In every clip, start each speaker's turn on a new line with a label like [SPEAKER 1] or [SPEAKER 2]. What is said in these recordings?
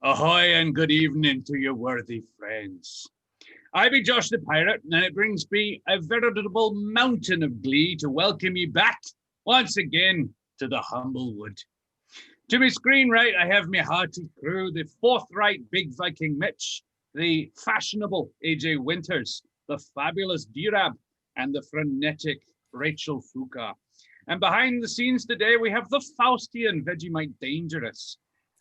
[SPEAKER 1] Ahoy and good evening to your worthy friends. I be Josh the Pirate, and it brings me a veritable mountain of glee to welcome you back once again to the Humblewood. To my screen right, I have my hearty crew, the forthright Big Viking Mitch, the fashionable AJ Winters, the fabulous D-Rab, and the frenetic Rachel Fuka. And behind the scenes today, we have the Faustian Vegemite Dangerous.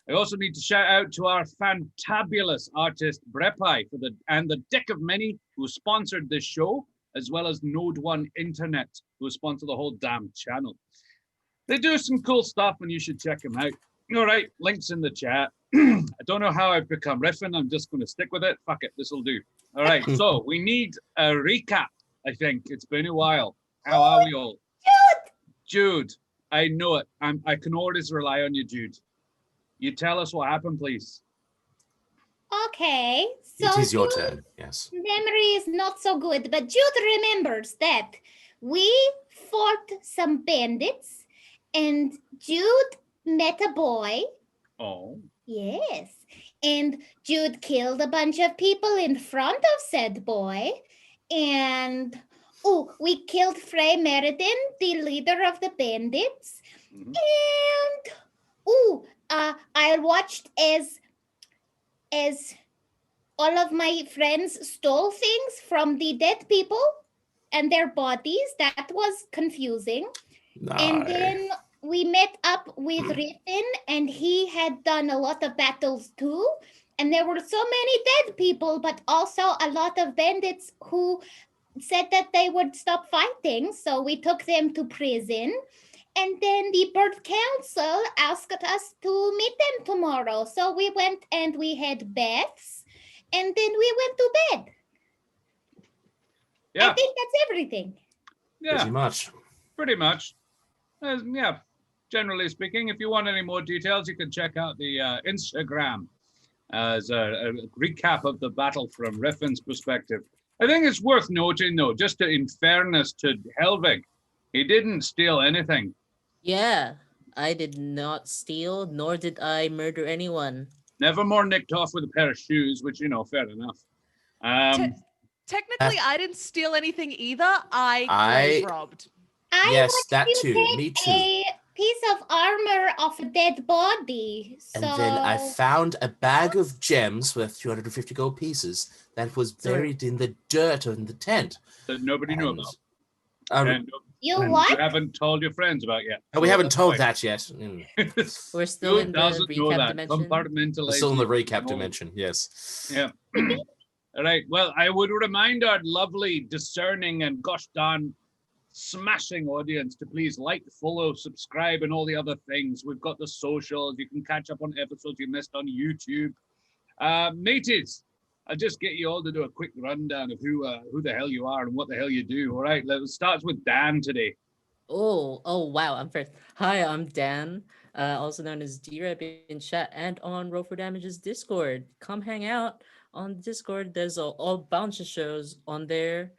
[SPEAKER 1] I also need to shout out to our fantabulous artist Brepai and the Dick of Many who sponsored this show, as well as Node One Internet who sponsor the whole damn channel. They do some cool stuff and you should check them out. All right, links in the chat. I don't know how I've become riffing. I'm just going to stick with it. Fuck it, this will do. All right, so we need a recap, I think. It's been a while. How are we all? Jude, I know it. I can always rely on you, Jude. You tell us what happened, please.
[SPEAKER 2] Okay, so
[SPEAKER 3] it is your turn, yes.
[SPEAKER 2] Memory is not so good, but Jude remembers that we fought some bandits and Jude met a boy.
[SPEAKER 1] Oh.
[SPEAKER 2] Yes, and Jude killed a bunch of people in front of said boy. And, we killed Frey Meriden, the leader of the bandits.
[SPEAKER 1] Mhm.
[SPEAKER 2] And, I watched as all of my friends stole things from the dead people and their bodies. That was confusing.
[SPEAKER 3] No.
[SPEAKER 2] And then we met up with Riffin, and he had done a lot of battles too. And there were so many dead people, but also a lot of bandits who said that they would stop fighting. So we took them to prison. And then the Bird Council asked us to meet them tomorrow. So we went and we had baths, and then we went to bed.
[SPEAKER 1] Yeah.
[SPEAKER 2] I think that's everything.
[SPEAKER 1] Yeah,
[SPEAKER 3] Pretty much.
[SPEAKER 1] yeah. Generally speaking, if you want any more details, you can check out the Instagram as a recap of the battle from Riffin's perspective. I think it's worth noting, though, just in fairness to Helvig, he didn't steal anything.
[SPEAKER 4] Yeah, I did not steal, nor did I murder anyone.
[SPEAKER 1] Never more nicked off with a pair of shoes, which, fair enough.
[SPEAKER 5] Technically, I didn't steal anything either. I grave robbed.
[SPEAKER 3] Yes,
[SPEAKER 2] watched
[SPEAKER 3] that
[SPEAKER 2] you
[SPEAKER 3] too.
[SPEAKER 2] take
[SPEAKER 3] Me too.
[SPEAKER 2] a piece of armor off a dead body.
[SPEAKER 3] And then I found a bag of gems worth 250 gold pieces that was buried in the dirt in the tent.
[SPEAKER 1] That nobody knew about.
[SPEAKER 3] And
[SPEAKER 2] You
[SPEAKER 1] you
[SPEAKER 2] what?
[SPEAKER 1] haven't told your friends about yet.
[SPEAKER 3] we haven't told that yet.
[SPEAKER 4] We're still
[SPEAKER 1] Who
[SPEAKER 4] in the
[SPEAKER 1] doesn't know
[SPEAKER 4] recap
[SPEAKER 1] that?
[SPEAKER 4] dimension.
[SPEAKER 1] Compartmentalized.
[SPEAKER 3] We're still in the recap dimension, yes.
[SPEAKER 1] Yeah. All right. Well, I would remind our lovely, discerning, and gosh darn smashing audience to please like, follow, subscribe, and all the other things. We've got the socials. You can catch up on episodes you missed on YouTube. Mateys, I'll just get you all to do a quick rundown of who the hell you are and what the hell you do. All right. Let's start with Dan today.
[SPEAKER 4] Oh, wow, I'm first. Hi, I'm Dan, also known as D-Rep in chat and on Roll for Damage's Discord. Come hang out on Discord. There's a bunch of shows on there.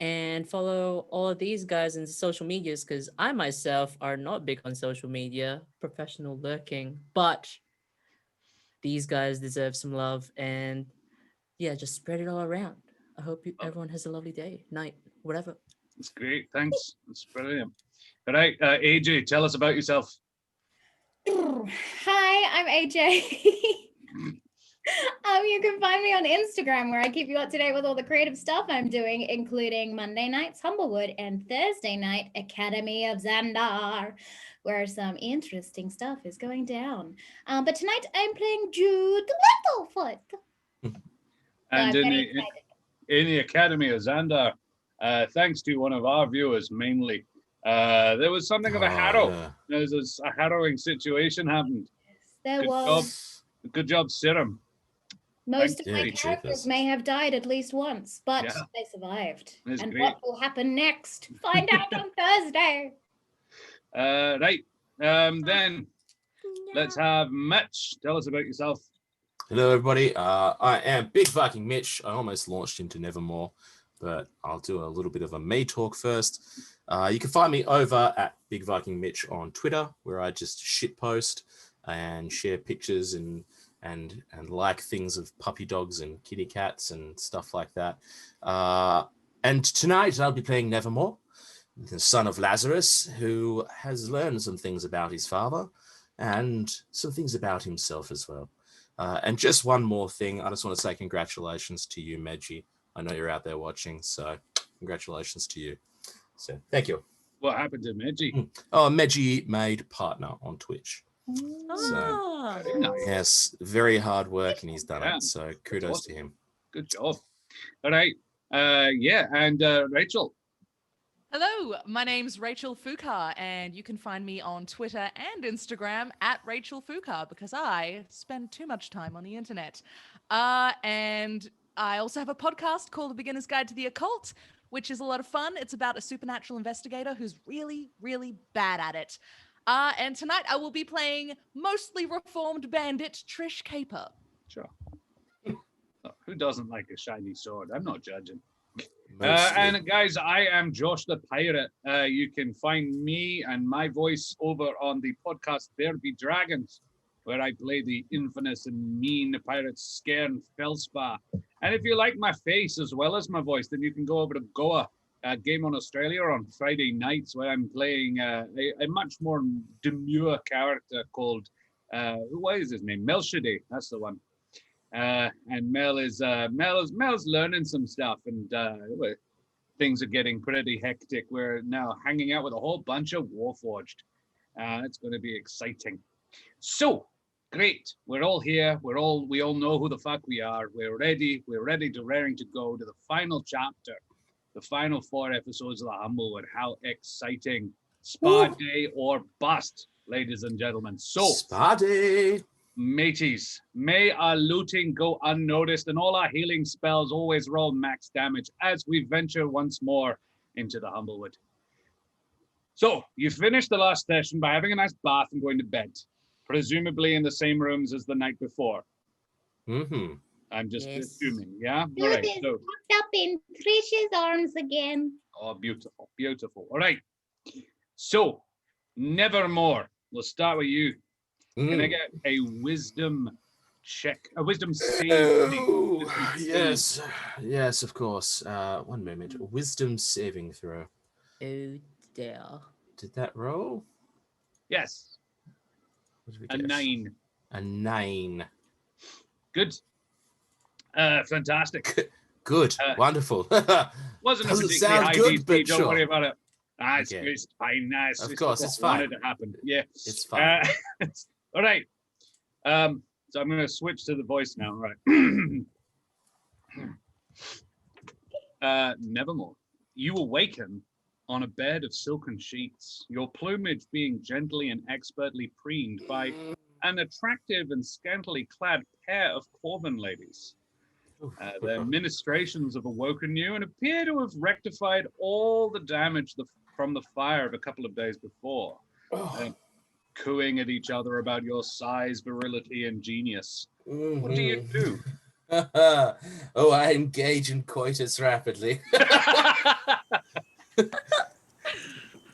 [SPEAKER 4] And follow all of these guys in social medias, because I myself are not big on social media, professional lurking, but these guys deserve some love, and yeah, just spread it all around. I hope everyone has a lovely day, night, whatever.
[SPEAKER 1] That's great. Thanks. That's brilliant. All right, AJ, tell us about yourself.
[SPEAKER 2] Hi, I'm AJ. You can find me on Instagram, where I keep you up to date with all the creative stuff I'm doing, including Monday nights Humblewood and Thursday night Academy of Xandar, where some interesting stuff is going down. But tonight I'm playing Jude Littlefoot.
[SPEAKER 1] And in the Academy of Xandar, thanks to one of our viewers mainly, there was something of a harrow.
[SPEAKER 3] Yeah.
[SPEAKER 1] There was a harrowing situation happened.
[SPEAKER 2] There was.
[SPEAKER 1] Good job, Serum.
[SPEAKER 2] Most of
[SPEAKER 3] Yeah,
[SPEAKER 2] my
[SPEAKER 3] you check
[SPEAKER 2] characters
[SPEAKER 3] this.
[SPEAKER 2] may have died at least once, but
[SPEAKER 1] Yeah.
[SPEAKER 2] they survived.
[SPEAKER 1] That's
[SPEAKER 2] And
[SPEAKER 1] great.
[SPEAKER 2] what will happen next? Find out on Thursday.
[SPEAKER 1] Right. Then let's have Mitch. Tell us about yourself.
[SPEAKER 3] Hello, everybody. I am Big Viking Mitch. I almost launched into Nevermore, but I'll do a little bit of a me talk first. You can find me over at Big Viking Mitch on Twitter, where I just shitpost. and share pictures and like things of puppy dogs and kitty cats and stuff like that. And tonight I'll be playing Nevermore, the son of Lazarus, who has learned some things about his father and some things about himself as well. And just one more thing, I just want to say congratulations to you, Meji. I know you're out there watching, so congratulations to you. So thank you.
[SPEAKER 1] What happened to Meji?
[SPEAKER 3] Oh, Meji made partner on Twitch.
[SPEAKER 4] Ah.
[SPEAKER 1] Very nice.
[SPEAKER 3] Yes, very hard work, and he's done
[SPEAKER 1] Yeah.
[SPEAKER 3] it. So kudos
[SPEAKER 1] awesome.
[SPEAKER 3] to him.
[SPEAKER 1] Good job. All right. And Rachel.
[SPEAKER 5] Hello, my name's Rachel Fukar, and you can find me on Twitter and Instagram at Rachel Fukar because I spend too much time on the internet. And I also have a podcast called The Beginner's Guide to the Occult, which is a lot of fun. It's about a supernatural investigator who's really, really bad at it. And tonight I will be playing mostly reformed bandit Trish Caper.
[SPEAKER 1] Sure. Oh, who doesn't like a shiny sword? I'm not judging.
[SPEAKER 3] Mostly.
[SPEAKER 1] And guys, I am Josh the Pirate. You can find me and my voice over on the podcast There Be Dragons, where I play the infamous and mean pirate Skern Felspar. And if you like my face as well as my voice, then you can go over to Goa, Game on Australia on Friday nights, where I'm playing a much more demure character called, what is his name? Melchede, that's the one. And Mel's learning some stuff, and things are getting pretty hectic. We're now hanging out with a whole bunch of Warforged. It's going to be exciting. So great, we're all here. We all know who the fuck we are. We're ready. We're raring to go to the final chapter, the final 4 episodes of the Humblewood. How exciting! Spa day or bust, ladies and gentlemen. So
[SPEAKER 3] Spa day.
[SPEAKER 1] Mateys, may our looting go unnoticed and all our healing spells always roll max damage as we venture once more into the Humblewood. So, you finished the last session by having a nice bath and going to bed, presumably in the same rooms as the night before.
[SPEAKER 3] Mm-hmm.
[SPEAKER 1] I'm just
[SPEAKER 4] Yes.
[SPEAKER 1] assuming, yeah? All
[SPEAKER 2] Dude
[SPEAKER 1] right,
[SPEAKER 2] is
[SPEAKER 1] so,
[SPEAKER 2] tucked up in Trish's arms again.
[SPEAKER 1] oh, beautiful, beautiful. All right, so, Nevermore. We'll start with you. Can I get a wisdom check, a wisdom save?
[SPEAKER 3] Oh,
[SPEAKER 1] Wisdom save.
[SPEAKER 3] yes, of course. 1 moment. Wisdom saving throw.
[SPEAKER 4] Oh dear.
[SPEAKER 3] Did that roll?
[SPEAKER 1] Yes,
[SPEAKER 3] What did we
[SPEAKER 1] a
[SPEAKER 3] get?
[SPEAKER 1] 9.
[SPEAKER 3] A 9.
[SPEAKER 1] Good. Fantastic.
[SPEAKER 3] Good. Wonderful.
[SPEAKER 1] Wasn't a
[SPEAKER 3] Doesn't
[SPEAKER 1] particularly
[SPEAKER 3] sound
[SPEAKER 1] high
[SPEAKER 3] good,
[SPEAKER 1] DC,
[SPEAKER 3] but
[SPEAKER 1] don't
[SPEAKER 3] sure.
[SPEAKER 1] worry about it. It's,
[SPEAKER 3] Okay.
[SPEAKER 1] it's fine. It's
[SPEAKER 3] Of
[SPEAKER 1] just
[SPEAKER 3] course,
[SPEAKER 1] what
[SPEAKER 3] it's fine.
[SPEAKER 1] wanted to happen. Yeah.
[SPEAKER 3] It's fine.
[SPEAKER 1] All right. So I'm going to switch to the voice now. Right. Nevermore. You awaken on a bed of silken sheets, your plumage being gently and expertly preened by an attractive and scantily clad pair of Corvin ladies. Their ministrations have awoken you and appear to have rectified all the damage from the fire of a couple of days before. Cooing at each other about your size, virility, and genius. What do you do?
[SPEAKER 3] Oh, I engage in coitus rapidly.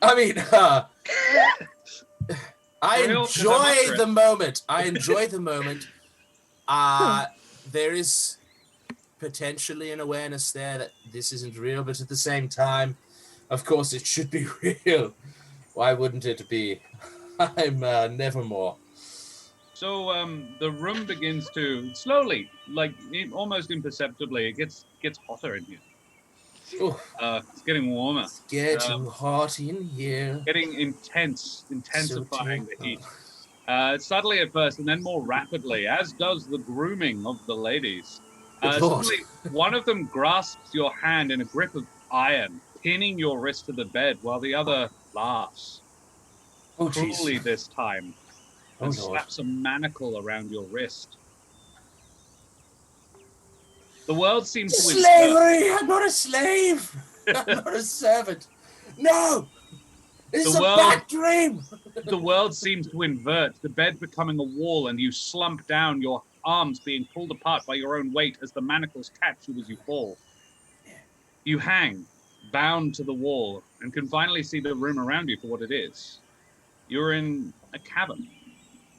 [SPEAKER 3] I mean, I
[SPEAKER 1] Real, 'cause I'm up for
[SPEAKER 3] enjoy
[SPEAKER 1] it.
[SPEAKER 3] the moment. I enjoy the moment. There is potentially an awareness there that this isn't real, but at the same time, of course, it should be real. Why wouldn't it be? I'm Nevermore.
[SPEAKER 1] So the room begins to slowly, like almost imperceptibly, it gets hotter in here.
[SPEAKER 3] Ooh,
[SPEAKER 1] It's getting warmer,
[SPEAKER 3] it's getting hot in here.
[SPEAKER 1] getting intensifying
[SPEAKER 3] So
[SPEAKER 1] the heat. Subtly at first, and then more rapidly, as does the grooming of the ladies.
[SPEAKER 3] Good Lord.
[SPEAKER 1] Suddenly, one of them grasps your hand in a grip of iron, pinning your wrist to the bed, while the other laughs.
[SPEAKER 3] Oh,
[SPEAKER 1] Cruelly
[SPEAKER 3] jeez.
[SPEAKER 1] this time, and
[SPEAKER 3] Oh, Lord.
[SPEAKER 1] slaps a manacle around your wrist. The world seems to invert.
[SPEAKER 3] Slavery! I'm not a slave! I'm not a servant! No! It's
[SPEAKER 1] The
[SPEAKER 3] a
[SPEAKER 1] world-
[SPEAKER 3] bad dream!
[SPEAKER 1] The world seems to invert, the bed becoming a wall, and you slump down, your arms being pulled apart by your own weight as the manacles catch you as you fall. You hang, bound to the wall, and can finally see the room around you for what it is. You're in a cavern.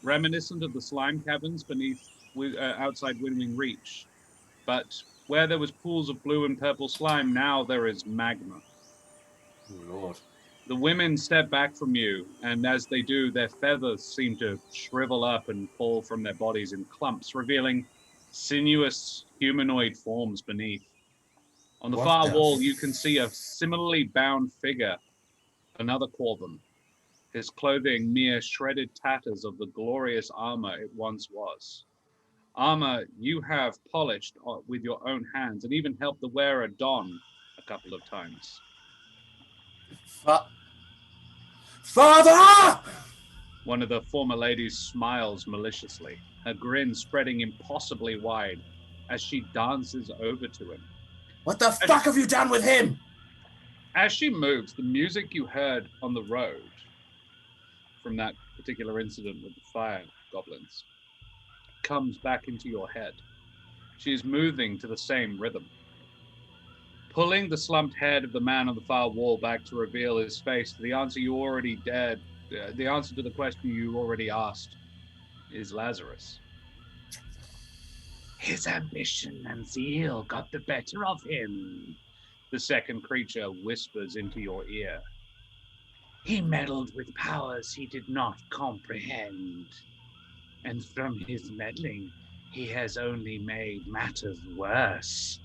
[SPEAKER 1] reminiscent of the slime caverns outside Windwing Reach. But where there was pools of blue and purple slime, now there is magma.
[SPEAKER 3] Lord.
[SPEAKER 1] The women step back from you, and as they do, their feathers seem to shrivel up and fall from their bodies in clumps, revealing sinuous humanoid forms beneath. On the far wall, you can see a similarly bound figure, another Corvum, his clothing mere shredded tatters of the glorious armor it once was. Armor you have polished with your own hands and even helped the wearer don a couple of times.
[SPEAKER 3] Father!
[SPEAKER 1] One of the former ladies smiles maliciously, her grin spreading impossibly wide as she dances over to him.
[SPEAKER 3] What the fuck have you done with him?
[SPEAKER 1] As she moves, the music you heard on the road from that particular incident with the fire goblins comes back into your head. She is moving to the same rhythm. Pulling the slumped head of the man on the far wall back to reveal his face to the answer you already dared, the answer to the question you already asked is Lazarus. His ambition and zeal got the better of him, the second creature whispers into your ear. He meddled with powers he did not comprehend, and from his meddling, he has only made matters worse,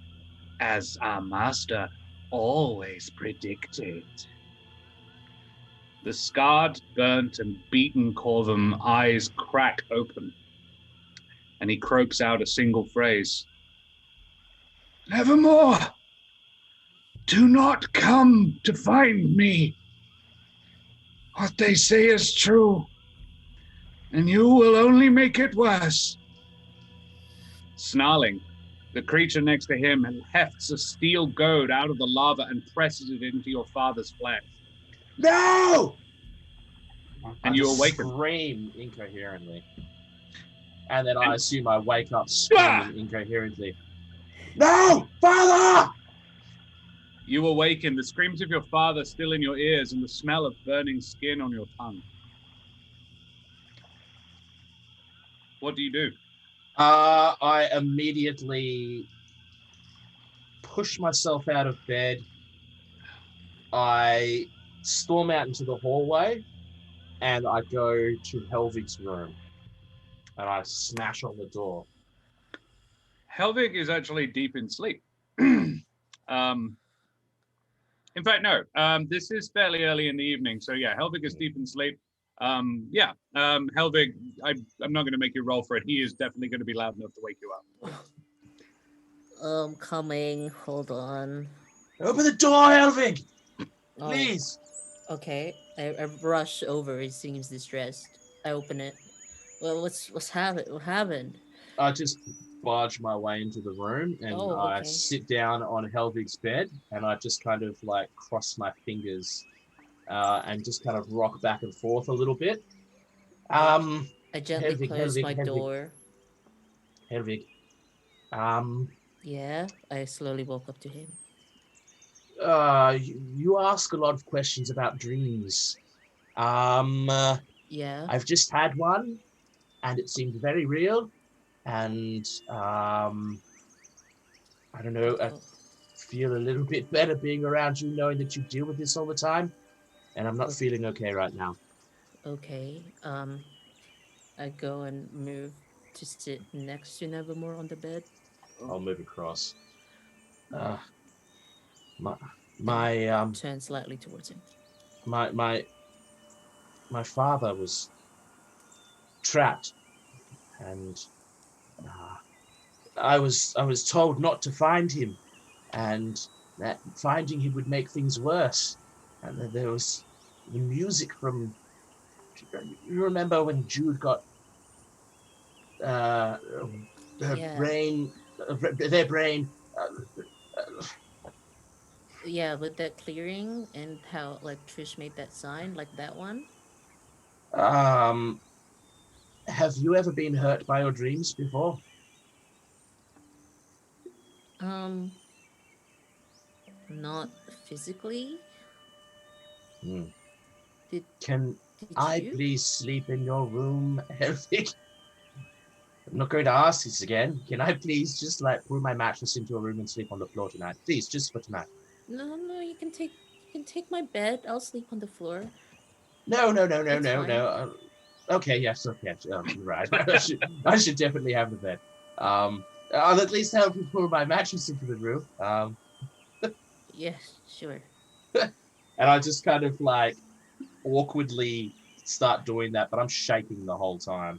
[SPEAKER 1] as our master always predicted. The scarred, burnt, and beaten Corvum eyes crack open, and he croaks out a single phrase. Nevermore! Do not come to find me. What they say is true, and you will only make it worse. Snarling, the creature next to him hefts a steel goad out of the lava and presses it into your father's flesh.
[SPEAKER 3] No!
[SPEAKER 1] And you awaken.
[SPEAKER 3] Scream incoherently. And then I assume I wake up screaming incoherently. No! Father!
[SPEAKER 1] You awaken, the screams of your father still in your ears and the smell of burning skin on your tongue. What do you do?
[SPEAKER 3] I immediately push myself out of bed. I storm out into the hallway and I go to Helvig's room. And I smash on the door.
[SPEAKER 1] Helvig is actually deep in sleep. In fact, no. This is fairly early in the evening, so yeah, Helvig is deep in sleep. Helvig, I'm not going to make you roll for it. He is definitely going to be loud enough to wake you up.
[SPEAKER 4] Coming. Hold on.
[SPEAKER 3] Open the door, Helvig! Please!
[SPEAKER 4] Okay. I rush over. He seems distressed. I open it. Well, what's happened? What happened?
[SPEAKER 3] I just barge my way into the room and I sit down on Helvig's bed and I just kind of like cross my fingers and just kind of rock back and forth a little bit.
[SPEAKER 4] I gently close my door.
[SPEAKER 3] Helvig.
[SPEAKER 4] Yeah, I slowly walk up to him.
[SPEAKER 3] You ask a lot of questions about dreams.
[SPEAKER 4] Yeah.
[SPEAKER 3] I've just had one and it seemed very real. And I don't know, I feel a little bit better being around you, knowing that you deal with this all the time. And I'm not feeling okay right now. Okay.
[SPEAKER 4] I go and move to sit next to Nevermore on the bed.
[SPEAKER 3] I'll move across.
[SPEAKER 4] Turn slightly towards him.
[SPEAKER 3] My father was trapped, and I was told not to find him, and that finding him would make things worse. And then there was the music from. You remember when Jude got their brain?
[SPEAKER 4] Yeah, with that clearing and how like Trish made that sign, like that one.
[SPEAKER 3] Have you ever been hurt by your dreams before?
[SPEAKER 4] Not physically.
[SPEAKER 3] Can I
[SPEAKER 4] you?
[SPEAKER 3] please sleep in your room, Helvig? I'm not going to ask this again. Can I please just like pull my mattress into a room and sleep on the floor tonight? Please, just for tonight.
[SPEAKER 4] No, you can take my bed. I'll sleep on the floor.
[SPEAKER 3] No.
[SPEAKER 4] It's fine.
[SPEAKER 3] Okay, yes, okay. You're right. I should definitely have the bed. I'll at least help you pull my mattress into the room.
[SPEAKER 4] Yeah, sure.
[SPEAKER 3] And I just kind of like awkwardly start doing that, but I'm shaking the whole time.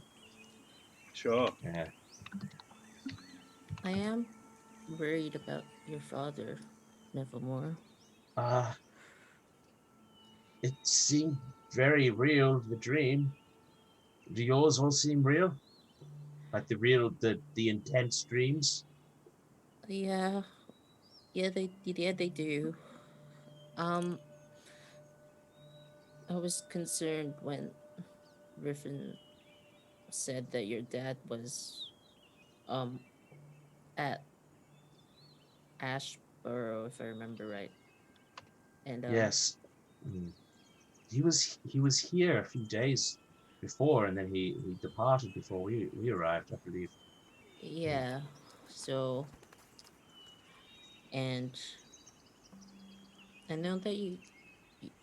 [SPEAKER 1] Sure.
[SPEAKER 3] Yeah.
[SPEAKER 4] I am worried about your father, Nevermore.
[SPEAKER 3] It seemed very real, the dream. Do yours all seem real? Like the intense dreams?
[SPEAKER 4] Yeah, they do. Um, I was concerned when Griffin said that your dad was um at Ashborough, if I remember right. And
[SPEAKER 3] Yes. Mm. He was here a few days before, and then he departed before we arrived, I believe.
[SPEAKER 4] yeah, so and I know that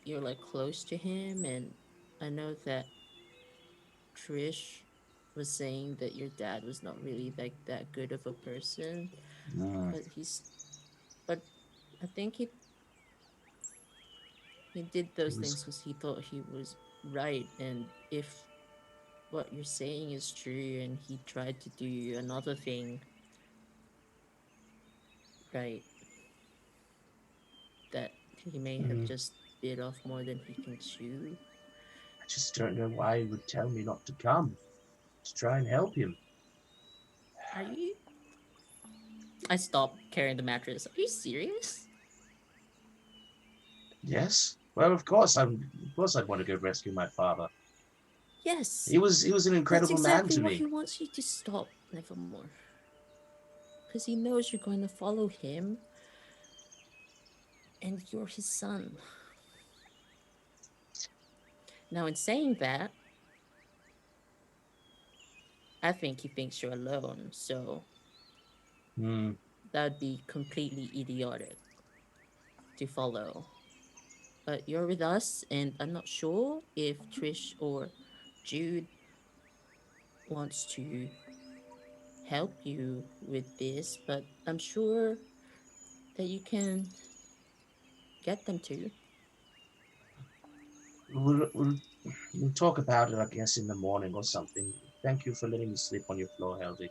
[SPEAKER 4] you're like close to him, and I know that Trish was saying that your dad was not really like that good of a person,
[SPEAKER 3] Mm.
[SPEAKER 4] but but I think he did
[SPEAKER 3] He
[SPEAKER 4] those
[SPEAKER 3] was
[SPEAKER 4] things because he thought he was right, and if what you're saying is true, and he tried to do another thing right, that he may have
[SPEAKER 3] mm.
[SPEAKER 4] just bit off more than he can chew.
[SPEAKER 3] I just don't know why he would tell me not to come to try and help him.
[SPEAKER 4] Are you? I stopped carrying the mattress. Are you serious?
[SPEAKER 3] Yes. Well, of course I'd want to go rescue my father.
[SPEAKER 4] Yes.
[SPEAKER 3] He was an
[SPEAKER 4] That's
[SPEAKER 3] incredible man
[SPEAKER 4] exactly
[SPEAKER 3] to
[SPEAKER 4] what
[SPEAKER 3] me.
[SPEAKER 4] he wants you to stop, Nevermore. Because he knows you're going to follow him, and you're his son. Now, in saying that, I think he thinks you're alone, so
[SPEAKER 3] Hmm.
[SPEAKER 4] that'd be completely idiotic to follow. But you're with us, and I'm not sure if Trish or Jude wants to help you with this, but I'm sure that you can get them to.
[SPEAKER 3] We'll talk about it, I guess, in the morning or something. Thank you for letting me sleep on your floor, Helvig.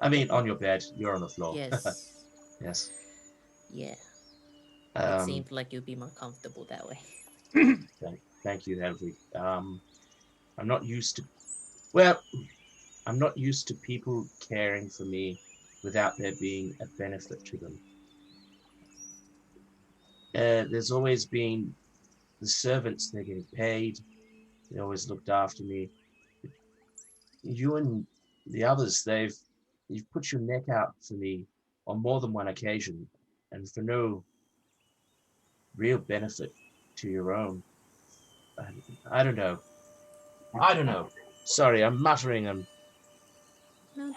[SPEAKER 3] I mean, on your bed. You're on the floor.
[SPEAKER 4] Yes.
[SPEAKER 3] Yes.
[SPEAKER 4] Yeah. It
[SPEAKER 3] Um,
[SPEAKER 4] seemed like you'd be more comfortable that way.
[SPEAKER 3] thank you, Helvig. I'm not used to. Well, I'm not used to people caring for me without there being a benefit to them. There's always been the servants, they're getting paid, they always looked after me. You and the others, you've put your neck out for me on more than one occasion, and for no real benefit to your own. I don't know. I don't know. Sorry, I'm muttering.
[SPEAKER 4] No,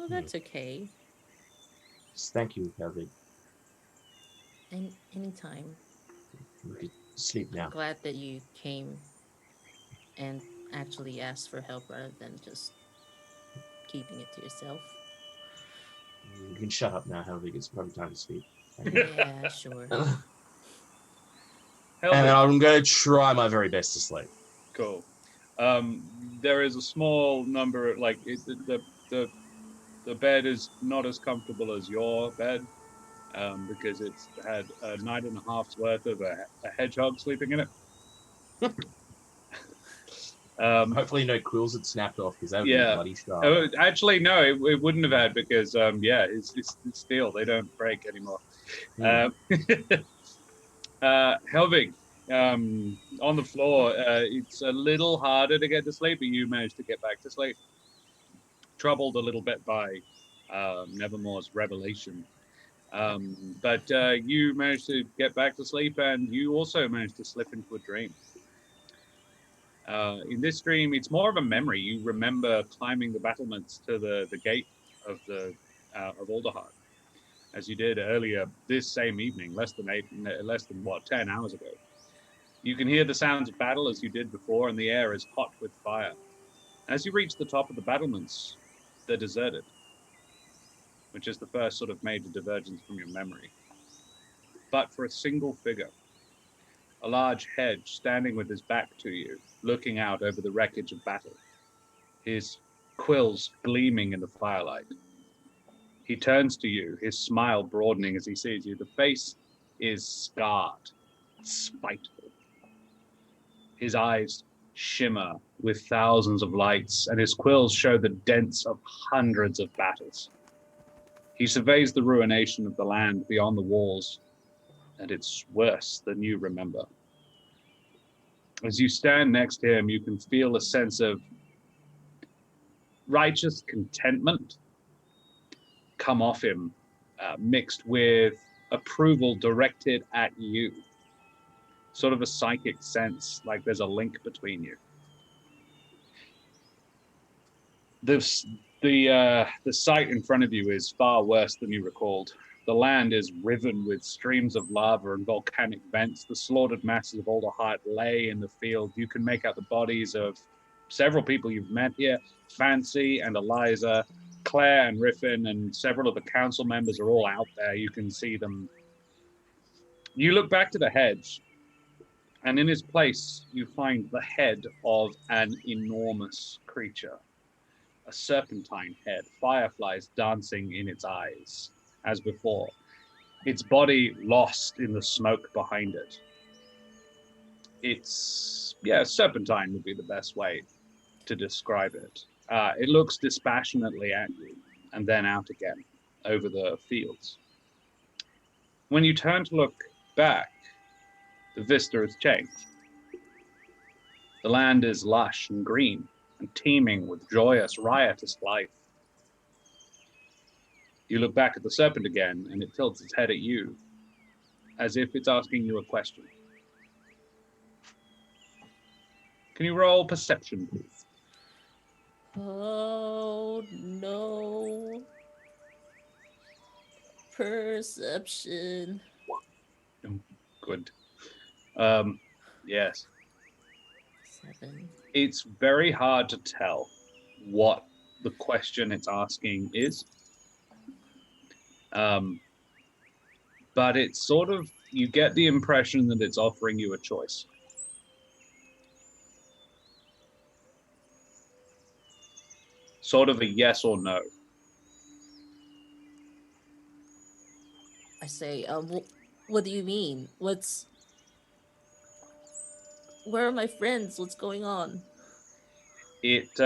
[SPEAKER 4] that's okay.
[SPEAKER 3] Thank you, Helvig.
[SPEAKER 4] Anytime.
[SPEAKER 3] We could sleep
[SPEAKER 4] I'm
[SPEAKER 3] now.
[SPEAKER 4] glad that you came and actually asked for help rather than just keeping it to yourself.
[SPEAKER 3] You can shut up now, Helvig. It's probably time to sleep.
[SPEAKER 4] Yeah, sure.
[SPEAKER 3] And
[SPEAKER 1] Helvig.
[SPEAKER 3] I'm going to try my very best to sleep.
[SPEAKER 1] Cool. There is a small number, like the bed is not as comfortable as your bed, because it's had a night and a half's worth of a hedgehog sleeping in it.
[SPEAKER 3] Hopefully no quills had snapped off because that would be
[SPEAKER 1] Yeah.
[SPEAKER 3] bloody sharp.
[SPEAKER 1] Oh, actually, no, it wouldn't have had because, yeah, it's steel. They don't break anymore. Helvig, on the floor, it's a little harder to get to sleep, but you managed to get back to sleep. Troubled a little bit by Nevermore's revelation. But you managed to get back to sleep, and you also managed to slip into a dream. In this dream, it's more of a memory. You remember climbing the battlements to the gate of the of Alderheart, as you did earlier this same evening, less than 10 hours ago. You can hear the sounds of battle as you did before, and the air is hot with fire. As you reach the top of the battlements, they're deserted, which is the first sort of major divergence from your memory. But for a single figure, a large hedge standing with his back to you, looking out over the wreckage of battle, his quills gleaming in the firelight. He turns to you, his smile broadening as he sees you. The face is scarred, spiteful. His eyes shimmer with thousands of lights, and his quills show the dents of hundreds of battles. He surveys the ruination of the land beyond the walls, and it's worse than you remember. As you stand next to him, you can feel a sense of righteous contentment come off him, mixed with approval directed at you. Sort of a psychic sense, like there's a link between you. The sight in front of you is far worse than you recalled. The land is riven with streams of lava and volcanic vents. The slaughtered masses of Alderheart lay in the field. You can make out the bodies of several people you've met here. Fancy and Eliza, Claire and Riffin, and several of the council members are all out there. You can see them. You look back to the hedge, and in his place, you find the head of an enormous creature. A serpentine head, fireflies dancing in its eyes, as before. Its body lost in the smoke behind it. Serpentine would be the best way to describe it. It looks dispassionately at you, and then out again, over the fields. When you turn to look back, the vista has changed. The land is lush and green, and teeming with joyous, riotous life. You look back at the serpent again, and it tilts its head at you, as if it's asking you a question. Can you roll perception, please?
[SPEAKER 4] Oh, no. Perception.
[SPEAKER 1] Good. Yes.
[SPEAKER 4] 7.
[SPEAKER 1] It's very hard to tell what the question it's asking is. But it's sort of, you get the impression that it's offering you a choice. Sort of a yes or no.
[SPEAKER 4] I say, what do you mean? Where are my friends? What's going on?
[SPEAKER 1] Its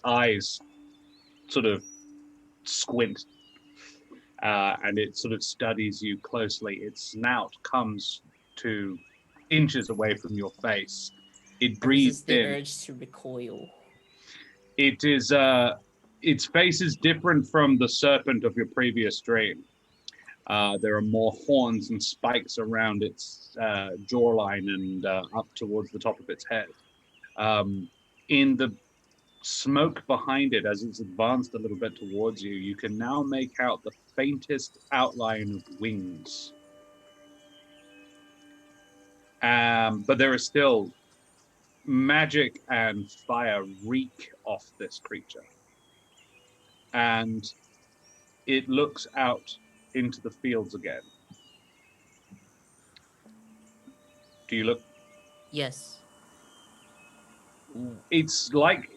[SPEAKER 1] eyes sort of squint, and it sort of studies you closely. Its snout comes to inches away from your face. It breathes
[SPEAKER 4] the
[SPEAKER 1] in.
[SPEAKER 4] urge to recoil.
[SPEAKER 1] It is, its face is different from the serpent of your previous dream. There are more horns and spikes around its jawline and up towards the top of its head. In the smoke behind it, as it's advanced a little bit towards you, you can now make out the faintest outline of wings. But there is still magic and fire reek off this creature. And it looks out into the fields again. Do you look?
[SPEAKER 4] Yes.
[SPEAKER 1] It's like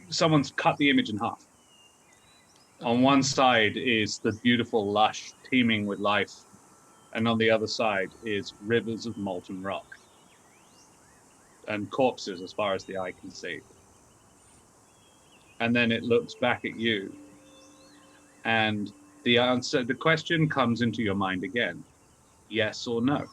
[SPEAKER 1] someone's cut the image in half. On one side is the beautiful, lush, teeming with life, and on the other side is rivers of molten rock and corpses as far as the eye can see. And then it looks back at you, and the question comes into your mind again: yes or no?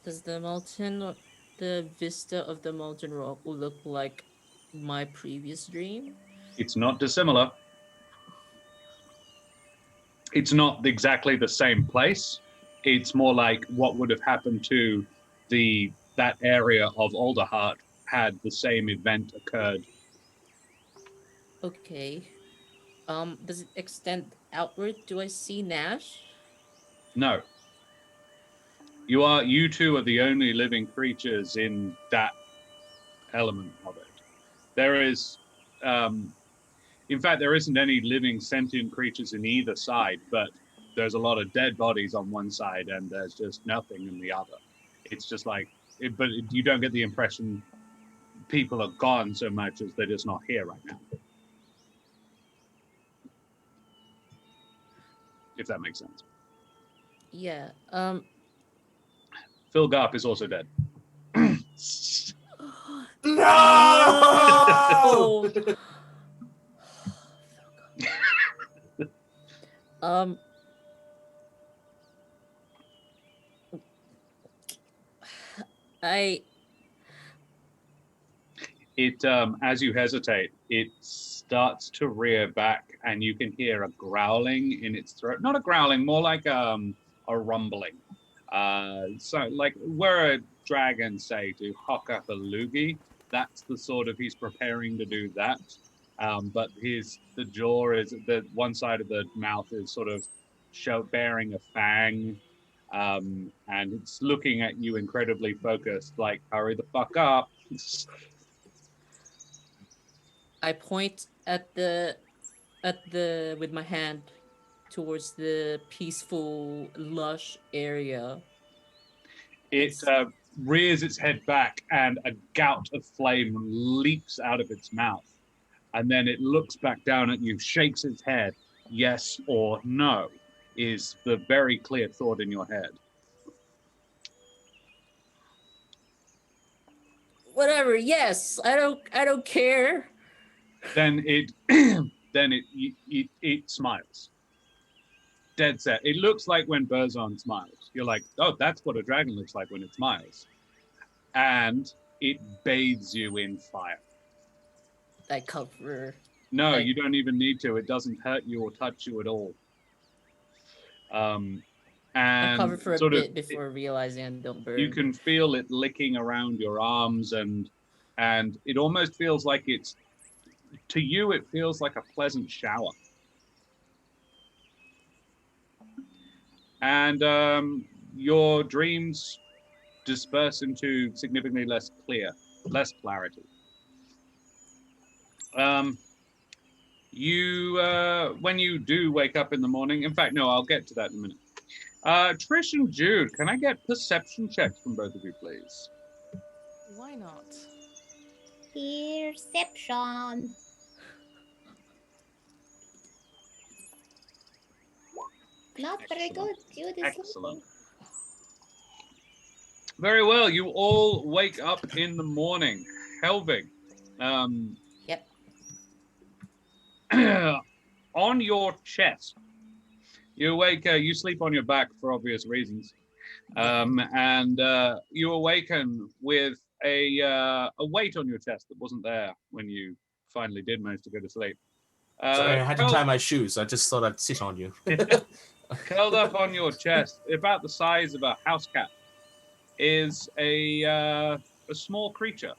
[SPEAKER 4] Does the vista of the molten rock look like my previous dream?
[SPEAKER 1] It's not dissimilar. it's not exactly the same place. It's more like what would have happened to that area of Alderheart had the same event occurred.
[SPEAKER 4] Okay. Does it extend outward? Do I see Nash?
[SPEAKER 1] No. You two are the only living creatures in that element of it. There is, in fact, there isn't any living sentient creatures in either side, but there's a lot of dead bodies on one side and there's just nothing in the other. It's just like, you don't get the impression people are gone so much as they're just not here right now. If that makes sense.
[SPEAKER 4] Yeah.
[SPEAKER 1] Phil Garp is also dead.
[SPEAKER 3] No!
[SPEAKER 1] It as you hesitate, it starts to rear back, and you can hear a growling in its throat. Not a growling, more like a rumbling. So like where a dragon say to hock up a loogie, that's the sort of he's preparing to do that. But the jaw is the one side of the mouth is sort of bearing a fang. And it's looking at you incredibly focused, like hurry the fuck up.
[SPEAKER 4] I point at the with my hand towards the peaceful, lush area.
[SPEAKER 1] It rears its head back, and a gout of flame leaps out of its mouth. And then it looks back down at you, shakes its head. Yes or no is the very clear thought in your head.
[SPEAKER 4] Whatever. Yes, I don't care.
[SPEAKER 1] Then it smiles. Dead set. It looks like when Burzon smiles. You're like, oh, that's what a dragon looks like when it smiles. And it bathes you in fire.
[SPEAKER 4] I cover.
[SPEAKER 1] No, you don't even need to. It doesn't hurt you or touch you at all. And
[SPEAKER 4] I cover for a
[SPEAKER 1] sort
[SPEAKER 4] bit
[SPEAKER 1] of,
[SPEAKER 4] before realizing I don't burn.
[SPEAKER 1] you can feel it licking around your arms, and it almost feels like it's, to you, it feels like a pleasant shower. And your dreams disperse into significantly less clarity. When you do wake up in the morning, in fact, no, I'll get to that in a minute. Trish and Jude, can I get perception checks from both of you, please?
[SPEAKER 5] Why not?
[SPEAKER 2] Perception. Not very good. Jude is
[SPEAKER 1] Excellent.
[SPEAKER 2] sleeping.
[SPEAKER 1] Very well. You all wake up in the morning. Helvig.
[SPEAKER 4] Yep.
[SPEAKER 1] On your chest. You awake. You sleep on your back for obvious reasons, and you awaken with a weight on your chest that wasn't there when you finally did manage to go to sleep.
[SPEAKER 3] Sorry, I had to tie my shoes. I just thought I'd sit on you.
[SPEAKER 1] Curled up on your chest, about the size of a house cat, is a small creature.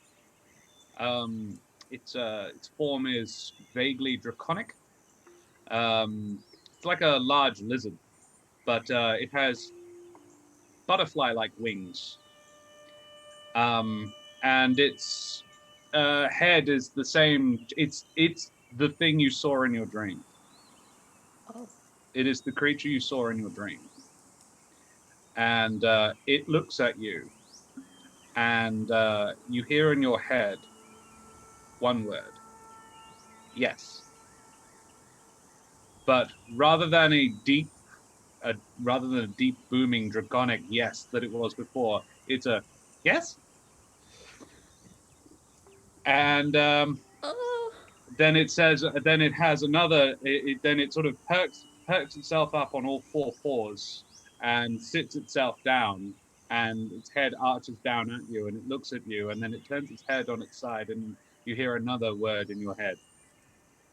[SPEAKER 1] Its form is vaguely draconic. It's like a large lizard, but it has butterfly-like wings. And its head is the same. It's the thing you saw in your dream.
[SPEAKER 4] Oh.
[SPEAKER 1] It is the creature you saw in your dream. And it looks at you, and you hear in your head one word: yes. But rather than a deep booming draconic yes that it was before, it's a yes. And then it says, then it has another. Then it sort of perks itself up on all four paws and sits itself down, and its head arches down at you, and it looks at you, and then it turns its head on its side, and you hear another word in your head: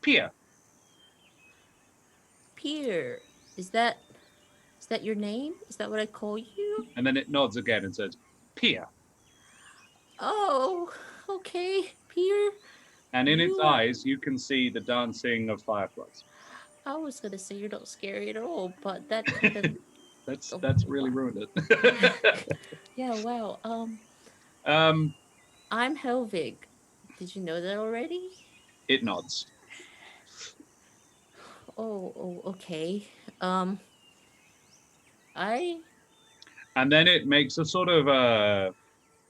[SPEAKER 1] Pier.
[SPEAKER 4] Pier. Is that your name? Is that what I call you?
[SPEAKER 1] And then it nods again and says, Pia.
[SPEAKER 4] Oh, okay, Peter.
[SPEAKER 1] And in its
[SPEAKER 4] You-
[SPEAKER 1] eyes, you can see the dancing of fireflies.
[SPEAKER 4] I was gonna say you're not scary at all, but that kind of
[SPEAKER 1] That's really ruined it.
[SPEAKER 4] yeah. Wow. I'm Helvig. Did you know that already?
[SPEAKER 1] It nods.
[SPEAKER 4] Oh, okay. I
[SPEAKER 1] And then it makes a sort of a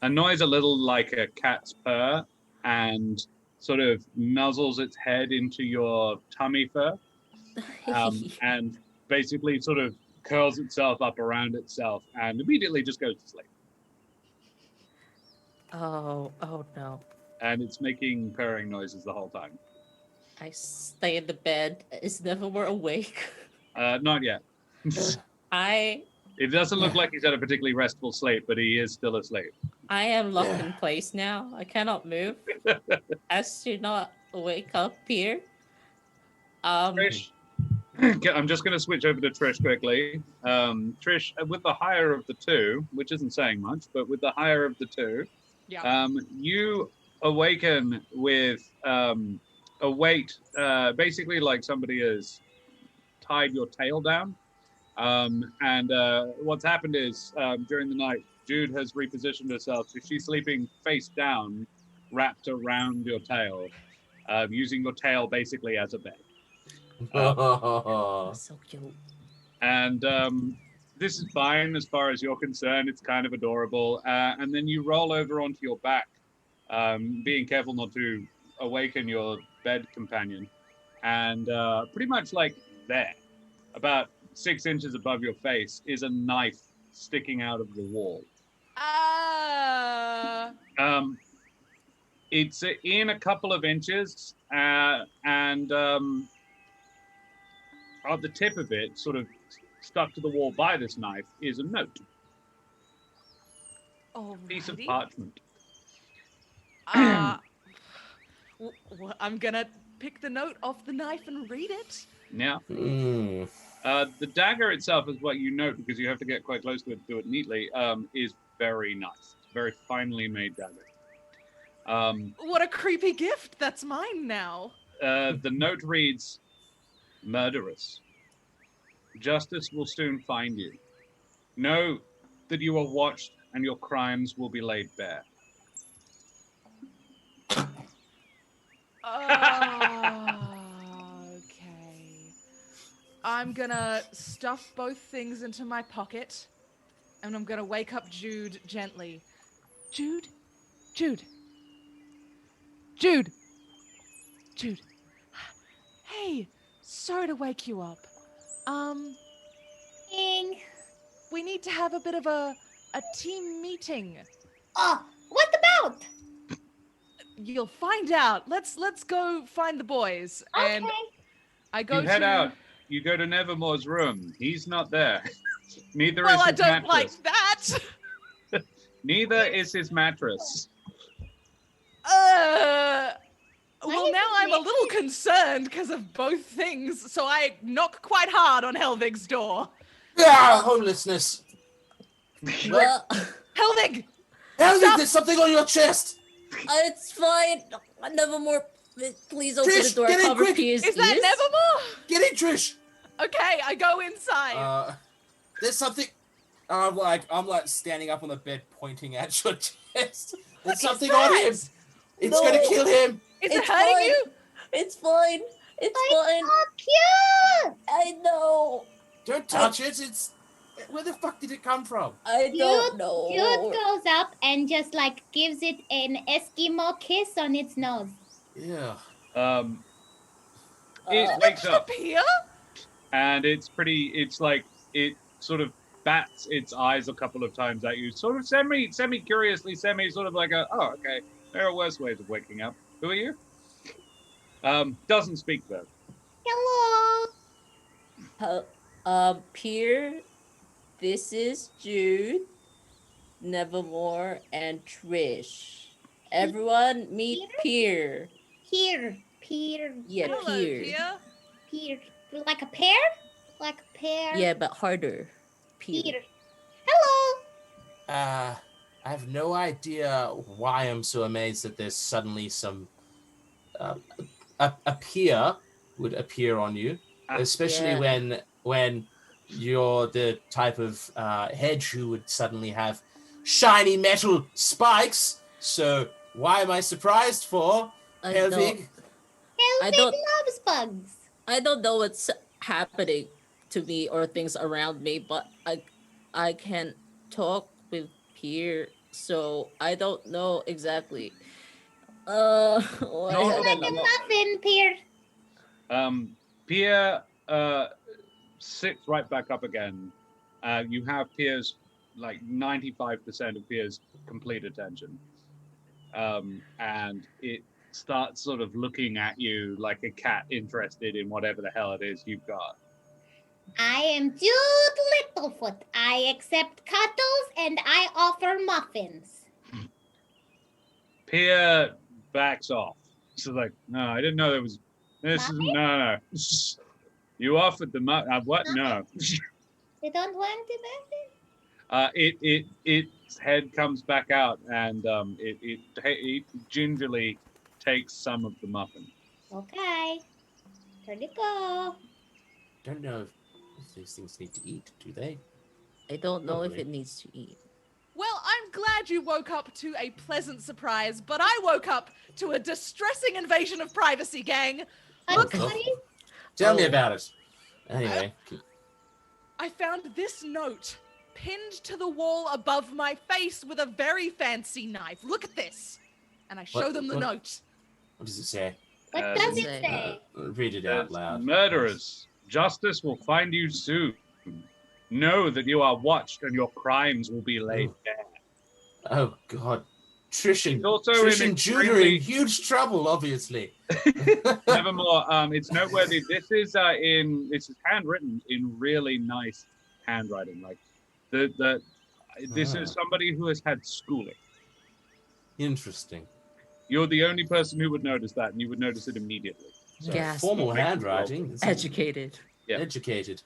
[SPEAKER 1] noise a little like a cat's purr and sort of nuzzles its head into your tummy fur and basically sort of curls itself up around itself and immediately just goes to sleep.
[SPEAKER 4] oh no.
[SPEAKER 1] And it's making purring noises the whole time.
[SPEAKER 4] I stay in the bed. Is Nevermore awake?
[SPEAKER 1] Not yet.
[SPEAKER 4] I
[SPEAKER 1] It doesn't look like he's had a particularly restful sleep, but he is still asleep.
[SPEAKER 4] am locked in place now. I cannot move. As to not wake up here.
[SPEAKER 1] Trish, I'm just going to switch over to Trish quickly. Trish, with the higher of the two, which isn't saying much, but with the higher of the two,
[SPEAKER 5] Yeah.
[SPEAKER 1] you awaken with a weight, basically like somebody has tied your tail down. And what's happened is during the night, Jude has repositioned herself, so she's sleeping face down, wrapped around your tail, using your tail basically as a bed.
[SPEAKER 4] So cute.
[SPEAKER 1] And this is fine as far as you're concerned. It's kind of adorable. And then you roll over onto your back, being careful not to awaken your bed companion. And pretty much like there, about 6 inches above your face, is a knife sticking out of the wall. It's in a couple of inches, and at the tip of it, sort of stuck to the wall by this knife, is a note, piece of
[SPEAKER 5] Alrighty.
[SPEAKER 1] parchment.
[SPEAKER 5] I'm gonna pick the note off the knife and read it.
[SPEAKER 1] Now,
[SPEAKER 3] Hmm.
[SPEAKER 1] the dagger itself, is what you note because you have to get quite close to it to do it neatly, is very nice. It's a very finely made dagger.
[SPEAKER 5] What a creepy gift. That's mine now.
[SPEAKER 1] The note reads, "Murderous. Justice will soon find you. Know that you are watched and your crimes will be laid bare."
[SPEAKER 5] Okay. I'm gonna stuff both things into my pocket, and I'm gonna wake up Jude gently. Jude? Jude? Jude? Jude? Hey, sorry to wake you up.
[SPEAKER 2] Ding.
[SPEAKER 5] We need to have a bit of a team meeting.
[SPEAKER 2] Oh, what about?
[SPEAKER 5] You'll find out. Let's go find the boys.
[SPEAKER 2] Okay.
[SPEAKER 5] And I go
[SPEAKER 1] You head
[SPEAKER 5] to
[SPEAKER 1] out. You go to Nevermore's room. He's not there. Neither
[SPEAKER 5] Well,
[SPEAKER 1] is
[SPEAKER 5] I
[SPEAKER 1] his
[SPEAKER 5] don't
[SPEAKER 1] mattress.
[SPEAKER 5] like that.
[SPEAKER 1] Neither is his mattress.
[SPEAKER 5] Well,
[SPEAKER 2] is
[SPEAKER 5] now
[SPEAKER 2] it
[SPEAKER 5] I'm a little
[SPEAKER 2] naked?
[SPEAKER 5] concerned because of both things, so I knock quite hard on Helvig's door.
[SPEAKER 3] Ah, homelessness.
[SPEAKER 4] Well,
[SPEAKER 5] Helvig!
[SPEAKER 3] Helvig,
[SPEAKER 5] Stop!
[SPEAKER 3] there's something on your chest.
[SPEAKER 4] it's fine. Nevermore. Please open
[SPEAKER 3] Trish,
[SPEAKER 4] the door.
[SPEAKER 3] get in
[SPEAKER 4] Cover
[SPEAKER 3] quick.
[SPEAKER 4] Pia's
[SPEAKER 5] Is that
[SPEAKER 4] ears.
[SPEAKER 5] Nevermore?
[SPEAKER 3] Get in, Trish.
[SPEAKER 5] Okay, I go inside.
[SPEAKER 3] There's something. I'm like standing up on the bed, pointing at your chest. There's something on him.
[SPEAKER 5] that?
[SPEAKER 3] It's
[SPEAKER 4] No.
[SPEAKER 3] gonna kill him.
[SPEAKER 5] Is it
[SPEAKER 4] it's
[SPEAKER 5] hurting
[SPEAKER 4] fine.
[SPEAKER 5] you?
[SPEAKER 4] It's fine. It's fine.
[SPEAKER 2] Oh, cute.
[SPEAKER 4] I know.
[SPEAKER 3] Don't touch it. It's. Where the fuck did it come from?
[SPEAKER 4] I don't know.
[SPEAKER 2] Jude goes up and just like gives it an Eskimo kiss on its nose.
[SPEAKER 3] Yeah.
[SPEAKER 1] It wakes up
[SPEAKER 5] Pia?
[SPEAKER 1] and it's like it sort of bats its eyes a couple of times at you, sort of semi curiously, sort of like oh, okay, there are worse ways of waking up. Who are you? Doesn't speak though.
[SPEAKER 2] Hello.
[SPEAKER 4] Pier, this is Jude, Nevermore, and Trish. Everyone meet Pier.
[SPEAKER 2] Here. Peter.
[SPEAKER 4] Yeah,
[SPEAKER 5] Hello,
[SPEAKER 4] Pier.
[SPEAKER 5] Pia.
[SPEAKER 2] Peter. Like a pear? Like pear.
[SPEAKER 4] Yeah, but harder. Peer.
[SPEAKER 2] Peter. Hello.
[SPEAKER 3] I have no idea why I'm so amazed that there's suddenly some a peer would appear on you, especially
[SPEAKER 4] Yeah.
[SPEAKER 3] when you're the type of hedge who would suddenly have shiny metal spikes. So why am I surprised for,
[SPEAKER 4] I
[SPEAKER 3] Helvig?
[SPEAKER 2] Helvig
[SPEAKER 4] don't-
[SPEAKER 2] loves bugs.
[SPEAKER 4] I don't know what's happening to me or things around me, but I can talk with Pierre, so I don't know exactly. Why
[SPEAKER 1] No,
[SPEAKER 4] I
[SPEAKER 2] Like
[SPEAKER 4] don't
[SPEAKER 2] a
[SPEAKER 4] know.
[SPEAKER 2] muffin, Peter.
[SPEAKER 1] Pierre sits right back up again. You have Pierre's, like 95% of Pierre's complete attention. And it starts sort of looking at you like a cat interested in whatever the hell it is you've got.
[SPEAKER 2] I am Jude Littlefoot. I accept cuddles and I offer muffins.
[SPEAKER 1] Pierre backs off. So like, no, I didn't know there was. This is no. You offered the what? No.
[SPEAKER 2] You don't want the muffin?
[SPEAKER 1] Its head comes back out and it gingerly takes some of the muffin.
[SPEAKER 2] Okay. Here you go.
[SPEAKER 3] Don't know if these things need to eat, do they?
[SPEAKER 4] I don't know if
[SPEAKER 3] Probably.
[SPEAKER 4] it needs to eat.
[SPEAKER 5] Well, I'm glad you woke up to a pleasant surprise, but I woke up to a distressing invasion of privacy, gang.
[SPEAKER 2] Look,
[SPEAKER 3] Oh.
[SPEAKER 2] buddy.
[SPEAKER 3] Tell me
[SPEAKER 4] Oh.
[SPEAKER 3] about it. Anyway,
[SPEAKER 5] I found this note pinned to the wall above my face with a very fancy knife. Look at this. And I show
[SPEAKER 3] What-
[SPEAKER 5] them the
[SPEAKER 3] what-
[SPEAKER 5] note.
[SPEAKER 3] what does it say?
[SPEAKER 2] What
[SPEAKER 1] Uh,
[SPEAKER 2] does
[SPEAKER 4] this
[SPEAKER 2] it
[SPEAKER 4] is
[SPEAKER 2] say?
[SPEAKER 3] Read it out loud.
[SPEAKER 1] Murderers, justice will find you soon. Know that you are watched and your crimes will be laid
[SPEAKER 3] Oh.
[SPEAKER 1] bare.
[SPEAKER 3] Oh God, Trish and
[SPEAKER 1] It's also
[SPEAKER 3] Trish
[SPEAKER 1] an
[SPEAKER 3] and Jude are
[SPEAKER 1] extremely-
[SPEAKER 3] in huge trouble, obviously.
[SPEAKER 1] Nevermore, it's noteworthy. This is handwritten in really nice handwriting. Like this is somebody who has had schooling.
[SPEAKER 3] Interesting.
[SPEAKER 1] You're the only person who would notice that, and you would notice it immediately.
[SPEAKER 3] So,
[SPEAKER 4] Gasp.
[SPEAKER 3] formal handwriting. It's
[SPEAKER 4] Educated.
[SPEAKER 1] Yeah.
[SPEAKER 3] Educated.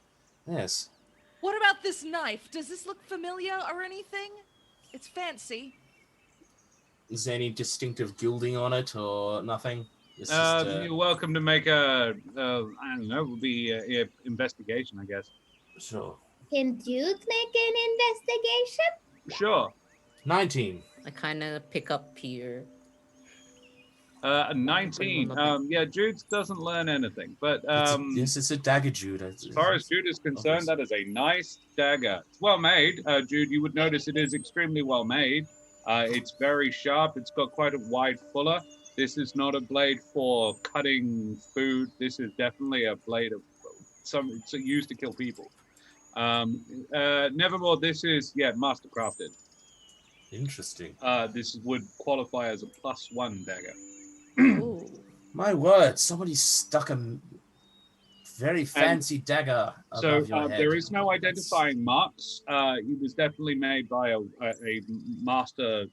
[SPEAKER 3] Yes.
[SPEAKER 5] What about this knife? Does this look familiar or anything? It's fancy.
[SPEAKER 3] Is there any distinctive gilding on it or nothing? It's
[SPEAKER 1] You're welcome to make I don't know, it would be a investigation, I guess.
[SPEAKER 3] sure.
[SPEAKER 2] Can Jude make an investigation?
[SPEAKER 1] Sure.
[SPEAKER 3] 19.
[SPEAKER 4] I kind of pick up Pierre.
[SPEAKER 1] 19. Yeah, Jude doesn't learn anything, but
[SPEAKER 3] It's a dagger, Jude.
[SPEAKER 1] as far as Jude is concerned, that is a nice dagger. It's well made, Jude. You would notice it is extremely well made. It's very sharp. It's got quite a wide fuller. This is not a blade for cutting food. This is definitely a blade of it's used to kill people. Nevermore, this is master crafted.
[SPEAKER 3] Interesting.
[SPEAKER 1] This would qualify as a +1 dagger.
[SPEAKER 4] Oh.
[SPEAKER 3] My word, somebody stuck a very fancy dagger
[SPEAKER 1] So
[SPEAKER 3] above your head.
[SPEAKER 1] there is no
[SPEAKER 3] That's-
[SPEAKER 1] identifying marks. It was definitely made by a master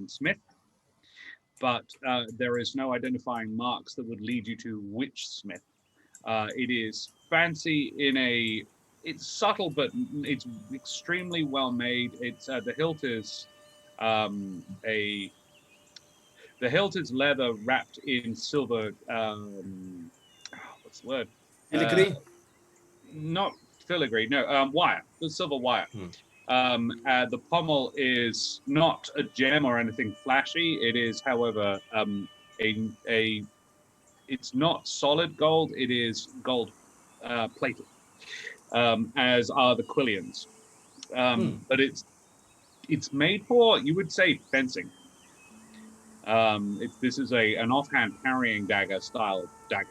[SPEAKER 1] smith, but there is no identifying marks that would lead you to which smith. It is fancy it's subtle, but it's extremely well made. It's the hilt is the hilt is leather wrapped in silver. What's the word?
[SPEAKER 3] Filigree?
[SPEAKER 1] Not filigree, no, wire, the silver wire. The pommel is not a gem or anything flashy. It is, however, it's not solid gold. It is gold plated, as are the quillions. But it's made for, you would say, fencing. This is an offhand parrying dagger style of dagger.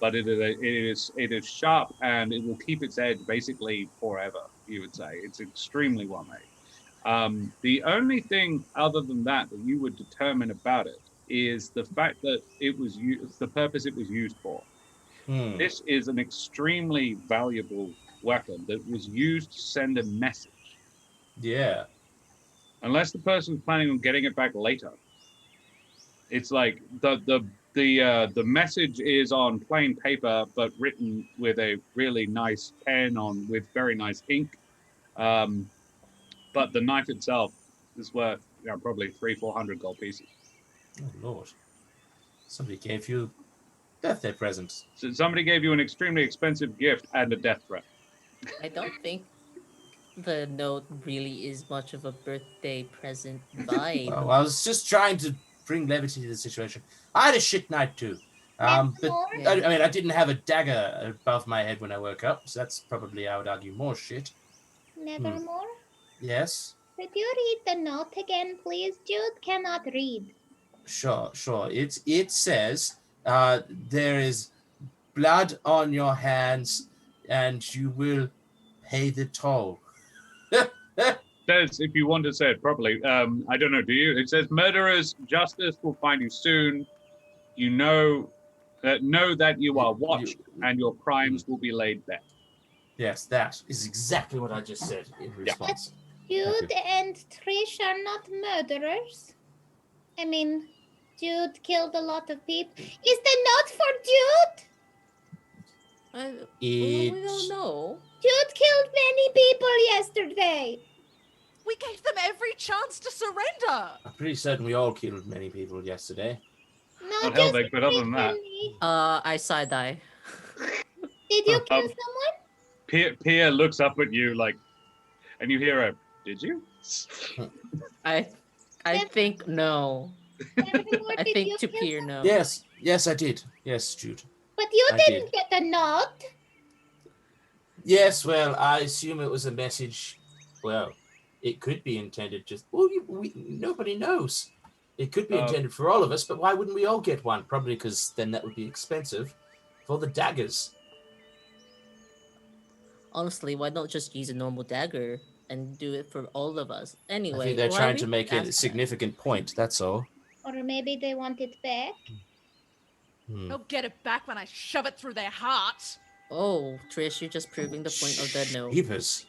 [SPEAKER 1] But it is sharp and it will keep its edge basically forever. You would say it's extremely well made. The only thing other than that you would determine about it is the fact that it was the purpose it was used for. This is an extremely valuable weapon that was used to send a message.
[SPEAKER 3] Yeah.
[SPEAKER 1] Unless the person was planning on getting it back later. It's like the The message is on plain paper, but written with a really nice pen with very nice ink. But the knife itself is worth probably 300-400 gold pieces.
[SPEAKER 3] Oh Lord! Somebody gave you birthday presents.
[SPEAKER 1] So somebody gave you an extremely expensive gift and a death threat.
[SPEAKER 4] I don't think the note really is much of a birthday present vibe.
[SPEAKER 3] Oh, I was just trying to bring levity to the situation. I had a shit night too. But
[SPEAKER 2] Nevermore?
[SPEAKER 3] I mean, I didn't have a dagger above my head when I woke up, so that's probably, I would argue, more shit.
[SPEAKER 2] Nevermore?
[SPEAKER 3] Yes,
[SPEAKER 2] Could you read the note again, please? Jude cannot read.
[SPEAKER 3] sure. It says, there is blood on your hands, and you will pay the toll.
[SPEAKER 1] Says, if you want to say it properly, I don't know, do you? It says, murderers, justice will find you soon. You know that you are watched, and your crimes will be laid bare.
[SPEAKER 3] Yes, that is exactly what I just said in response.
[SPEAKER 2] Jude and Trish are not murderers. I mean, Jude killed a lot of people. Is the note for Jude?
[SPEAKER 4] We don't know.
[SPEAKER 2] Jude killed many people yesterday.
[SPEAKER 5] We gave them every chance to surrender.
[SPEAKER 3] I'm pretty certain we all killed many people yesterday.
[SPEAKER 2] No,
[SPEAKER 1] Not
[SPEAKER 2] just
[SPEAKER 1] Helvig, but other than that.
[SPEAKER 2] recently.
[SPEAKER 4] I side eye.
[SPEAKER 2] Did you kill someone?
[SPEAKER 1] Pia looks up at you and you hear her, did you?
[SPEAKER 4] I think no.
[SPEAKER 2] Nevermore,
[SPEAKER 4] I
[SPEAKER 2] did you
[SPEAKER 4] think to
[SPEAKER 2] kill
[SPEAKER 4] peer
[SPEAKER 2] someone?
[SPEAKER 4] no.
[SPEAKER 3] Yes, I did. Yes, Jude.
[SPEAKER 2] But you
[SPEAKER 3] I
[SPEAKER 2] didn't get the note.
[SPEAKER 3] Yes, well, I assume it was a message. Well, it could be intended just. Well, nobody knows. It could be intended for all of us, but why wouldn't we all get one? Probably because then that would be expensive for the daggers.
[SPEAKER 4] Honestly, why not just use a normal dagger and do it for all of us? Anyway,
[SPEAKER 3] I think they're
[SPEAKER 4] why
[SPEAKER 3] trying
[SPEAKER 4] we
[SPEAKER 3] to make
[SPEAKER 4] ask
[SPEAKER 3] a
[SPEAKER 4] that?
[SPEAKER 3] significant point. That's all.
[SPEAKER 2] Or maybe they want it back.
[SPEAKER 5] They'll get it back when I shove it through their heart.
[SPEAKER 4] Oh, Trish, you're just proving the point of the note.
[SPEAKER 3] Jeepers.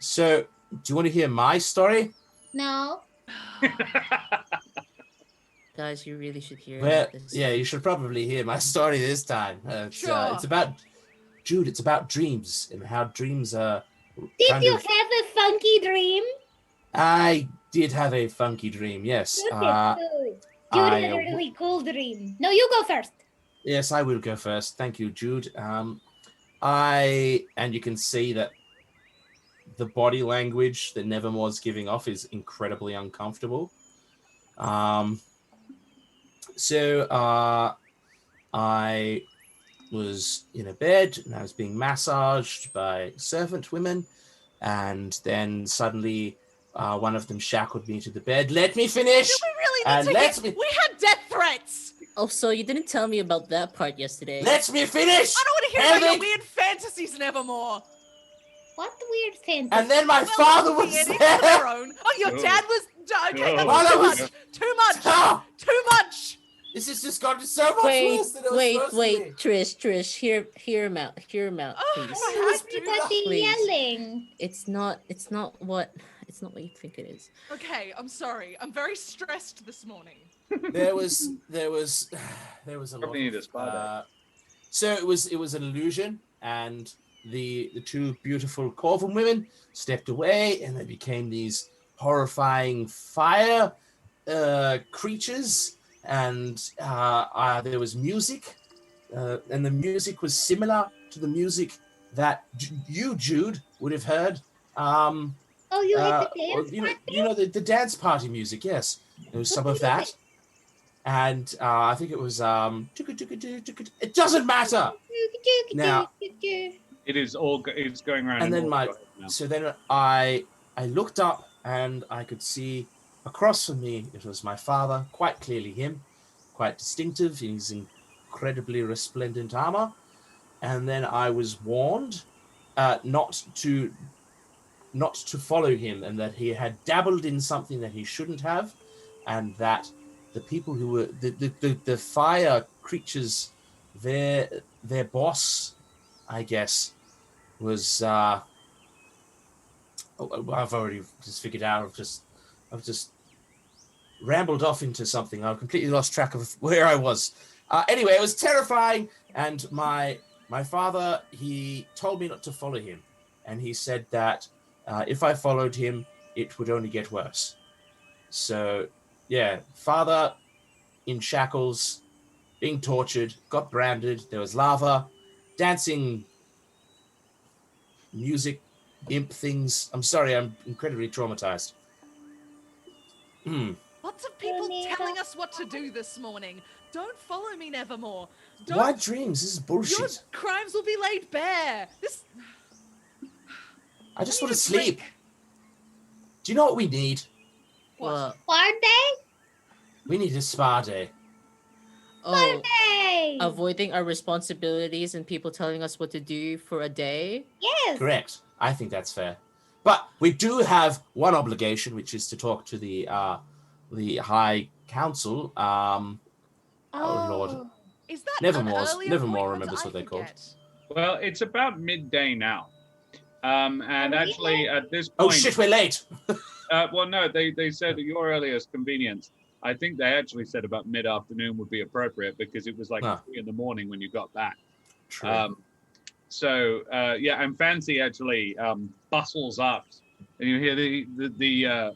[SPEAKER 3] So, do you want to hear my story?
[SPEAKER 2] No.
[SPEAKER 4] Guys, you really should hear
[SPEAKER 3] Well,
[SPEAKER 4] this.
[SPEAKER 3] yeah, you should probably hear my story this time.
[SPEAKER 5] Sure.
[SPEAKER 3] It's about Jude. It's about dreams and how dreams are.
[SPEAKER 2] Did you have a funky dream?
[SPEAKER 3] I did have a funky dream. Yes.
[SPEAKER 2] Look at you. Jude
[SPEAKER 3] I,
[SPEAKER 2] had a really cool dream. No, you go first.
[SPEAKER 3] Yes, I will go first. Thank you, Jude. And you can see that the body language that Nevermore's giving off is incredibly uncomfortable. So I was in a bed and I was being massaged by servant women, and then suddenly one of them shackled me to the bed. Let me finish.
[SPEAKER 5] Do we really
[SPEAKER 3] And
[SPEAKER 5] need to
[SPEAKER 3] let
[SPEAKER 5] hit?
[SPEAKER 3] me-
[SPEAKER 5] We had death threats.
[SPEAKER 4] Oh, so you didn't tell me about that part yesterday.
[SPEAKER 3] Let me finish.
[SPEAKER 5] I don't want to hear about your
[SPEAKER 3] Helvig!
[SPEAKER 5] weird fantasies, Nevermore.
[SPEAKER 2] What weird fantasy?
[SPEAKER 3] And then my
[SPEAKER 5] Well,
[SPEAKER 3] father
[SPEAKER 5] weird,
[SPEAKER 3] was
[SPEAKER 5] each to
[SPEAKER 3] there.
[SPEAKER 5] their own. Oh, your
[SPEAKER 1] Oh.
[SPEAKER 5] dad was. Okay,
[SPEAKER 1] Oh.
[SPEAKER 5] that's too
[SPEAKER 3] Well,
[SPEAKER 5] much. Too much.
[SPEAKER 3] Stop.
[SPEAKER 5] Too much.
[SPEAKER 3] This has just gotten so much
[SPEAKER 4] Wait,
[SPEAKER 3] worse than it was supposed to be.
[SPEAKER 4] Trish, hear him out,
[SPEAKER 5] Oh,
[SPEAKER 4] please.
[SPEAKER 5] I
[SPEAKER 2] Why
[SPEAKER 5] had
[SPEAKER 2] is
[SPEAKER 5] to.
[SPEAKER 2] everybody
[SPEAKER 4] Please.
[SPEAKER 2] yelling?
[SPEAKER 4] It's not what you think it is.
[SPEAKER 5] Okay, I'm sorry. I'm very stressed this morning.
[SPEAKER 3] There was a lot.
[SPEAKER 1] Probably need a spa day.
[SPEAKER 3] So it was an illusion, and the two beautiful Corvin women stepped away, and they became these horrifying fire creatures. And there was music, and the music was similar to the music that you, Jude, would have heard.
[SPEAKER 2] Oh, you hit the dance
[SPEAKER 3] You know the dance party music. Yes, there was some of that. And I think it was it doesn't matter. Now-
[SPEAKER 1] It's going around.
[SPEAKER 3] And
[SPEAKER 1] in
[SPEAKER 3] then
[SPEAKER 1] all now.
[SPEAKER 3] so then I looked up and I could see across from me it was my father, quite clearly him, quite distinctive in his incredibly resplendent armor. And then I was warned not to follow him, and that he had dabbled in something that he shouldn't have, and that the people who were the fire creatures, their boss, I guess, was I've already just figured out. I've just rambled off into something. I completely lost track of where I was. Anyway, it was terrifying, and my father, he told me not to follow him, and he said that if I followed him, it would only get worse. So, yeah, father in shackles, being tortured, got branded, there was lava, dancing, music, imp things. I'm sorry, I'm incredibly traumatized.
[SPEAKER 5] Lots of people telling us what to do this morning. Don't follow me, Nevermore.
[SPEAKER 3] Why dreams? This is bullshit.
[SPEAKER 5] Your crimes will be laid bare.
[SPEAKER 3] I just want to sleep. Do you know what we need?
[SPEAKER 4] What?
[SPEAKER 2] Spa day?
[SPEAKER 3] We need a spa day.
[SPEAKER 4] Oh,
[SPEAKER 2] Day!
[SPEAKER 4] avoiding our responsibilities and people telling us what to do for a day?
[SPEAKER 2] Yes.
[SPEAKER 3] Correct. I think that's fair. But we do have one obligation, which is to talk to the High Council. Oh Lord.
[SPEAKER 5] Is that
[SPEAKER 3] Nevermore
[SPEAKER 5] an earlier
[SPEAKER 3] Nevermore
[SPEAKER 5] point?
[SPEAKER 3] remembers what they're called.
[SPEAKER 5] forget?
[SPEAKER 1] Well, it's about midday now. And actually, at this point...
[SPEAKER 3] Oh shit, we're late!
[SPEAKER 1] well, no, they said at your earliest convenience. I think they actually said about mid-afternoon would be appropriate because it was like 3 in the morning when you got back.
[SPEAKER 3] True.
[SPEAKER 1] Yeah, and Fancy actually bustles up, and you hear the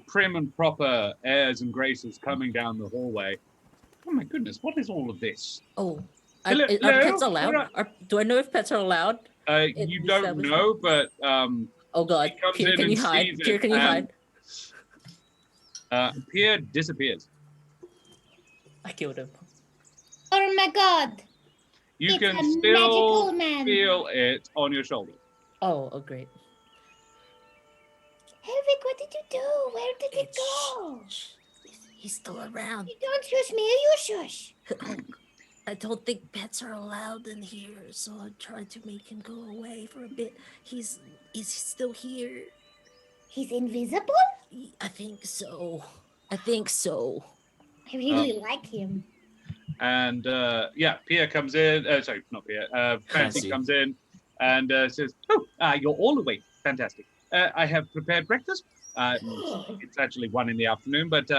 [SPEAKER 1] prim and proper airs and graces coming down the hallway. Oh my goodness, what is all of this?
[SPEAKER 4] Oh,
[SPEAKER 1] Hello?
[SPEAKER 4] are pets allowed? Do I know if pets are allowed?
[SPEAKER 1] You don't know, but
[SPEAKER 4] oh god, Pierre, can you hide? Pierre, can you hide?
[SPEAKER 1] Pierre disappears.
[SPEAKER 4] I killed him.
[SPEAKER 2] Oh my god.
[SPEAKER 1] You
[SPEAKER 2] It's
[SPEAKER 1] can
[SPEAKER 2] a
[SPEAKER 1] still
[SPEAKER 2] magical man.
[SPEAKER 1] feel it on your shoulder.
[SPEAKER 4] Oh, great.
[SPEAKER 2] Helvig, what did you do? Where did it go?
[SPEAKER 4] He's still around.
[SPEAKER 2] You don't shush me, you shush.
[SPEAKER 4] I don't think pets are allowed in here, so I tried to make him go away for a bit. Is he still here?
[SPEAKER 2] He's invisible?
[SPEAKER 4] I think so.
[SPEAKER 2] I really like him.
[SPEAKER 1] And yeah, Pierre comes in. Sorry, not Pierre. Fancy comes in and says, "Oh, you're all awake. Fantastic. I have prepared breakfast. It's actually 1 in the afternoon, but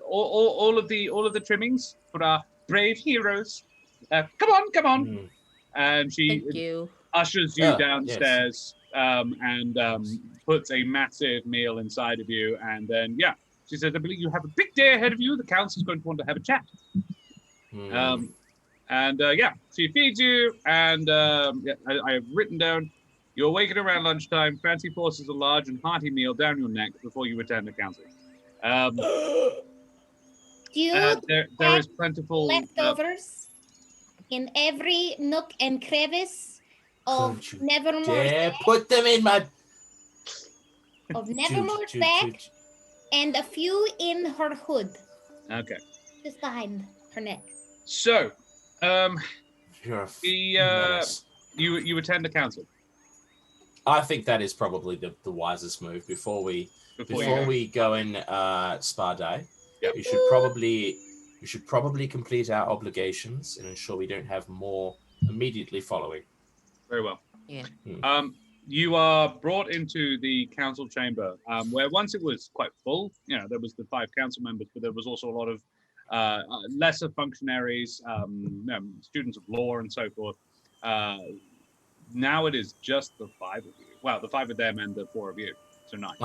[SPEAKER 1] all of the trimmings for our brave heroes. Come on." And she
[SPEAKER 4] Thank you.
[SPEAKER 1] ushers you
[SPEAKER 3] Oh,
[SPEAKER 1] downstairs and puts a massive meal inside of you. And then, yeah, she says, "I believe you have a big day ahead of you. The council's going to want to have a chat." Yeah, she feeds you, and yeah, I have written down, you awaken around lunchtime. Fancy forces a large and hearty meal down your neck before you return to council. There is plentiful
[SPEAKER 2] leftovers in every nook and crevice of
[SPEAKER 3] Don't you
[SPEAKER 2] Nevermore's
[SPEAKER 3] dare
[SPEAKER 2] bag,
[SPEAKER 3] put them in my...
[SPEAKER 2] of Nevermore's bag, and a few in her hood,
[SPEAKER 1] Okay.
[SPEAKER 2] just behind her neck.
[SPEAKER 1] So,
[SPEAKER 3] You're a
[SPEAKER 1] menace. You attend the council.
[SPEAKER 3] I think that is probably the wisest move before we go in spa day.
[SPEAKER 1] Yep.
[SPEAKER 3] We should probably complete our obligations and ensure we don't have more immediately following.
[SPEAKER 1] Very well.
[SPEAKER 4] Yeah.
[SPEAKER 1] You are brought into the council chamber, where once it was quite full. You know, there was the 5 council members, but there was also a lot of lesser functionaries, students of law and so forth. Now it is just the 5 of you. Well, the 5 of them and the 4 of you. So 9.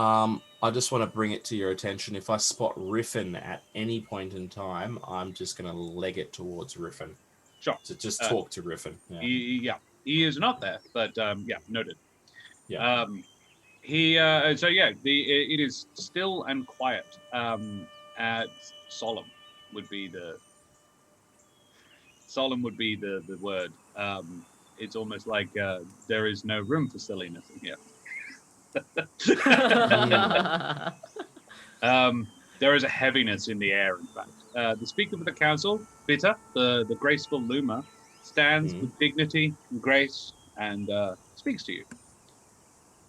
[SPEAKER 3] I just want to bring it to your attention. If I spot Riffin at any point in time, I'm just going to leg it towards Riffin.
[SPEAKER 1] Sure.
[SPEAKER 3] So just talk to Riffin. Yeah.
[SPEAKER 1] He is not there, but yeah, noted.
[SPEAKER 3] Yeah.
[SPEAKER 1] It is still and quiet. Solemn would be the word. It's almost like there is no room for silliness in here. There is a heaviness in the air, in fact. The Speaker of the Council, Bitter, the graceful Luma, stands with dignity and grace and speaks to you.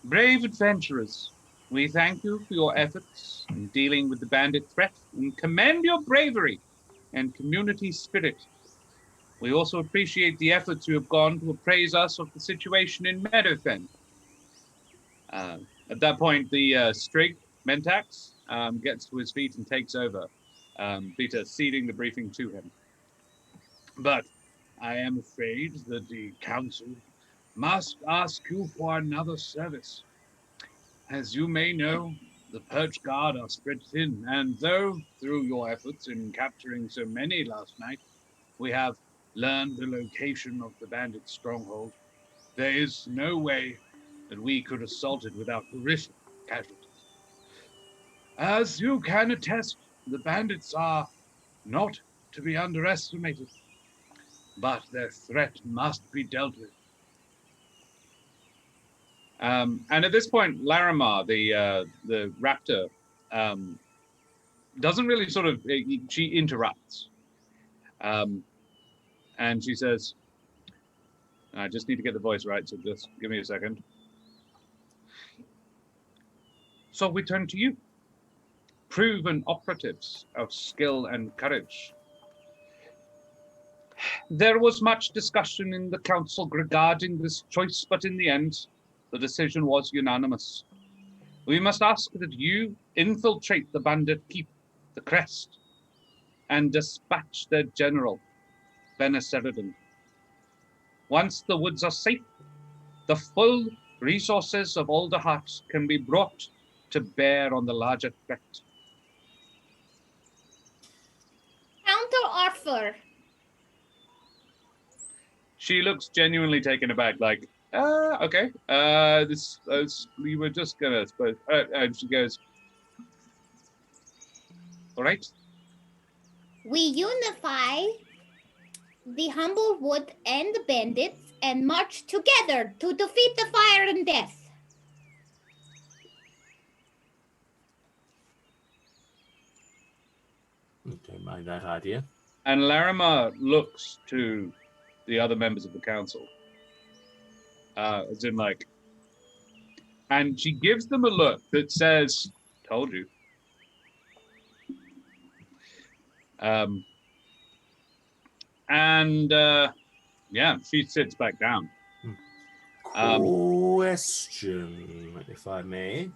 [SPEAKER 1] Brave adventurers, we thank you for your efforts in dealing with the bandit threat and commend your bravery and community spirit. We also appreciate the efforts you have gone to appraise us of the situation in Meadowfen. At that point, the Strig, Mentax, gets to his feet and takes over, Peter ceding the briefing to him. But I am afraid that the council must ask you for another service. As you may know, the Perch Guard are spread thin, and though, through your efforts in capturing so many last night, we have learned the location of the bandit stronghold, there is no way that we could assault it without horrific casualties. As you can attest, the bandits are not to be underestimated, but their threat must be dealt with. And at this point, Larimar, the raptor, doesn't really sort of, she interrupts. And she says, I just need to get the voice right, so just give me a second. So we turn to you. Proven operatives of skill and courage. There was much discussion in the council regarding this choice, but in the end, the decision was unanimous. We must ask that you infiltrate the bandit keep, the crest, and dispatch their general, Beneseridan. Once the woods are safe, the full resources of Alderheart can be brought to bear on the larger threat.
[SPEAKER 2] Counter offer.
[SPEAKER 1] She looks genuinely taken aback, like, okay. We were just gonna suppose. And she goes, all right.
[SPEAKER 2] We unify the Humblewood and the bandits and march together to defeat the fire and death.
[SPEAKER 3] Don't mind that idea.
[SPEAKER 1] And Larimar looks to the other members of the council. As in, like, and she gives them a look that says, told you. Yeah, she sits back down.
[SPEAKER 3] Question, if I may.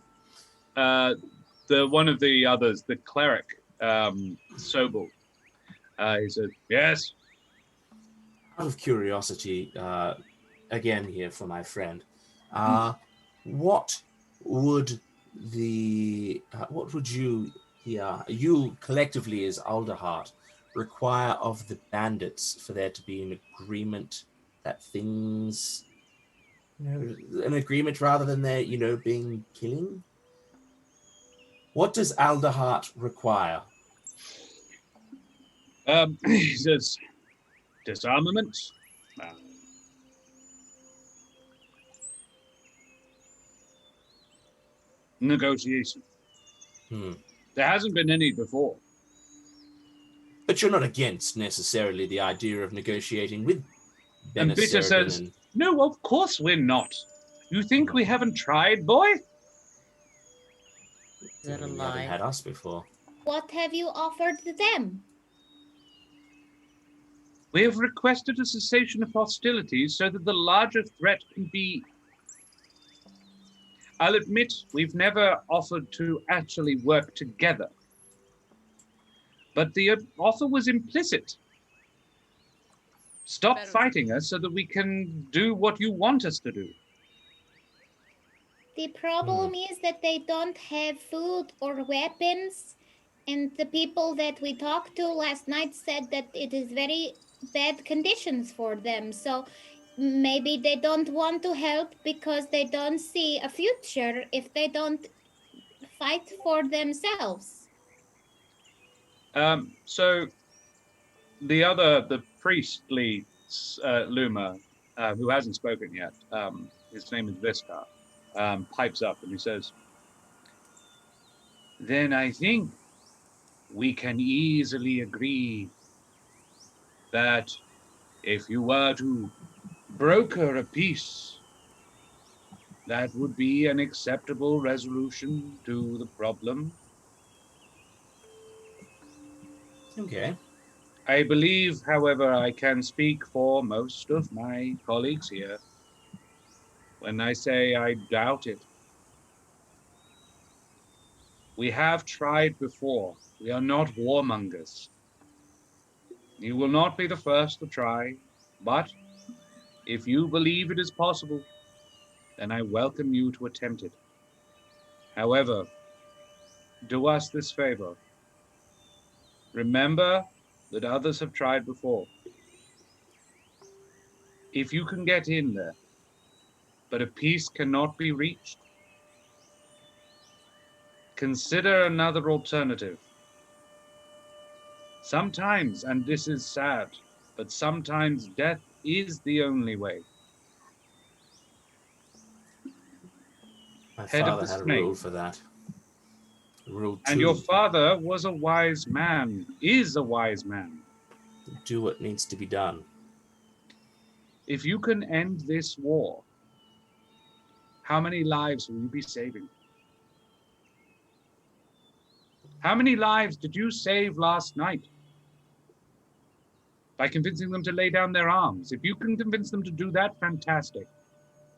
[SPEAKER 1] The one of the others, the cleric, Sobel, he said, yes.
[SPEAKER 3] Out of curiosity, again here for my friend, what would you here, you collectively as Alderheart, require of the bandits for there to be an agreement that things, an agreement rather than there, being killing? What does Alderheart require?
[SPEAKER 1] He says, disarmament, negotiation. There hasn't been any before.
[SPEAKER 3] But you're not against necessarily the idea of negotiating with
[SPEAKER 1] And Peter says, no, of course we're not. You think we haven't tried, boy?
[SPEAKER 4] Is that a
[SPEAKER 3] You
[SPEAKER 4] lie?
[SPEAKER 3] haven't had us before.
[SPEAKER 2] What have you offered them?
[SPEAKER 1] We have requested a cessation of hostilities so that the larger threat can be... I'll admit, we've never offered to actually work together. But the offer was implicit. Stop fighting us so that we can do what you want us to do.
[SPEAKER 2] The problem is that they don't have food or weapons, and the people that we talked to last night said that it is very bad conditions for them. So maybe they don't want to help because they don't see a future if they don't fight for themselves.
[SPEAKER 1] So the priestly Luma, who hasn't spoken yet, his name is Vistar, pipes up and he says, then I think we can easily agree that if you were to broker a peace, that would be an acceptable resolution to the problem.
[SPEAKER 3] Okay.
[SPEAKER 1] I believe, however, I can speak for most of my colleagues here when I say I doubt it. We have tried before. We are not warmongers. You will not be the first to try, but if you believe it is possible, then I welcome you to attempt it. However, do us this favor. Remember that others have tried before. If you can get in there, but a peace cannot be reached, consider another alternative. Sometimes, and this is sad, but sometimes death is the only way.
[SPEAKER 3] My
[SPEAKER 1] Head of
[SPEAKER 3] father
[SPEAKER 1] the
[SPEAKER 3] had a
[SPEAKER 1] snake.
[SPEAKER 3] rule for that. Rule 2.
[SPEAKER 1] And your father was a wise man, is a wise man.
[SPEAKER 3] Do what needs to be done.
[SPEAKER 1] If you can end this war, how many lives will you be saving? How many lives did you save last night? By convincing them to lay down their arms. If you can convince them to do that, fantastic.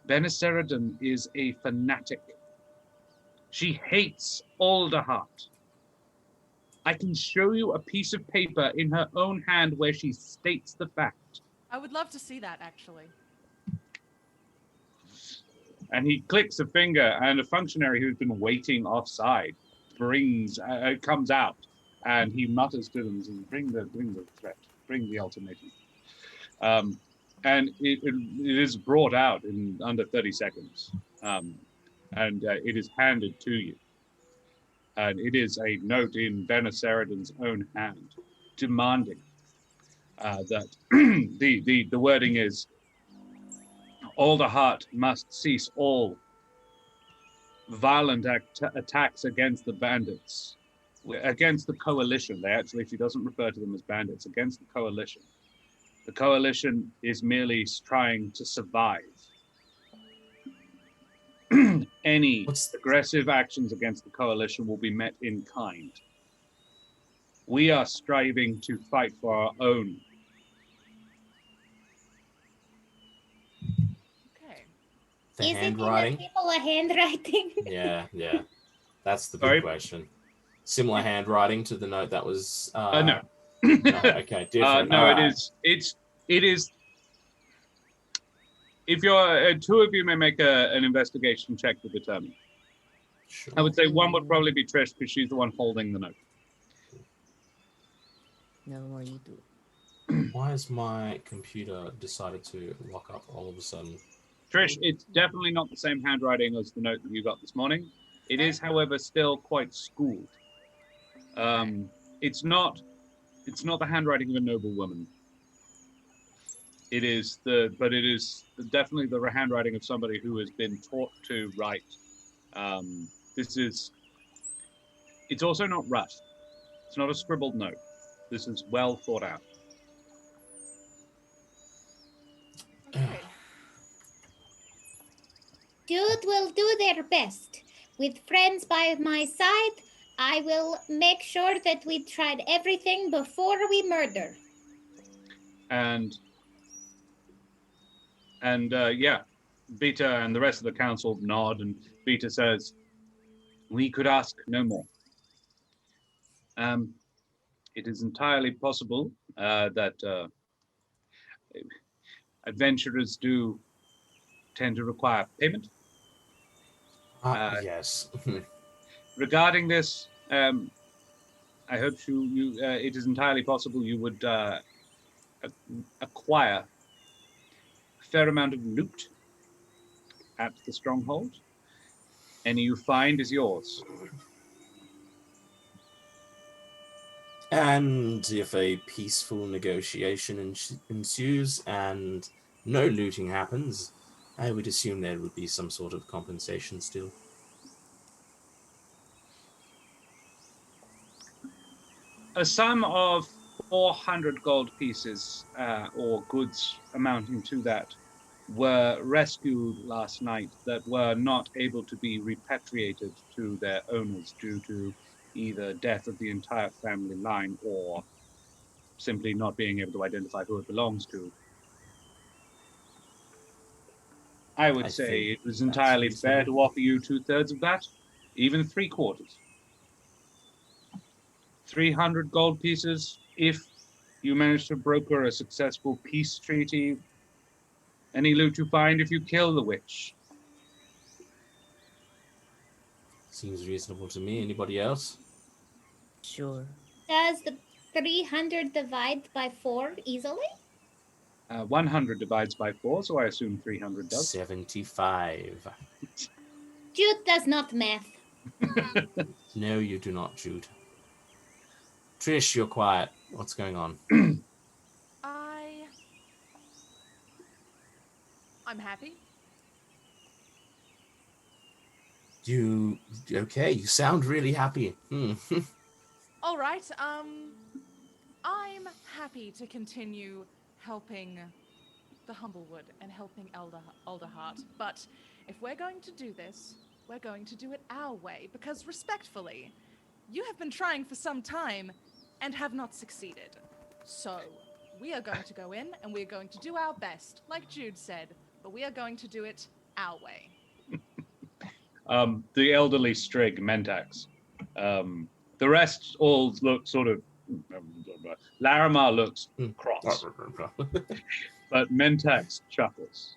[SPEAKER 1] Bene Seradan is a fanatic. She hates Alderheart. I can show you a piece of paper in her own hand where she states the fact.
[SPEAKER 5] I would love to see that, actually.
[SPEAKER 1] And he clicks a finger, and a functionary who's been waiting offside comes out, and he mutters to them, bring the threat, bring the ultimatum. And it is brought out in under 30 seconds, and it is handed to you. And it is a note in Bene Seradan's own hand, demanding that the wording is, Alderheart must cease all violent attacks against the bandits, against the coalition. She doesn't refer to them as bandits, against the coalition. The coalition is merely trying to survive. Any aggressive actions against the coalition will be met in kind. We are striving to fight for our own.
[SPEAKER 5] Okay.
[SPEAKER 3] The
[SPEAKER 2] Is it in the
[SPEAKER 3] handwriting?
[SPEAKER 2] people a handwriting?
[SPEAKER 3] Yeah. That's the big
[SPEAKER 1] Sorry?
[SPEAKER 3] question. Similar handwriting to the note that was...
[SPEAKER 1] No.
[SPEAKER 3] no, okay, different.
[SPEAKER 1] No,
[SPEAKER 3] All
[SPEAKER 1] it
[SPEAKER 3] right.
[SPEAKER 1] is. If you're two of you may make an investigation check to determine.
[SPEAKER 3] Sure.
[SPEAKER 1] I would say one would probably be Trish because she's the one holding the note.
[SPEAKER 4] No more you do.
[SPEAKER 3] Why has my computer decided to lock up all of a sudden?
[SPEAKER 1] Trish, it's definitely not the same handwriting as the note that you got this morning. It is, however, still quite schooled. It's not the handwriting of a noble woman. It is definitely the handwriting of somebody who has been taught to write. It's also not rushed. It's not a scribbled note. This is well thought out.
[SPEAKER 5] Okay.
[SPEAKER 2] Dude will do their best. With friends by my side, I will make sure that we tried everything before we murder.
[SPEAKER 1] And Beta and the rest of the council nod, and Beta says, we could ask no more. It is entirely possible that adventurers do tend to require payment.
[SPEAKER 3] Yes.
[SPEAKER 1] Regarding this, I hope it is entirely possible you would acquire a fair amount of loot at the stronghold. Any you find is yours.
[SPEAKER 3] And if a peaceful negotiation ensues and no looting happens, I would assume there would be some sort of compensation still.
[SPEAKER 1] A sum of 400 gold pieces, or goods amounting to that, were rescued last night that were not able to be repatriated to their owners due to either death of the entire family line or simply not being able to identify who it belongs to. I would say it was entirely fair to offer you 2/3 of that, even 3/4. 300 gold pieces if you manage to broker a successful peace treaty. Any loot you find if you kill the witch.
[SPEAKER 3] Seems reasonable to me. Anybody else?
[SPEAKER 4] Sure.
[SPEAKER 2] Does the 300 divide by 4 easily?
[SPEAKER 1] 100 divides by 4, so I assume 300 does.
[SPEAKER 3] 75.
[SPEAKER 2] Jude does not math.
[SPEAKER 3] No, you do not, Jude. Trish, you're quiet. What's going on?
[SPEAKER 5] I'm happy.
[SPEAKER 3] You okay? You sound really happy.
[SPEAKER 5] All right. I'm happy to continue helping the Humblewood and helping Alderheart. But if we're going to do this, we're going to do it our way. Because respectfully, you have been trying for some time and have not succeeded. So we are going to go in and we are going to do our best, like Jude said. But we are going to do it our way.
[SPEAKER 1] The elderly Strig, Mentax. The rest all look sort of... Larimar looks cross. But Mentax chuckles.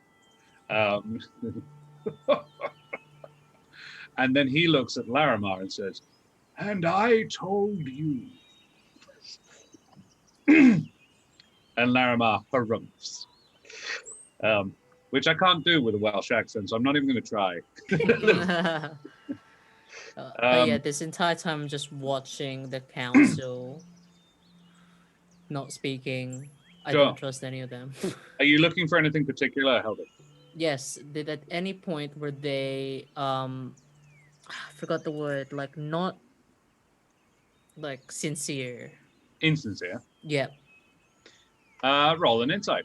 [SPEAKER 1] And then he looks at Larimar and says, "And I told you." And Larimar harumphs. Which I can't do with a Welsh accent, so I'm not even going to try.
[SPEAKER 4] Yeah, this entire time I'm just watching the council, not speaking. I
[SPEAKER 1] Sure.
[SPEAKER 4] don't trust any of them.
[SPEAKER 1] Are you looking for anything particular, Helvig?
[SPEAKER 4] Yes, did at any point were they I forgot the word, like not like sincere.
[SPEAKER 1] Insincere.
[SPEAKER 4] Yep.
[SPEAKER 1] Roll an insight.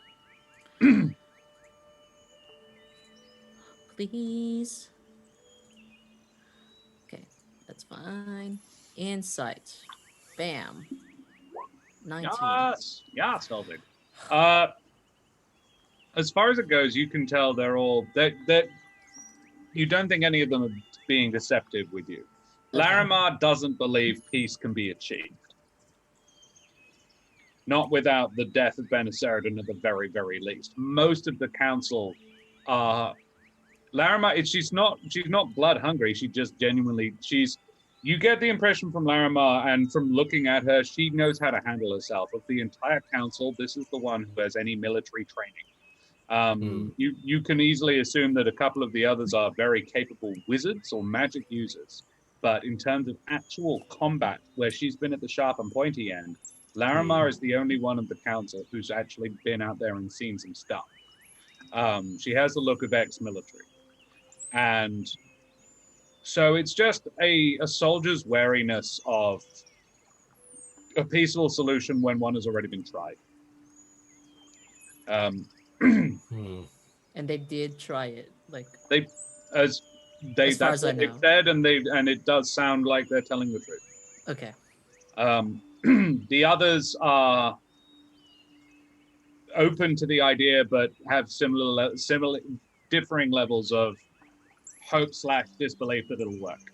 [SPEAKER 4] Please. Okay, that's fine. Insight. Bam. 19.
[SPEAKER 1] Yes, Helvig. As far as it goes, you can tell they're all that you don't think any of them are being deceptive with you.
[SPEAKER 4] Okay.
[SPEAKER 1] Larimar doesn't believe peace can be achieved. Not without the death of Benisaridan at the very, very least. Most of the council are Larimar. She's not blood hungry. She just genuinely you get the impression from Larimar and from looking at her, she knows how to handle herself. Of the entire council, this is the one who has any military training. You can easily assume that a couple of the others are very capable wizards or magic users. But in terms of actual combat, where she's been at the sharp and pointy end, Larimar is the only one of the council who's actually been out there and seen some stuff. She has the look of ex-military. And so it's just a soldier's wariness of a peaceful solution when one has already been tried.
[SPEAKER 4] And they did try it, like
[SPEAKER 1] As
[SPEAKER 4] far
[SPEAKER 1] that's
[SPEAKER 4] as I
[SPEAKER 1] what they've
[SPEAKER 4] know.
[SPEAKER 1] said, and it does sound like they're telling the truth.
[SPEAKER 4] Okay.
[SPEAKER 1] The others are open to the idea, but have similar differing levels of hope / disbelief that it'll work.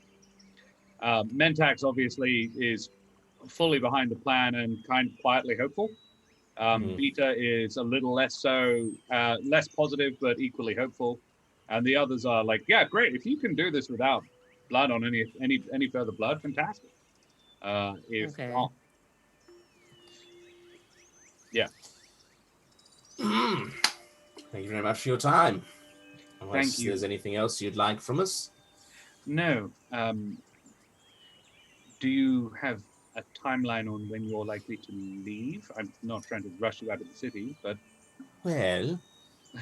[SPEAKER 1] Mentax obviously is fully behind the plan and kind of quietly hopeful. Beta is a little less so, less positive, but equally hopeful. And the others are like, yeah, great. If you can do this without blood on any further blood, fantastic. If
[SPEAKER 4] Okay.
[SPEAKER 1] not, yeah.
[SPEAKER 3] Thank you very much for your time. Unless
[SPEAKER 1] Thank you.
[SPEAKER 3] there's anything else you'd like from us?
[SPEAKER 1] No. Do you have a timeline on when you're likely to leave? I'm not trying to rush you out of the city, but...
[SPEAKER 3] Well,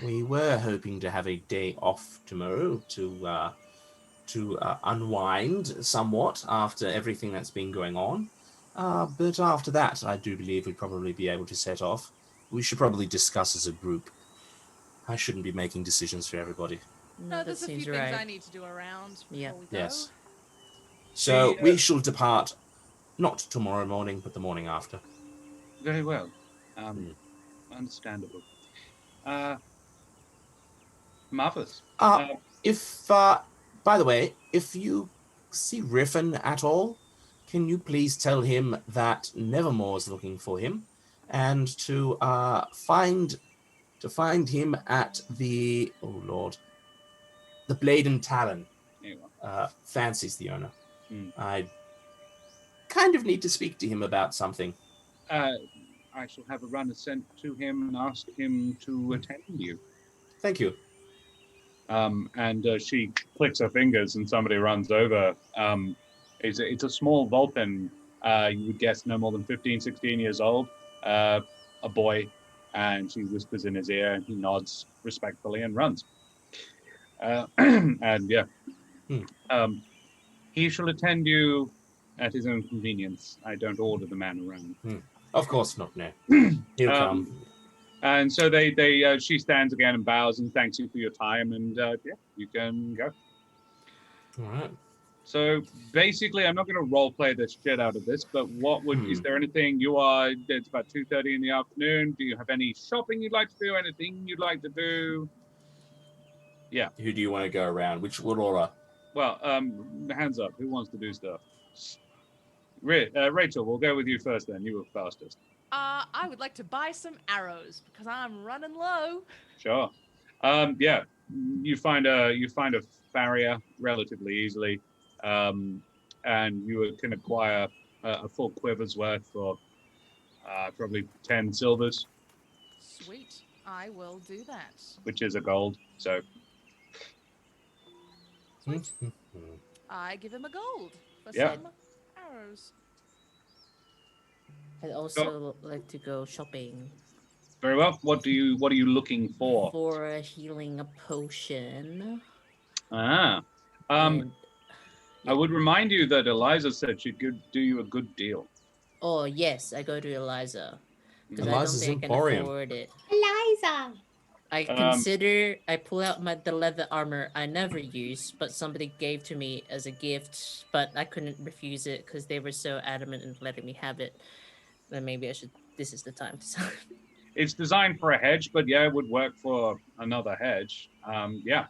[SPEAKER 3] we were hoping to have a day off tomorrow to unwind somewhat after everything that's been going on. But after that, I do believe we'd probably be able to set off. We should probably discuss as a group. I shouldn't be making decisions for everybody.
[SPEAKER 5] No,
[SPEAKER 4] that
[SPEAKER 5] there's a few
[SPEAKER 4] seems
[SPEAKER 5] things
[SPEAKER 4] right.
[SPEAKER 5] I need to do around
[SPEAKER 4] Yeah.
[SPEAKER 5] before we go.
[SPEAKER 3] Yes. So we shall depart, not tomorrow morning, but the morning after.
[SPEAKER 1] Very well. Understandable. Marvelous.
[SPEAKER 3] By the way, if you see Riffin at all, can you please tell him that Nevermore's looking for him, and to find him at the the Blade and Talon.
[SPEAKER 1] There you are.
[SPEAKER 3] Fancy's the owner.
[SPEAKER 1] Hmm.
[SPEAKER 3] I kind of need to speak to him about something.
[SPEAKER 1] I shall have a runner sent to him and ask him to attend you.
[SPEAKER 3] Thank you.
[SPEAKER 1] And she clicks her fingers and somebody runs over. It's a small Vulcan, you would guess no more than 15, 16 years old, a boy, and she whispers in his ear and he nods respectfully and runs. And yeah, he shall attend you at his own convenience. I don't order the man around.
[SPEAKER 3] Of course not, no. He'll come.
[SPEAKER 1] And so she stands again and bows and thanks you for your time, and yeah, you can go.
[SPEAKER 3] All right.
[SPEAKER 1] So basically, I'm not going to role play the shit out of this, but is there anything it's about 2:30 in the afternoon. Do you have any shopping you'd like to do? Anything you'd like to do? Yeah.
[SPEAKER 3] Who do you want to go around? What order?
[SPEAKER 1] Well, hands up. Who wants to do stuff? Rachel, we'll go with you first then. You were fastest.
[SPEAKER 5] I would like to buy some arrows because I'm running low.
[SPEAKER 1] Sure. Yeah. You find a farrier relatively easily, and you can acquire a full quiver's worth for probably 10 silvers.
[SPEAKER 5] Sweet. I will do that.
[SPEAKER 1] Which is a gold. So.
[SPEAKER 5] I give him a gold for
[SPEAKER 1] Yeah.
[SPEAKER 5] some arrows.
[SPEAKER 4] I'd also like to go shopping
[SPEAKER 1] Very well. What are you looking for?
[SPEAKER 4] for a healing potion.
[SPEAKER 1] Ah.
[SPEAKER 4] And-
[SPEAKER 1] I would remind you that Eliza said she could do you a good deal.
[SPEAKER 4] Oh yes, I go to Eliza because I don't
[SPEAKER 3] Eliza's
[SPEAKER 4] think I can
[SPEAKER 3] Emporium.
[SPEAKER 4] afford it.
[SPEAKER 2] Eliza.
[SPEAKER 4] I pull out the leather armor I never used, but somebody gave to me as a gift, but I couldn't refuse it because they were so adamant in letting me have it. Then maybe this is the time to sell it.
[SPEAKER 1] It's designed for a hedge, but yeah, it would work for another hedge. Yeah.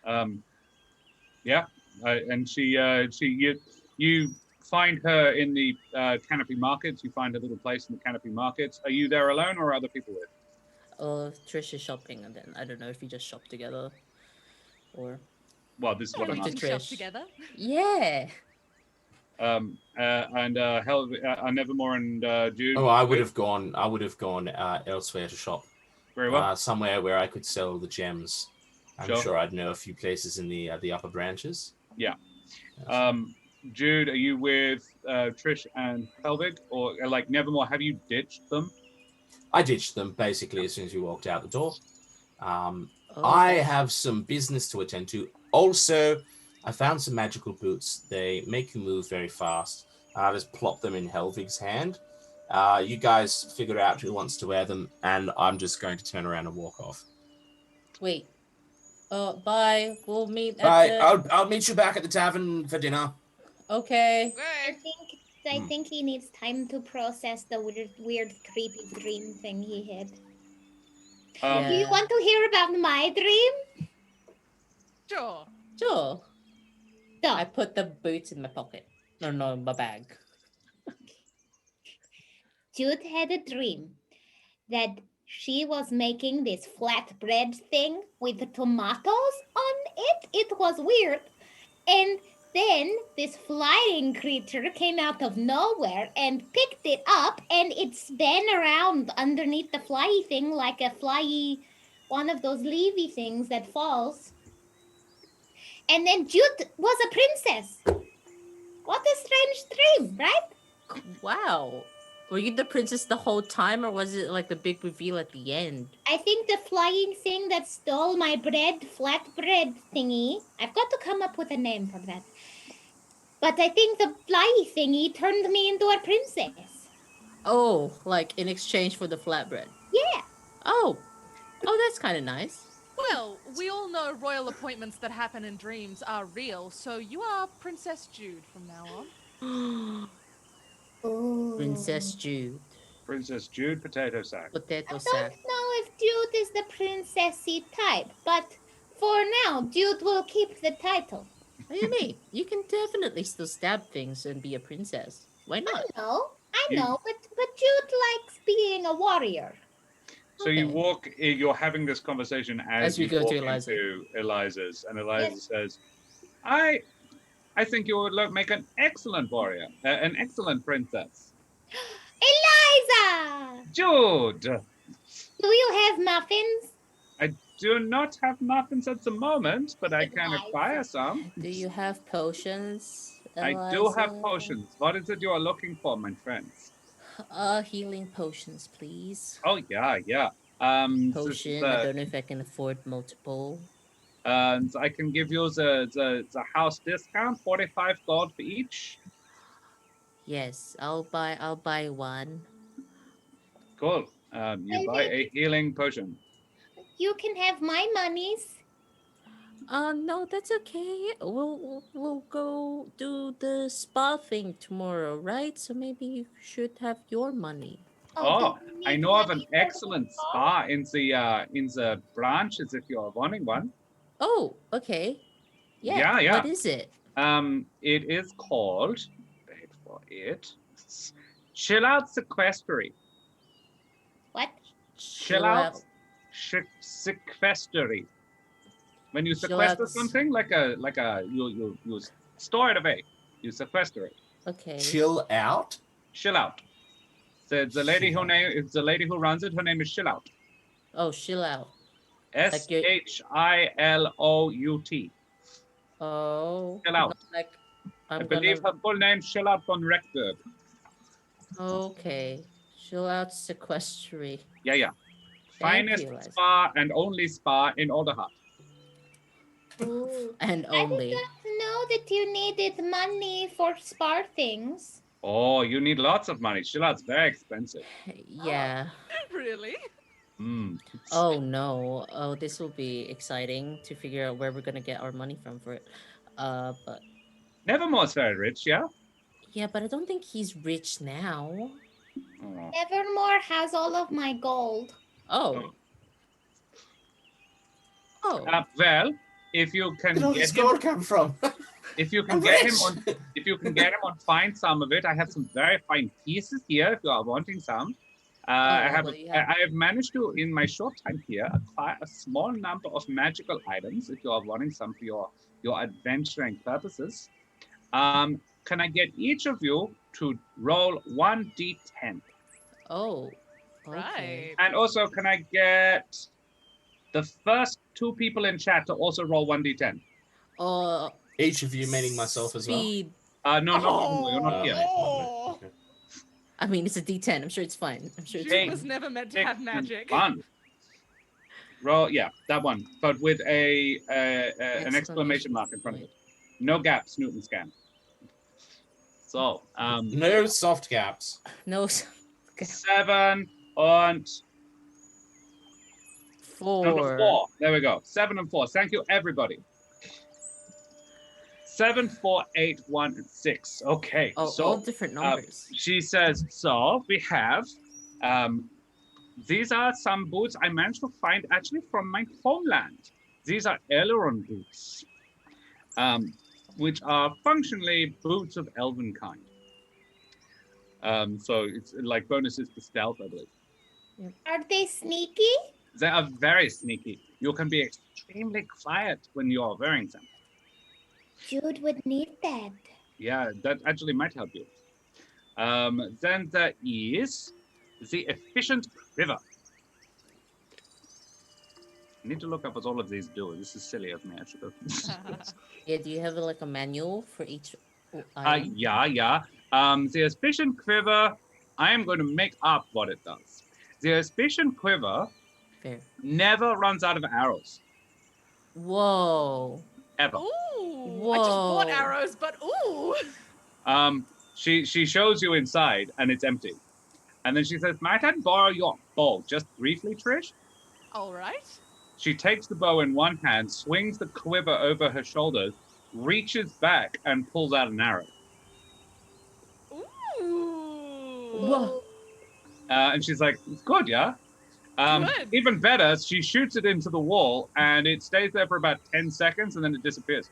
[SPEAKER 1] And you find her in the Canopy Markets. You find a little place in the Canopy Markets. Are you there alone or are other people with?
[SPEAKER 4] Trish is shopping, and then I don't know if we just shop together, or
[SPEAKER 1] Well, this is what I'm
[SPEAKER 4] Talk to
[SPEAKER 1] asking.
[SPEAKER 5] Shop
[SPEAKER 4] Trish.
[SPEAKER 5] together.
[SPEAKER 4] yeah.
[SPEAKER 1] And Nevermore and Jude.
[SPEAKER 3] Oh, I would have gone elsewhere to shop.
[SPEAKER 1] Very well.
[SPEAKER 3] Somewhere where I could sell the gems. I'm
[SPEAKER 1] Sure.
[SPEAKER 3] sure I'd know a few places in the upper branches.
[SPEAKER 1] Yeah.
[SPEAKER 3] Yes.
[SPEAKER 1] Jude, are you with Trish and Helvig, or like Nevermore? Have you ditched them?
[SPEAKER 3] I ditched them basically as soon as we walked out the door.
[SPEAKER 4] Oh,
[SPEAKER 3] I have some business to attend to. Also, I found some magical boots. They make you move very fast. I just plop them in Helvig's hand. You guys figure out who wants to wear them, and I'm just going to turn around and walk off.
[SPEAKER 4] Wait. Bye. We'll meet at
[SPEAKER 3] Bye.
[SPEAKER 4] the...
[SPEAKER 3] I'll meet you back at the tavern for dinner.
[SPEAKER 4] Okay.
[SPEAKER 2] I think he needs time to process the weird creepy dream thing he had.
[SPEAKER 1] Um,
[SPEAKER 2] Do you want to hear about my dream?
[SPEAKER 5] Sure.
[SPEAKER 4] Sure.
[SPEAKER 2] So,
[SPEAKER 4] I put the boots in my pocket. No, my bag.
[SPEAKER 2] Jude had a dream that she was making this flatbread thing with the tomatoes on it. It was weird. And then this flying creature came out of nowhere and picked it up, and it spun around underneath the flyy thing like a flyy, one of those leafy things that falls. And then Jude was a princess. What a strange dream, right?
[SPEAKER 4] Wow. Were you the princess the whole time, or was it like the big reveal at the end?
[SPEAKER 2] I think the flying thing that stole my flatbread thingy, I've got to come up with a name for that. But I think the flyy thingy turned me into a princess.
[SPEAKER 4] Oh, like in exchange for the flatbread.
[SPEAKER 2] Yeah.
[SPEAKER 4] Oh, that's kind of nice.
[SPEAKER 5] Well, we all know royal appointments that happen in dreams are real, so you are Princess Jude from now on.
[SPEAKER 2] Ooh.
[SPEAKER 4] Princess Jude.
[SPEAKER 1] Princess Jude, potato sack.
[SPEAKER 4] Potato
[SPEAKER 2] I don't
[SPEAKER 4] sack.
[SPEAKER 2] know if Jude is the princessy type, but for now, Jude will keep the title.
[SPEAKER 4] What do you mean? You can definitely still stab things and be a princess. Why not?
[SPEAKER 2] I
[SPEAKER 1] You-
[SPEAKER 2] know, but Jude likes being a warrior.
[SPEAKER 1] So you
[SPEAKER 4] Okay.
[SPEAKER 1] walk, you're having this conversation as
[SPEAKER 4] we
[SPEAKER 1] you
[SPEAKER 4] go to
[SPEAKER 1] walk
[SPEAKER 4] Eliza.
[SPEAKER 1] into Eliza's, and Eliza
[SPEAKER 2] Yes.
[SPEAKER 1] says, I think you would make an excellent warrior, an excellent princess.
[SPEAKER 2] Eliza!
[SPEAKER 1] Jude,
[SPEAKER 2] Do you have muffins?
[SPEAKER 1] I do not have muffins at the moment, but I can
[SPEAKER 2] Eliza.
[SPEAKER 1] acquire some.
[SPEAKER 4] Do you have potions?
[SPEAKER 1] I do have
[SPEAKER 4] Eliza?
[SPEAKER 1] potions. What is it you are looking for, my friends?
[SPEAKER 4] Healing potions, please.
[SPEAKER 1] Oh, yeah.
[SPEAKER 4] Potion. I don't know if I can afford multiple.
[SPEAKER 1] So I can give you the house discount, 45 gold for each.
[SPEAKER 4] Yes, I'll buy one.
[SPEAKER 1] Cool. You
[SPEAKER 2] I
[SPEAKER 1] buy
[SPEAKER 2] think-
[SPEAKER 1] a healing potion.
[SPEAKER 2] You can have my monies.
[SPEAKER 4] No, that's okay. We'll go do the spa thing tomorrow, right? So maybe you should have your money.
[SPEAKER 1] Oh,
[SPEAKER 2] do you
[SPEAKER 1] I
[SPEAKER 2] need
[SPEAKER 1] know of an
[SPEAKER 2] money for the
[SPEAKER 1] excellent spa in the branches if you are wanting one.
[SPEAKER 4] Oh, okay. Yeah.
[SPEAKER 1] Yeah.
[SPEAKER 4] What is it?
[SPEAKER 1] It is called. Wait for it. Chill out sequestery.
[SPEAKER 2] What?
[SPEAKER 1] Chill out sequestery. When you
[SPEAKER 4] Chill
[SPEAKER 1] sequester
[SPEAKER 4] out.
[SPEAKER 1] something, like a you store it away. You sequester it.
[SPEAKER 4] Okay.
[SPEAKER 3] Chill out.
[SPEAKER 1] Chill out. The lady
[SPEAKER 3] Chill
[SPEAKER 1] who runs it, her name is Chill Out.
[SPEAKER 4] Oh, chill out.
[SPEAKER 1] SHILOUT.
[SPEAKER 4] Oh.
[SPEAKER 1] Chill out.
[SPEAKER 4] Like,
[SPEAKER 1] I
[SPEAKER 4] I'm
[SPEAKER 1] believe
[SPEAKER 4] gonna...
[SPEAKER 1] her full name Chill Out von Reckberg.
[SPEAKER 4] Okay. Chill out sequestery.
[SPEAKER 1] Yeah.
[SPEAKER 4] Thank
[SPEAKER 1] Finest
[SPEAKER 4] you, Liza.
[SPEAKER 1] spa and only spa in Alderhut.
[SPEAKER 2] Ooh.
[SPEAKER 4] And
[SPEAKER 2] I
[SPEAKER 4] only.
[SPEAKER 2] did not know that you needed money for spar things.
[SPEAKER 1] Oh, you need lots of money. Chill Out's very expensive.
[SPEAKER 4] Yeah.
[SPEAKER 5] Really?
[SPEAKER 4] Oh no. Oh, this will be exciting to figure out where we're gonna get our money from for it. But
[SPEAKER 1] Nevermore's very rich, yeah?
[SPEAKER 4] yeah, but I don't think he's rich now.
[SPEAKER 1] Oh.
[SPEAKER 2] Nevermore has all of my gold.
[SPEAKER 4] Oh. Oh.
[SPEAKER 1] Well, if you can
[SPEAKER 3] Where did all
[SPEAKER 1] get
[SPEAKER 3] this
[SPEAKER 1] him,
[SPEAKER 3] gold come from?
[SPEAKER 1] if you can
[SPEAKER 3] I'm
[SPEAKER 1] get him
[SPEAKER 3] rich.
[SPEAKER 1] on, if you can get him on, find some of it. I have some very fine pieces here. If you are wanting some, I have
[SPEAKER 4] what do you have?
[SPEAKER 1] I have managed to, in my short time here, acquire a small number of magical items. If you are wanting some for your adventuring purposes, can I get each of you to roll 1d10?
[SPEAKER 4] Oh. Okay.
[SPEAKER 5] Right.
[SPEAKER 1] And also, can I get the first 2 people in chat to also roll 1d10?
[SPEAKER 3] Each of you, meaning myself as well.
[SPEAKER 4] Speed.
[SPEAKER 1] No, you're not here.
[SPEAKER 5] Oh.
[SPEAKER 3] Okay.
[SPEAKER 4] I mean, it's a D10. I'm sure it's fine. I'm sure it's
[SPEAKER 5] Jude
[SPEAKER 1] Hey.
[SPEAKER 4] fine.
[SPEAKER 5] was never meant to
[SPEAKER 1] Six
[SPEAKER 5] have
[SPEAKER 1] and
[SPEAKER 5] magic.
[SPEAKER 1] Fun. Roll, yeah, that one, but with an exclamation mark in front of it. No gaps, Newton scan. So,
[SPEAKER 3] No soft gaps.
[SPEAKER 4] No.
[SPEAKER 1] 7 and 4. There we go. 7 and 4. Thank you, everybody. 7, 4, 8, 1, and 6. Okay.
[SPEAKER 4] Oh,
[SPEAKER 1] so
[SPEAKER 4] all different numbers.
[SPEAKER 1] she says, so we have these are some boots I managed to find actually from my homeland. These are aileron boots, which are functionally boots of Elvenkind. So it's like bonuses to stealth, I believe.
[SPEAKER 2] Are they sneaky?
[SPEAKER 1] They are very sneaky. You can be extremely quiet when you are wearing them.
[SPEAKER 2] Jude would need that.
[SPEAKER 1] Yeah, that actually might help you. Then there is the efficient quiver. I need to look up what all of these do. This is silly of me. I should have.
[SPEAKER 4] Yeah, do you have like a manual for each item?
[SPEAKER 1] Yeah. The efficient quiver, I am going to make up what it does. The efficient quiver
[SPEAKER 4] Fair.
[SPEAKER 1] never runs out of arrows.
[SPEAKER 4] Whoa.
[SPEAKER 1] Ever.
[SPEAKER 5] Ooh. I just bought
[SPEAKER 4] Whoa.
[SPEAKER 5] arrows, but ooh.
[SPEAKER 1] She shows you inside and it's empty. And then she says, might I borrow your bow just briefly, Trish?
[SPEAKER 5] All right.
[SPEAKER 1] She takes the bow in one hand, swings the quiver over her shoulders, reaches back and pulls out an arrow.
[SPEAKER 5] Ooh.
[SPEAKER 4] Whoa.
[SPEAKER 1] And she's like, it's good, yeah?
[SPEAKER 5] Good.
[SPEAKER 1] Even better, she shoots it into the wall and it stays there for about 10 seconds and then it disappears.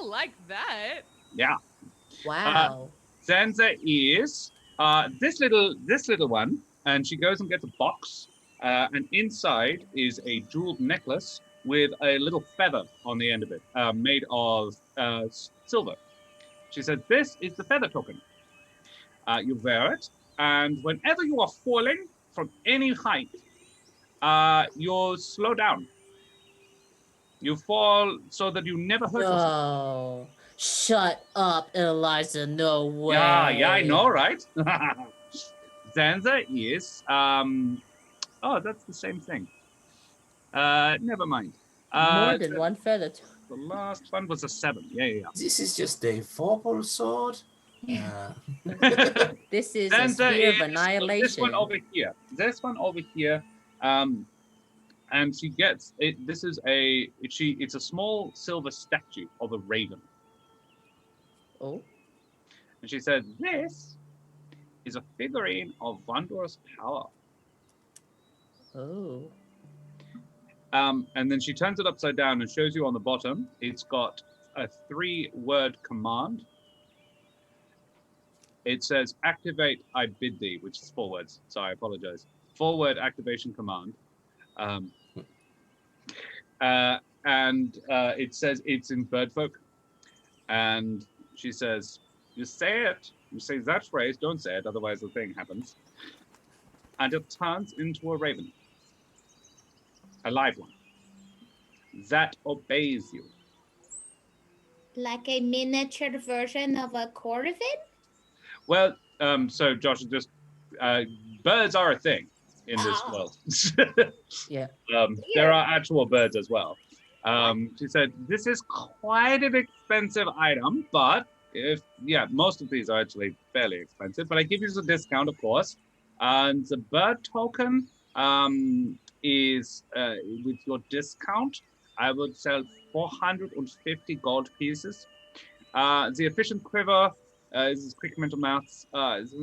[SPEAKER 5] like that.
[SPEAKER 1] Yeah.
[SPEAKER 4] Wow.
[SPEAKER 1] Zanza is this little one, and she goes and gets a box, and inside is a jeweled necklace with a little feather on the end of it, made of silver. She said, "This is the feather token. You wear it, and whenever you are falling from any height, you'll slow down. You fall so that you never hurt yourself."
[SPEAKER 4] No. Shut up, Eliza. No way.
[SPEAKER 1] Yeah, I know, right? Zanza is oh, that's the same thing. Never mind.
[SPEAKER 4] More than one feather.
[SPEAKER 1] The last one was a 7. Yeah.
[SPEAKER 3] This is just a vorpal sword.
[SPEAKER 4] This is a
[SPEAKER 1] Zanza
[SPEAKER 4] spear of
[SPEAKER 1] is
[SPEAKER 4] annihilation.
[SPEAKER 1] this one over here. This one over here. And she gets it. This is it's a small silver statue of a raven.
[SPEAKER 4] Oh.
[SPEAKER 1] And she said, "This is a figurine of wondrous power."
[SPEAKER 4] Oh.
[SPEAKER 1] And then she turns it upside down and shows you on the bottom. It's got a 3-word command. It says, "Activate, I bid thee," which is 4 words. So I apologize. 4-word activation command. And it says it's in birdfolk. And she says, "You say it. You say that phrase. Don't say it, otherwise the thing happens." And it turns into a raven. A live one. That obeys you.
[SPEAKER 2] Like a miniature version of a corvid?
[SPEAKER 1] Well, so Josh, just birds are a thing in this world.
[SPEAKER 4] Yeah.
[SPEAKER 1] There are actual birds as well. She said, "This is quite an expensive item, but most of these are actually fairly expensive, but I give you a discount, of course. And the bird token is, with your discount, I would sell 450 gold pieces. The efficient quiver is quick mental maths.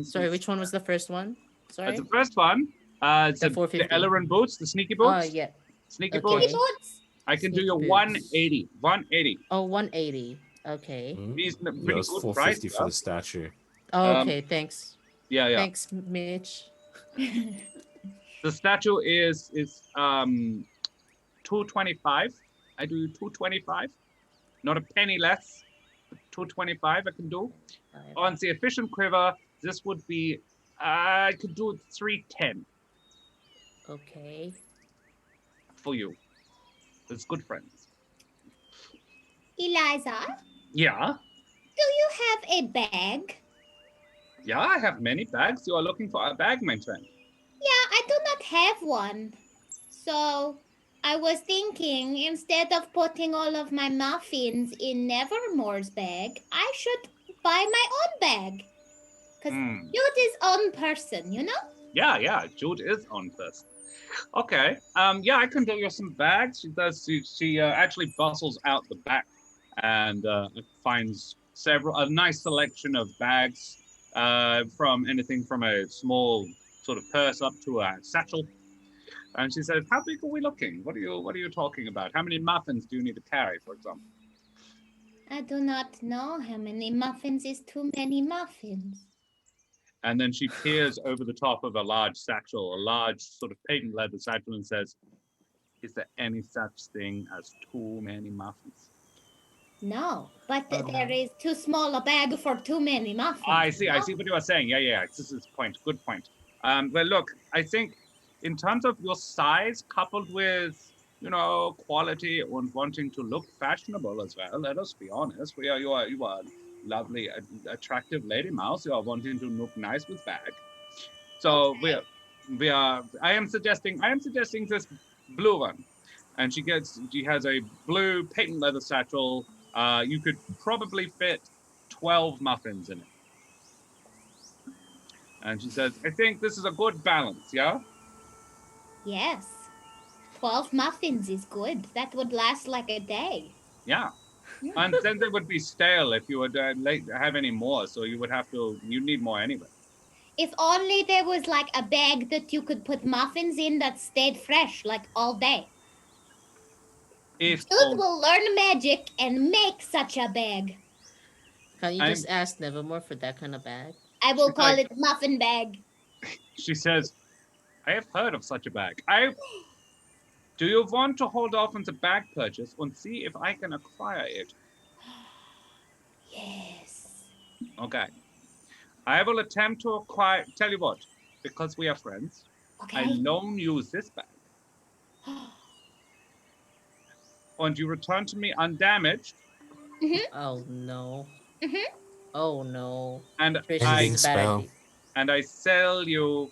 [SPEAKER 4] Sorry, which one was the first one? Sorry.
[SPEAKER 1] The first one, the
[SPEAKER 4] 450.
[SPEAKER 1] Ellerin boots, the sneaky boots.
[SPEAKER 4] Oh, yeah.
[SPEAKER 1] Sneaky
[SPEAKER 4] Okay.
[SPEAKER 1] boots. I can do
[SPEAKER 4] Sneaky
[SPEAKER 1] your
[SPEAKER 4] boots.
[SPEAKER 1] 180. 180.
[SPEAKER 4] Oh, 180. Okay.
[SPEAKER 1] These
[SPEAKER 3] Yeah,
[SPEAKER 1] pretty
[SPEAKER 3] it's
[SPEAKER 1] good
[SPEAKER 3] 450
[SPEAKER 1] price.
[SPEAKER 3] for the statue.
[SPEAKER 4] Oh, okay, thanks.
[SPEAKER 1] Yeah.
[SPEAKER 4] Thanks, Mitch.
[SPEAKER 1] The statue is 225. I do 225. Not a penny less. 225 I can do. On the efficient quiver, this would be, I could do 310
[SPEAKER 4] Okay.
[SPEAKER 1] for you. It's good friends.
[SPEAKER 2] Eliza,
[SPEAKER 1] Yeah.
[SPEAKER 2] do you have a bag?
[SPEAKER 1] Yeah, I have many bags. You are looking for a bag, my friend.
[SPEAKER 2] Yeah, I do not have one. So I was thinking instead of putting all of my muffins in Nevermore's bag, I should buy my own bag. Because Jude is own person, you know?
[SPEAKER 1] Yeah, Jude is on first. Okay. Yeah, I can do you some bags. She does. She actually bustles out the back and finds a nice selection of bags, from anything from a small sort of purse up to a satchel. And she says, "How big are we looking? What are you talking about? How many muffins do you need to carry, for example?"
[SPEAKER 2] I do not know how many muffins is too many muffins.
[SPEAKER 1] And then she peers over the top of a large satchel, a large sort of patent leather satchel, and says, "Is there any such thing as too many muffins?"
[SPEAKER 2] No, but there is too small a bag for too many muffins.
[SPEAKER 1] I see what you are saying. Yeah. This is point. Good point. Well, look, I think in terms of your size, coupled with, quality and wanting to look fashionable as well, let us be honest. You are lovely, attractive lady mouse. You are wanting to look nice with bag. So
[SPEAKER 2] Okay.
[SPEAKER 1] I am suggesting this blue one. And she has a blue patent leather satchel. You could probably fit 12 muffins in it. And she says, "I think this is a good balance, yeah?"
[SPEAKER 2] Yes. 12 muffins is good. That would last like a day.
[SPEAKER 1] Yeah. And then they would be stale if you would have any more. So you need more anyway.
[SPEAKER 2] If only there was like a bag that you could put muffins in that stayed fresh like all day.
[SPEAKER 1] If
[SPEAKER 2] Jude will learn magic and make such a bag.
[SPEAKER 4] Can you just ask Nevermore for that kind of bag?
[SPEAKER 2] I will
[SPEAKER 1] She's
[SPEAKER 2] call
[SPEAKER 1] like-
[SPEAKER 2] it muffin bag.
[SPEAKER 1] she says, I have heard of such a bag. Do you want to hold off on the bag purchase and see if I can acquire it?
[SPEAKER 2] Yes.
[SPEAKER 1] Okay. I will attempt to acquire. Tell you what, because we are friends, I
[SPEAKER 2] Okay.
[SPEAKER 1] loan you this bag. And you return to me undamaged,
[SPEAKER 4] Oh no.
[SPEAKER 2] Mhm.
[SPEAKER 4] Oh no.
[SPEAKER 1] and
[SPEAKER 4] Trish,
[SPEAKER 3] Ending
[SPEAKER 4] this is a bad
[SPEAKER 3] spell.
[SPEAKER 4] idea.
[SPEAKER 1] I sell you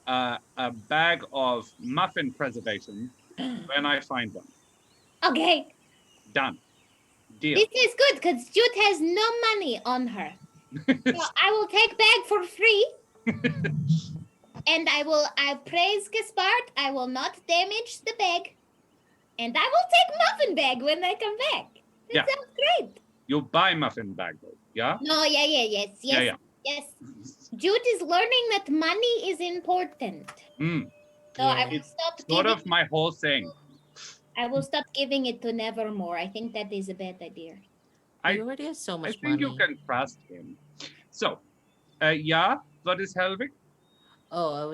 [SPEAKER 1] a bag of muffin preservation when I find one.
[SPEAKER 2] Okay.
[SPEAKER 1] Done. Deal.
[SPEAKER 2] This is good because Jude has no money on her. So I will take bag for free. And I praise Gaspard. I will not damage the bag. And I will take muffin bag when I come back. That
[SPEAKER 1] Yeah.
[SPEAKER 2] sounds great.
[SPEAKER 1] You'll buy muffin bag though, yeah?
[SPEAKER 2] No, yes.
[SPEAKER 1] Yeah.
[SPEAKER 2] Yes. Jude is learning that money is important. So I
[SPEAKER 4] Yeah.
[SPEAKER 2] will stop
[SPEAKER 1] Sort
[SPEAKER 2] giving
[SPEAKER 1] of my whole thing.
[SPEAKER 2] I will stop giving it to Nevermore. I think that is a bad idea.
[SPEAKER 1] I-
[SPEAKER 4] He already has so
[SPEAKER 1] I
[SPEAKER 4] much
[SPEAKER 1] think
[SPEAKER 4] money.
[SPEAKER 1] you can trust him. So, yeah, what is Helvig?
[SPEAKER 4] Oh,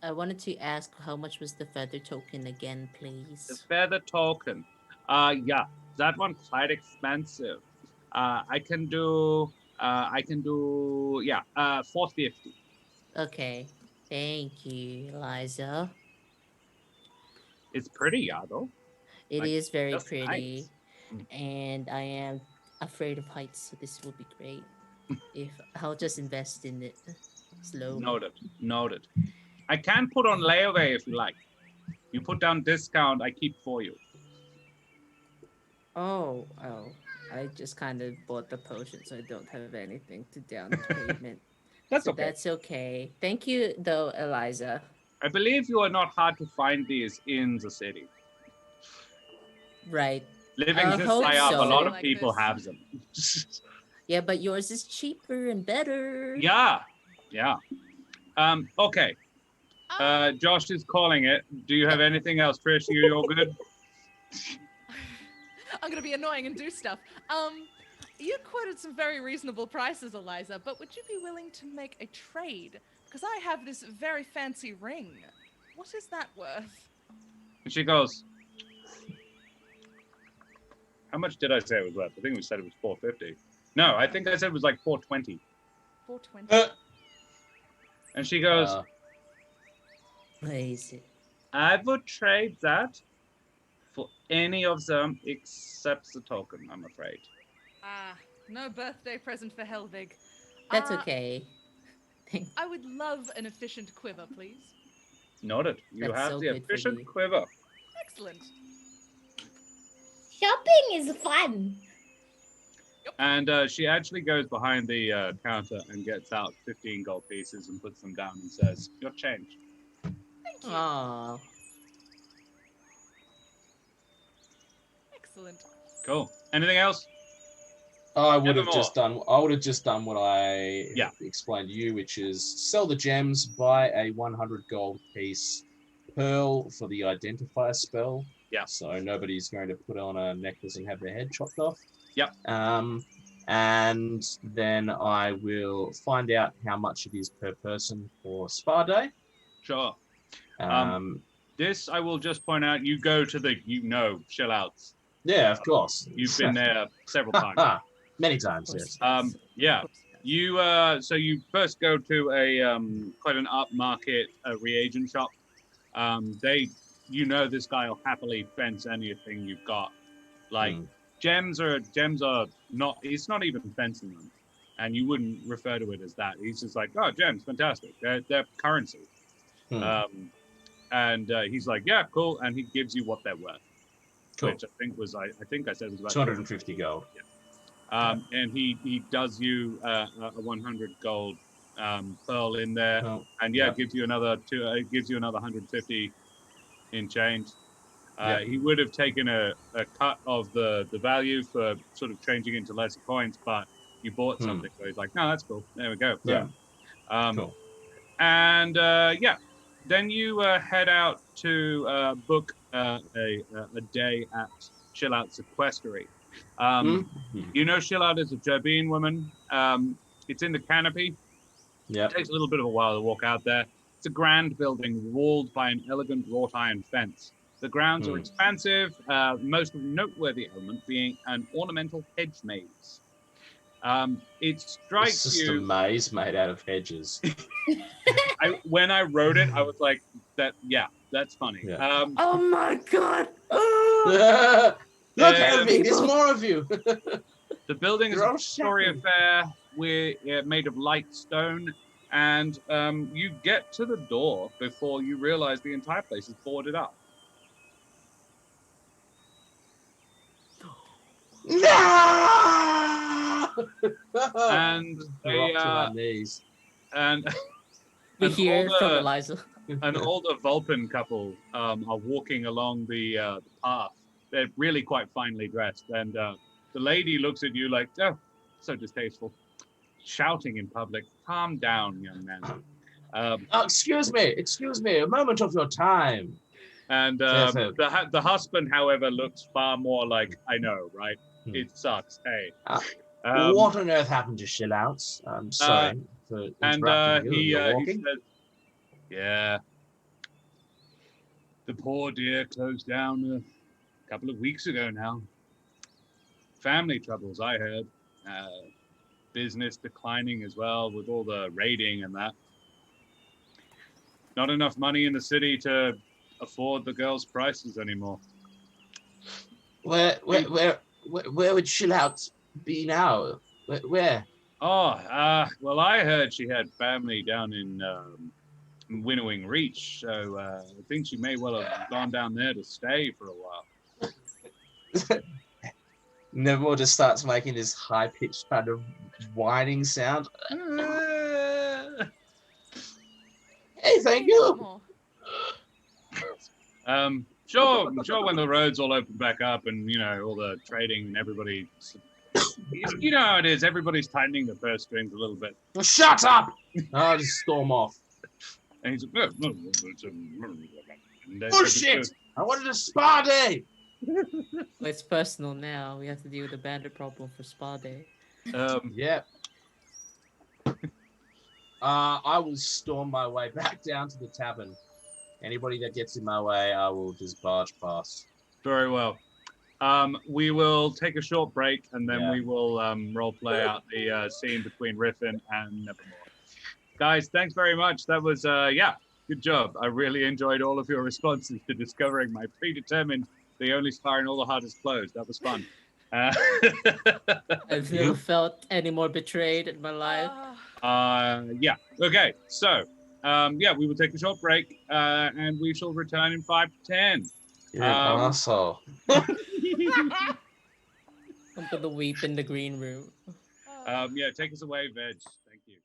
[SPEAKER 4] I wanted to ask how much was the feather token again,
[SPEAKER 1] The
[SPEAKER 4] please?
[SPEAKER 1] feather token. Yeah, that one quite expensive. I can do 450.
[SPEAKER 4] Okay. Thank you, Eliza.
[SPEAKER 1] It's pretty, yeah, though.
[SPEAKER 4] It
[SPEAKER 1] Like,
[SPEAKER 4] is very
[SPEAKER 1] that's
[SPEAKER 4] pretty.
[SPEAKER 1] nice.
[SPEAKER 4] And I am afraid of heights, so this will be great. If I'll just invest in it slowly.
[SPEAKER 1] Noted. I can put on layaway if you like. You put down discount, I keep for you.
[SPEAKER 4] Oh. I just kind of bought the potion, so I don't have anything to down payment.
[SPEAKER 1] That's
[SPEAKER 4] So
[SPEAKER 1] okay.
[SPEAKER 4] that's okay. Thank you, though, Eliza.
[SPEAKER 1] I believe you are not hard to find these in the city.
[SPEAKER 4] Right.
[SPEAKER 1] Living
[SPEAKER 4] I
[SPEAKER 1] this
[SPEAKER 4] hope
[SPEAKER 1] high up, a
[SPEAKER 4] so.
[SPEAKER 1] lot of
[SPEAKER 5] Like
[SPEAKER 1] people
[SPEAKER 5] this.
[SPEAKER 1] have them.
[SPEAKER 4] Yeah, but yours is cheaper and better.
[SPEAKER 1] Yeah. Okay. Josh is calling it. Do you have anything else, Trish? You're good?
[SPEAKER 5] I'm gonna be annoying and do stuff. You quoted some very reasonable prices, Eliza, but would you be willing to make a trade? Because I have this very fancy ring. What is that worth?
[SPEAKER 1] And she goes, how much did I say it was worth? I think we said it was 450. No, I think I said it was like 420.
[SPEAKER 5] 420.
[SPEAKER 1] And she goes,
[SPEAKER 4] What is it?
[SPEAKER 1] I would trade that for any of them except the token, I'm afraid.
[SPEAKER 5] No birthday present for Helvig.
[SPEAKER 4] That's okay.
[SPEAKER 5] I would love an efficient quiver, please.
[SPEAKER 1] Noted. You
[SPEAKER 4] That's
[SPEAKER 1] have
[SPEAKER 4] so
[SPEAKER 1] the
[SPEAKER 4] good for
[SPEAKER 1] efficient
[SPEAKER 4] you.
[SPEAKER 1] quiver.
[SPEAKER 5] Excellent.
[SPEAKER 2] Shopping is fun.
[SPEAKER 1] And she actually goes behind the counter and gets out 15 gold pieces and puts them down and says, your change.
[SPEAKER 5] Thank you.
[SPEAKER 4] Aw.
[SPEAKER 5] Excellent.
[SPEAKER 1] Cool. Anything else?
[SPEAKER 3] I would have
[SPEAKER 1] Nevermore.
[SPEAKER 3] just done what I
[SPEAKER 1] Yeah.
[SPEAKER 3] explained to you, which is sell the gems, buy a 100 gold piece pearl for the identifier spell.
[SPEAKER 1] Yeah.
[SPEAKER 3] So nobody's going to put on a necklace and have their head chopped off.
[SPEAKER 1] Yep.
[SPEAKER 3] And then I will find out how much it is per person for Spa Day.
[SPEAKER 1] Sure.
[SPEAKER 3] Um,
[SPEAKER 1] This, I will just point out, you go to the, chill outs.
[SPEAKER 3] yeah, of course.
[SPEAKER 1] You've been there several times.
[SPEAKER 3] Many times, yes.
[SPEAKER 1] Yeah. You so you first go to a quite an upmarket reagent shop. This guy will happily fence anything you've got. Like gems are not. He's not even fencing them, and you wouldn't refer to it as that. He's just like, oh, gems, fantastic. They're currency. And he's like, yeah, cool, and he gives you what they're worth.
[SPEAKER 3] Cool.
[SPEAKER 1] Which I think I said it was about
[SPEAKER 3] 250 gold.
[SPEAKER 1] and he does you a 100 gold pearl in there,
[SPEAKER 3] Oh,
[SPEAKER 1] and gives you another 150 in change. He would have taken a cut of the value for sort of changing into lesser coins, but you bought something, so he's like, no, that's cool. There we go.
[SPEAKER 3] Yeah.
[SPEAKER 1] Cool. And then you head out to book a day at Chill Out's equestrian.
[SPEAKER 3] Hmm?
[SPEAKER 1] You know, Chill Out is a Turbine woman. It's in the canopy.
[SPEAKER 3] Yeah.
[SPEAKER 1] It takes a little bit of a while to walk out there. It's a grand building walled by an elegant wrought iron fence. The grounds are expansive, most noteworthy element being an ornamental hedge maze. It strikes
[SPEAKER 3] It's just
[SPEAKER 1] you.
[SPEAKER 3] a maze made out of hedges.
[SPEAKER 1] When I wrote it, I was like, "That, yeah, that's funny."
[SPEAKER 3] Yeah.
[SPEAKER 4] Oh my god!
[SPEAKER 3] Look,
[SPEAKER 1] Yeah.
[SPEAKER 3] Helvig, there's more of you.
[SPEAKER 1] The building is
[SPEAKER 3] You're
[SPEAKER 1] a
[SPEAKER 3] all
[SPEAKER 1] two-story
[SPEAKER 3] shackled.
[SPEAKER 1] affair. We're made of light stone, and you get to the door before you realize the entire place is boarded up.
[SPEAKER 3] No!
[SPEAKER 1] And
[SPEAKER 3] Drop to my knees.
[SPEAKER 1] and
[SPEAKER 4] We
[SPEAKER 1] An
[SPEAKER 4] hear from
[SPEAKER 1] older-
[SPEAKER 4] Eliza.
[SPEAKER 1] an older Vulcan couple are walking along the path. They're really quite finely dressed, and the lady looks at you like, "Oh, so distasteful! Shouting in public. Calm down, young man."
[SPEAKER 3] Oh, excuse me, a moment of your time.
[SPEAKER 1] And
[SPEAKER 3] Yes,
[SPEAKER 1] the husband, however, looks far more like, "I know, right?
[SPEAKER 3] Hmm.
[SPEAKER 1] It sucks. Hey."
[SPEAKER 3] What on earth happened to Chill Outs? I'm sorry for interrupting you. You're
[SPEAKER 1] he
[SPEAKER 3] walking.
[SPEAKER 1] says, "Yeah, the poor dear closed down a couple of weeks ago now. Family troubles, I heard. Business declining as well with all the raiding and that. Not enough money in the city to afford the girls' prices anymore."
[SPEAKER 3] Where would Chill Outs be now? Where?
[SPEAKER 1] Oh, well, I heard she had family down in Winnowing Reach, so I think she may well have gone down there to stay for a while.
[SPEAKER 3] Nevermore just starts making this high-pitched kind of whining sound. Hey, thank you.
[SPEAKER 1] Sure, I'm sure when the roads all open back up and, you know, all the trading and everybody, you know how it is, everybody's tightening the purse strings a little bit.
[SPEAKER 3] Shut up! I'll just storm off.
[SPEAKER 1] And he's like,
[SPEAKER 3] Bullshit! I wanted a spa day!
[SPEAKER 4] It's personal now. We have to deal with the bandit problem for spa day.
[SPEAKER 3] Yep. I will storm my way back down to the tavern. Anybody that gets in my way, I will just barge past.
[SPEAKER 1] Very well. We will take a short break, and then we will role play out the scene between Riffin and Nevermore. Guys, thanks very much. That was, good job. I really enjoyed all of your responses to discovering my predetermined, the only star in all the heart is closed. That was fun.
[SPEAKER 4] I've never felt any more betrayed in my life.
[SPEAKER 1] Okay, so, we will take a short break, and we shall return in 5 to 10.
[SPEAKER 3] You're an asshole.
[SPEAKER 4] I'm gonna weep in the green room.
[SPEAKER 1] Take us away, Veg. Thank you.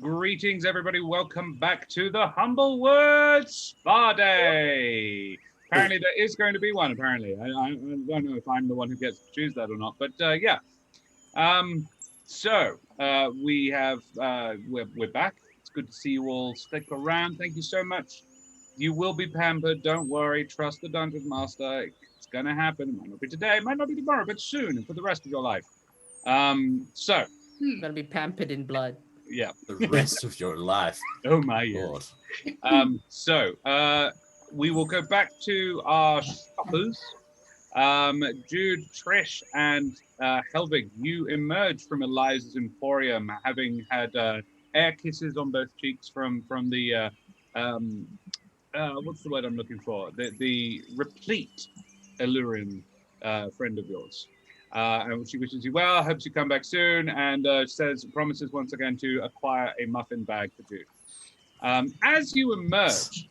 [SPEAKER 1] Greetings, everybody. Welcome back to the Humblewood Spa Day. Apparently, there is going to be one. Apparently, I don't know if I'm the one who gets to choose that or not, but yeah. We have we're back. It's good to see you all. Stick around. Thank you so much. You will be pampered. Don't worry. Trust the dungeon master. It's gonna happen. It might not be today. It might not be tomorrow, but soon and for the rest of your life.
[SPEAKER 4] Gonna be pampered in blood.
[SPEAKER 1] Yeah.
[SPEAKER 3] The rest of your life.
[SPEAKER 1] Oh my God. We will go back to our shoppers. Jude, Trish, and Helvig, you emerge from Eliza's Emporium, having had air kisses on both cheeks from the what's the word I'm looking for? The replete Illyrian friend of yours. And she wishes you well, hopes you come back soon, and promises once again to acquire a muffin bag for Jude. As you emerge,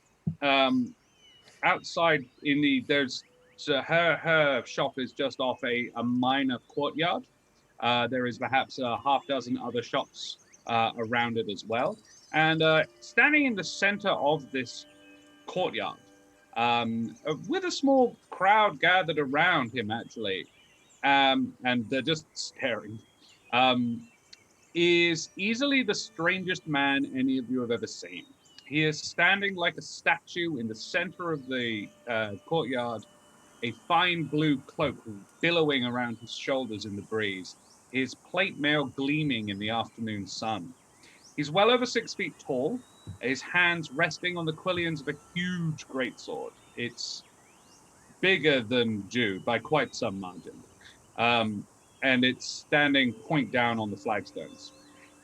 [SPEAKER 1] outside her shop is just off a minor courtyard. There is perhaps a half dozen other shops around it as well. And standing in the center of this courtyard, with a small crowd gathered around him, actually, and they're just staring, is easily the strangest man any of you have ever seen. He is standing like a statue in the center of the courtyard, a fine blue cloak billowing around his shoulders in the breeze, his plate mail gleaming in the afternoon sun. He's well over 6 feet tall, his hands resting on the quillions of a huge greatsword. It's bigger than Jude by quite some margin. And it's standing point down on the flagstones.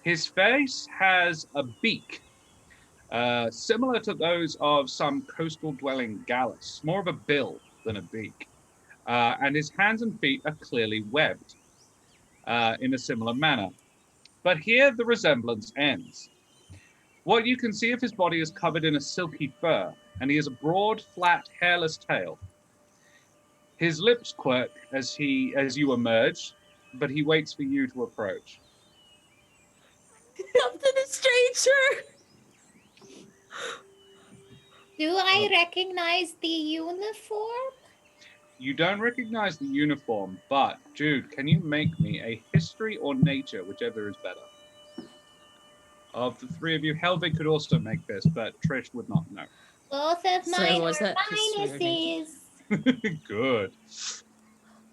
[SPEAKER 1] His face has a beak, similar to those of some coastal-dwelling gallus, more of a bill than a beak. And his hands and feet are clearly webbed in a similar manner. But here the resemblance ends. What you can see of his body is covered in a silky fur, and he has a broad, flat, hairless tail. His lips quirk as you emerge, but he waits for you to approach.
[SPEAKER 4] Up to the stranger!
[SPEAKER 2] Do I recognize the uniform?
[SPEAKER 1] You don't recognize the uniform, but Jude, can you make me a history or nature, whichever is better? Of the three of you, Helvig could also make this, but Trish would not know.
[SPEAKER 2] Both of
[SPEAKER 4] So
[SPEAKER 2] mine
[SPEAKER 4] was
[SPEAKER 2] are
[SPEAKER 4] that history or nature?
[SPEAKER 2] minuses.
[SPEAKER 1] Good.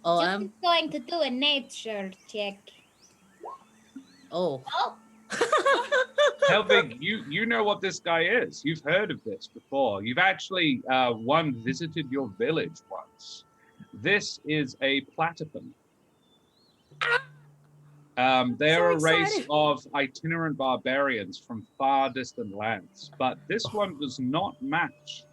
[SPEAKER 4] Oh,
[SPEAKER 2] Just
[SPEAKER 4] I'm.
[SPEAKER 2] going to do a nature check.
[SPEAKER 4] Oh.
[SPEAKER 2] Oh,
[SPEAKER 1] Helvig, you know what this guy is. You've heard of this before. You've actually visited your village once. This is a platypus. They are a race of itinerant barbarians from far distant lands, but this one does not match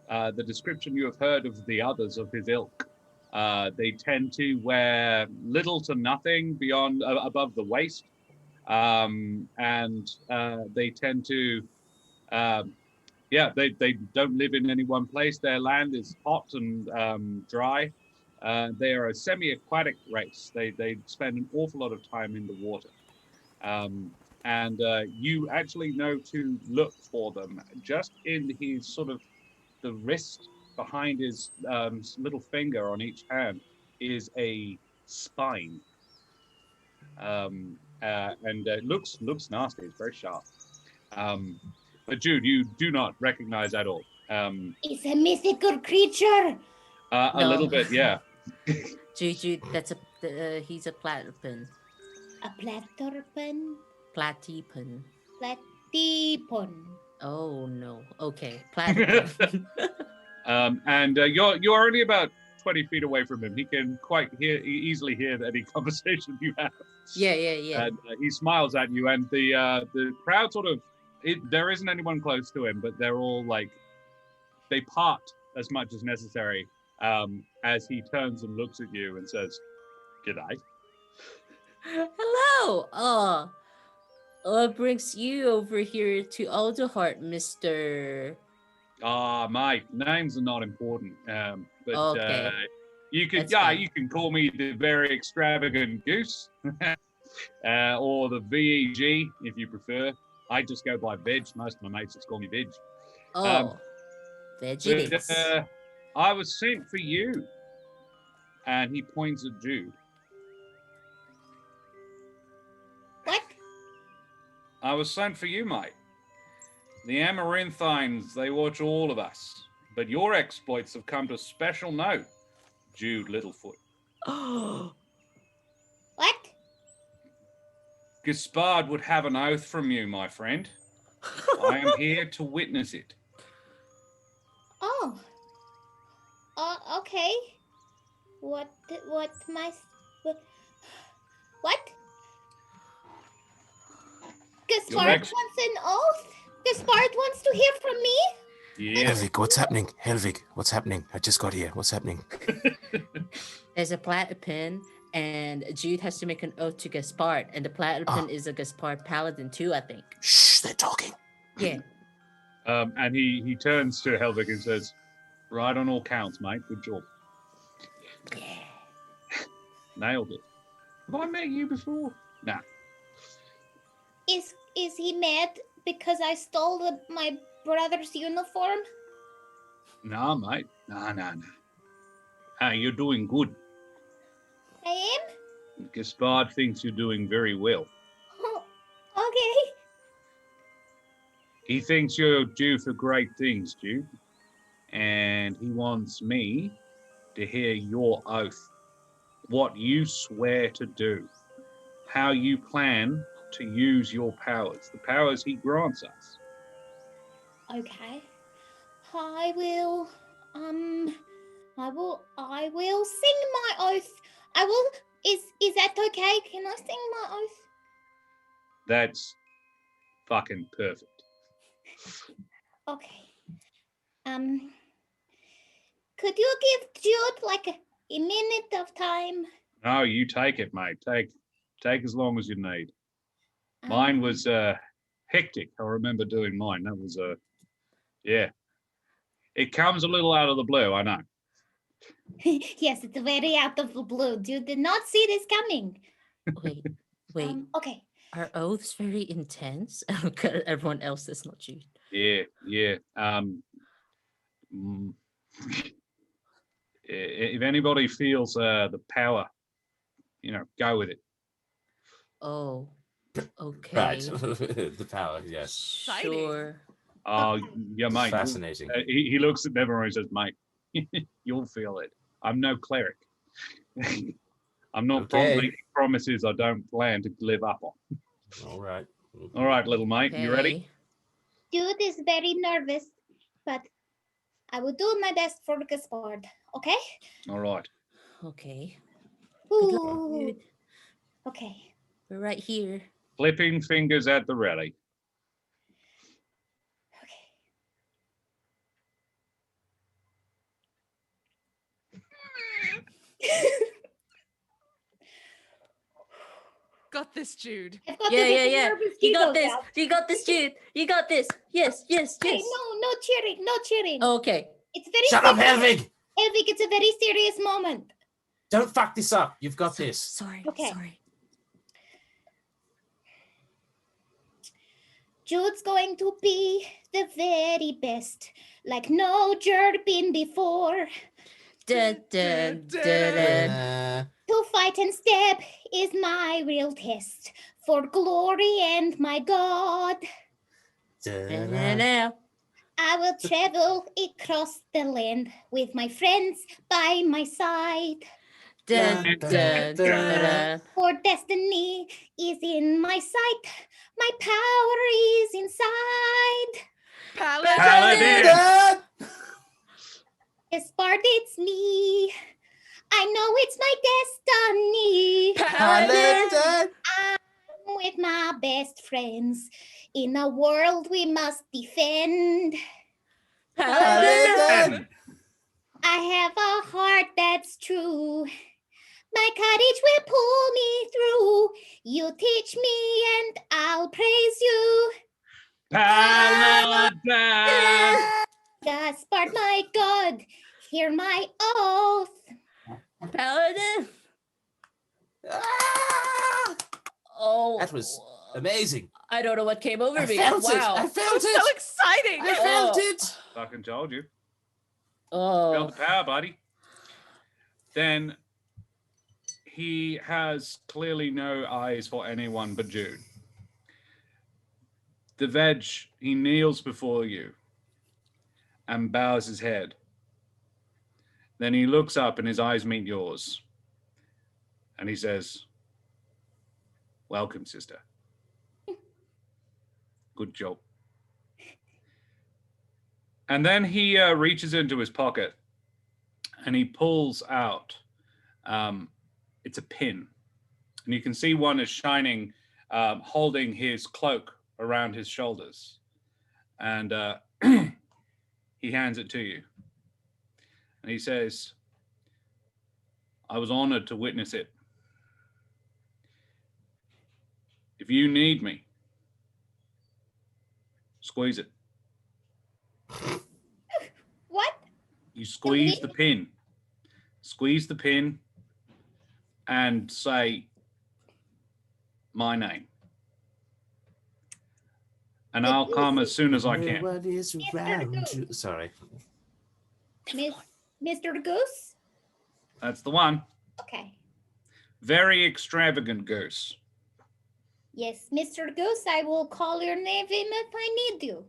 [SPEAKER 1] the description you have heard of the others of his ilk. They tend to wear little to nothing beyond above the waist, and they tend to, they don't live in any one place. Their land is hot and dry. They are a semi-aquatic race. They spend an awful lot of time in the water. And you actually know to look for them. Just in his sort of the wrist behind his little finger on each hand is a spine. And it looks nasty. It's very sharp. But Jude, you do not recognize at all.
[SPEAKER 2] it's a mythical creature.
[SPEAKER 1] A
[SPEAKER 4] No.
[SPEAKER 1] little bit, yeah.
[SPEAKER 4] Jude, that's he's a platypus.
[SPEAKER 2] A platypus.
[SPEAKER 4] Platypus.
[SPEAKER 2] Platypon.
[SPEAKER 4] Oh no. Okay, platypus.
[SPEAKER 1] And you're only about 20 feet away from him. He can easily hear any conversation you have.
[SPEAKER 4] Yeah.
[SPEAKER 1] And he smiles at you, and the crowd sort of, there isn't anyone close to him, but they're all like, they part as much as necessary as he turns and looks at you and says, "G'day."
[SPEAKER 4] Hello. What brings you over here to Alderheart, Mr.
[SPEAKER 1] My names are not important, but
[SPEAKER 4] Okay.
[SPEAKER 1] you
[SPEAKER 4] That's fine.
[SPEAKER 1] you can call me the very extravagant goose, or the VEG if you prefer. I just go by Veg. Most of my mates just call me Veg.
[SPEAKER 4] Oh, veggies.
[SPEAKER 1] But, I was sent for you. And he points at Jude.
[SPEAKER 2] What?
[SPEAKER 6] I was sent for you, mate. The Amaranthines, they watch all of us. But your exploits have come to special note, Jude Littlefoot.
[SPEAKER 2] What?
[SPEAKER 6] Gaspard would have an oath from you, my friend. I am here to witness it.
[SPEAKER 2] Oh. Okay. What? Gaspard
[SPEAKER 6] ex-
[SPEAKER 2] wants an oath? Gaspard wants to hear from me?
[SPEAKER 6] Yeah.
[SPEAKER 3] Helvig, what's happening? Helvig, what's happening? I just got here. What's happening?
[SPEAKER 4] There's a platypin, and Jude has to make an oath to Gaspard, and the platypin is a Gaspard paladin too, I think.
[SPEAKER 3] Shh, they're talking.
[SPEAKER 4] Yeah.
[SPEAKER 1] And he turns to Helvig and says, right on all counts, mate. Good job.
[SPEAKER 4] Yeah.
[SPEAKER 1] Nailed it. Have I met you before? Nah.
[SPEAKER 2] Is he mad because I stole my brother's uniform?
[SPEAKER 1] Nah, mate. Nah. Ah, you're doing good.
[SPEAKER 2] I am?
[SPEAKER 1] Gaspard thinks you're doing very well.
[SPEAKER 2] Oh, okay.
[SPEAKER 1] He thinks you're due for great things, Jude. And he wants me to hear your oath. What you swear to do. How you plan to use your powers. The powers he grants us.
[SPEAKER 2] Okay. I will sing my oath. Is that okay? Can I sing my oath?
[SPEAKER 1] That's fucking perfect.
[SPEAKER 2] Okay. Could you give Jude like a minute of time?
[SPEAKER 1] No, you take it, mate. Take as long as you need.
[SPEAKER 2] Um,
[SPEAKER 1] Mine was hectic. I remember doing mine. That was yeah. It comes a little out of the blue, I know.
[SPEAKER 2] Yes, it's very out of the blue. Jude did not see this coming.
[SPEAKER 4] Wait.
[SPEAKER 2] Okay.
[SPEAKER 4] Are oaths very intense? Everyone else that's not Jude.
[SPEAKER 1] Yeah. Mm, if anybody feels the power, go with it.
[SPEAKER 4] Oh, okay.
[SPEAKER 3] Right. The power, yes.
[SPEAKER 5] Exciting.
[SPEAKER 4] Sure.
[SPEAKER 1] Oh, yeah, mate.
[SPEAKER 3] Fascinating.
[SPEAKER 1] He looks at Nevermore and says, mate, you'll feel it. I'm no cleric. I'm not
[SPEAKER 3] Okay.
[SPEAKER 1] making promises I don't plan to live up on.
[SPEAKER 3] All right.
[SPEAKER 1] All right, little mate, you ready?
[SPEAKER 2] Jude is very nervous, but I will do my best for Gaspard, okay?
[SPEAKER 1] All right.
[SPEAKER 4] Okay. Good luck,
[SPEAKER 2] Ooh.
[SPEAKER 4] Jude.
[SPEAKER 2] Okay.
[SPEAKER 4] We're right here.
[SPEAKER 1] Flipping fingers at the ready.
[SPEAKER 5] Got this, Jude.
[SPEAKER 2] I've got to get the
[SPEAKER 4] Yeah.
[SPEAKER 2] nervous
[SPEAKER 4] You got
[SPEAKER 2] giggles
[SPEAKER 4] this.
[SPEAKER 2] out.
[SPEAKER 4] You got this, Jude. You got this. Yes.
[SPEAKER 2] Hey, no cheering, no cheering.
[SPEAKER 4] Okay.
[SPEAKER 2] It's very
[SPEAKER 3] Shut up,
[SPEAKER 2] serious.
[SPEAKER 3] Helvig!
[SPEAKER 2] Helvig, it's a very serious moment.
[SPEAKER 3] Don't fuck this up. You've got this.
[SPEAKER 4] Sorry.
[SPEAKER 2] Okay.
[SPEAKER 4] Sorry.
[SPEAKER 2] Jude's going to be the very best, like no jerk been before.
[SPEAKER 4] Dun, dun, dun, dun.
[SPEAKER 2] To fight and stab is my real test for glory and my God.
[SPEAKER 4] Now.
[SPEAKER 2] I will travel across the land with my friends by my side.
[SPEAKER 4] Dun, dun, dun, dun.
[SPEAKER 2] For destiny is in my sight. My power is inside.
[SPEAKER 5] Paladin.
[SPEAKER 2] Gaspard, it's me. I know it's my destiny.
[SPEAKER 4] Paladin.
[SPEAKER 2] I'm with my best friends in a world we must defend.
[SPEAKER 4] Paladin.
[SPEAKER 2] I have a heart that's true. My courage will pull me through. You teach me and I'll praise you.
[SPEAKER 1] Paladin!
[SPEAKER 2] Gaspard, my God, hear my oath.
[SPEAKER 4] Paladin. Oh,
[SPEAKER 3] That was amazing.
[SPEAKER 4] I don't know what came over
[SPEAKER 3] I
[SPEAKER 4] me.
[SPEAKER 3] felt it.
[SPEAKER 4] Wow.
[SPEAKER 3] I felt
[SPEAKER 5] So
[SPEAKER 3] it.
[SPEAKER 5] exciting.
[SPEAKER 3] I felt
[SPEAKER 4] Oh.
[SPEAKER 3] it.
[SPEAKER 6] Fucking told you.
[SPEAKER 4] Oh.
[SPEAKER 6] Felt the power, buddy. Then he has clearly no eyes for anyone but Jude. The veg, he kneels before you and bows his head. Then he looks up and his eyes meet yours. And he says, "Welcome, sister. Good job." And then he reaches into his pocket and he pulls out, it's a pin. And you can see one is shining, holding his cloak around his shoulders. And he hands it to you. And he says, "I was honored to witness it. If you need me, squeeze it."
[SPEAKER 2] What?
[SPEAKER 6] You squeeze the pin. Squeeze the pin and say my name. And I'll come as soon as I can.
[SPEAKER 3] What is around you? Sorry.
[SPEAKER 2] Mr. Goose?
[SPEAKER 6] That's the one.
[SPEAKER 2] Okay.
[SPEAKER 6] Very extravagant goose.
[SPEAKER 2] Yes, Mr. Goose, I will call your name if I need you.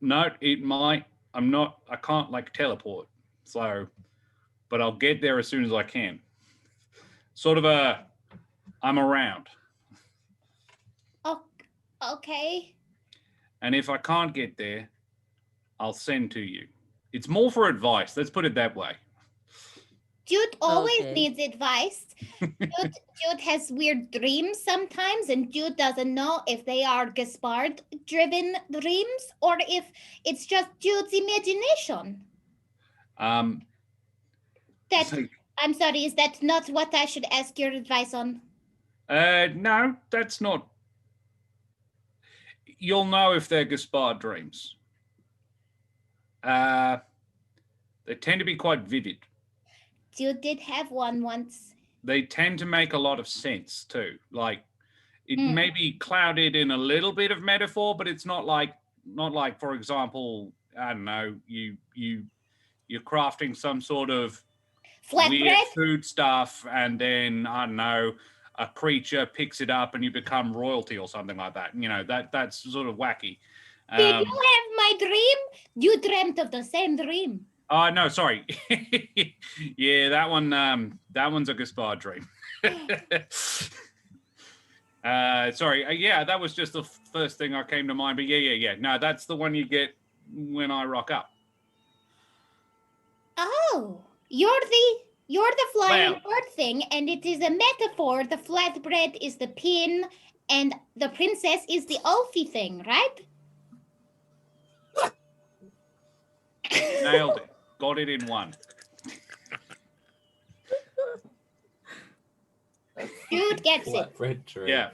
[SPEAKER 6] No, it might. I can't like teleport. So, but I'll get there as soon as I can. Sort of I'm around.
[SPEAKER 2] Oh, okay.
[SPEAKER 6] And if I can't get there, I'll send to you. It's more for advice. Let's put it that way.
[SPEAKER 2] Jude always
[SPEAKER 4] Okay.
[SPEAKER 2] needs advice. Jude has weird dreams sometimes, and Jude doesn't know if they are Gaspard-driven dreams or if it's just Jude's imagination. That
[SPEAKER 6] So-
[SPEAKER 2] I'm sorry, is that not what I should ask your advice on?
[SPEAKER 6] No, that's not. You'll know if they're Gaspard dreams. They tend to be quite vivid.
[SPEAKER 2] Jude did have one once.
[SPEAKER 6] They tend to make a lot of sense too. Like it may be clouded in a little bit of metaphor, but it's not like, for example, I don't know, you're crafting some sort of weird
[SPEAKER 2] Flatbread?
[SPEAKER 6] food stuff, and then I don't know, a creature picks it up and you become royalty or something like that. You know, that's sort of wacky.
[SPEAKER 2] Did you have my dream? You dreamt of the same dream.
[SPEAKER 6] Oh no, sorry. Yeah, that one's a Gaspard dream. Sorry. Yeah, that was just the first thing that came to mind. But yeah. No, that's the one you get when I rock up.
[SPEAKER 2] Oh, you're the flying
[SPEAKER 6] Well-
[SPEAKER 2] bird thing, and it is a metaphor. The flatbread is the pin, and the princess is the Alfie thing, right?
[SPEAKER 6] Nailed it. Got it in one.
[SPEAKER 2] Jude gets it.
[SPEAKER 3] Flatbread tree.
[SPEAKER 6] Yeah.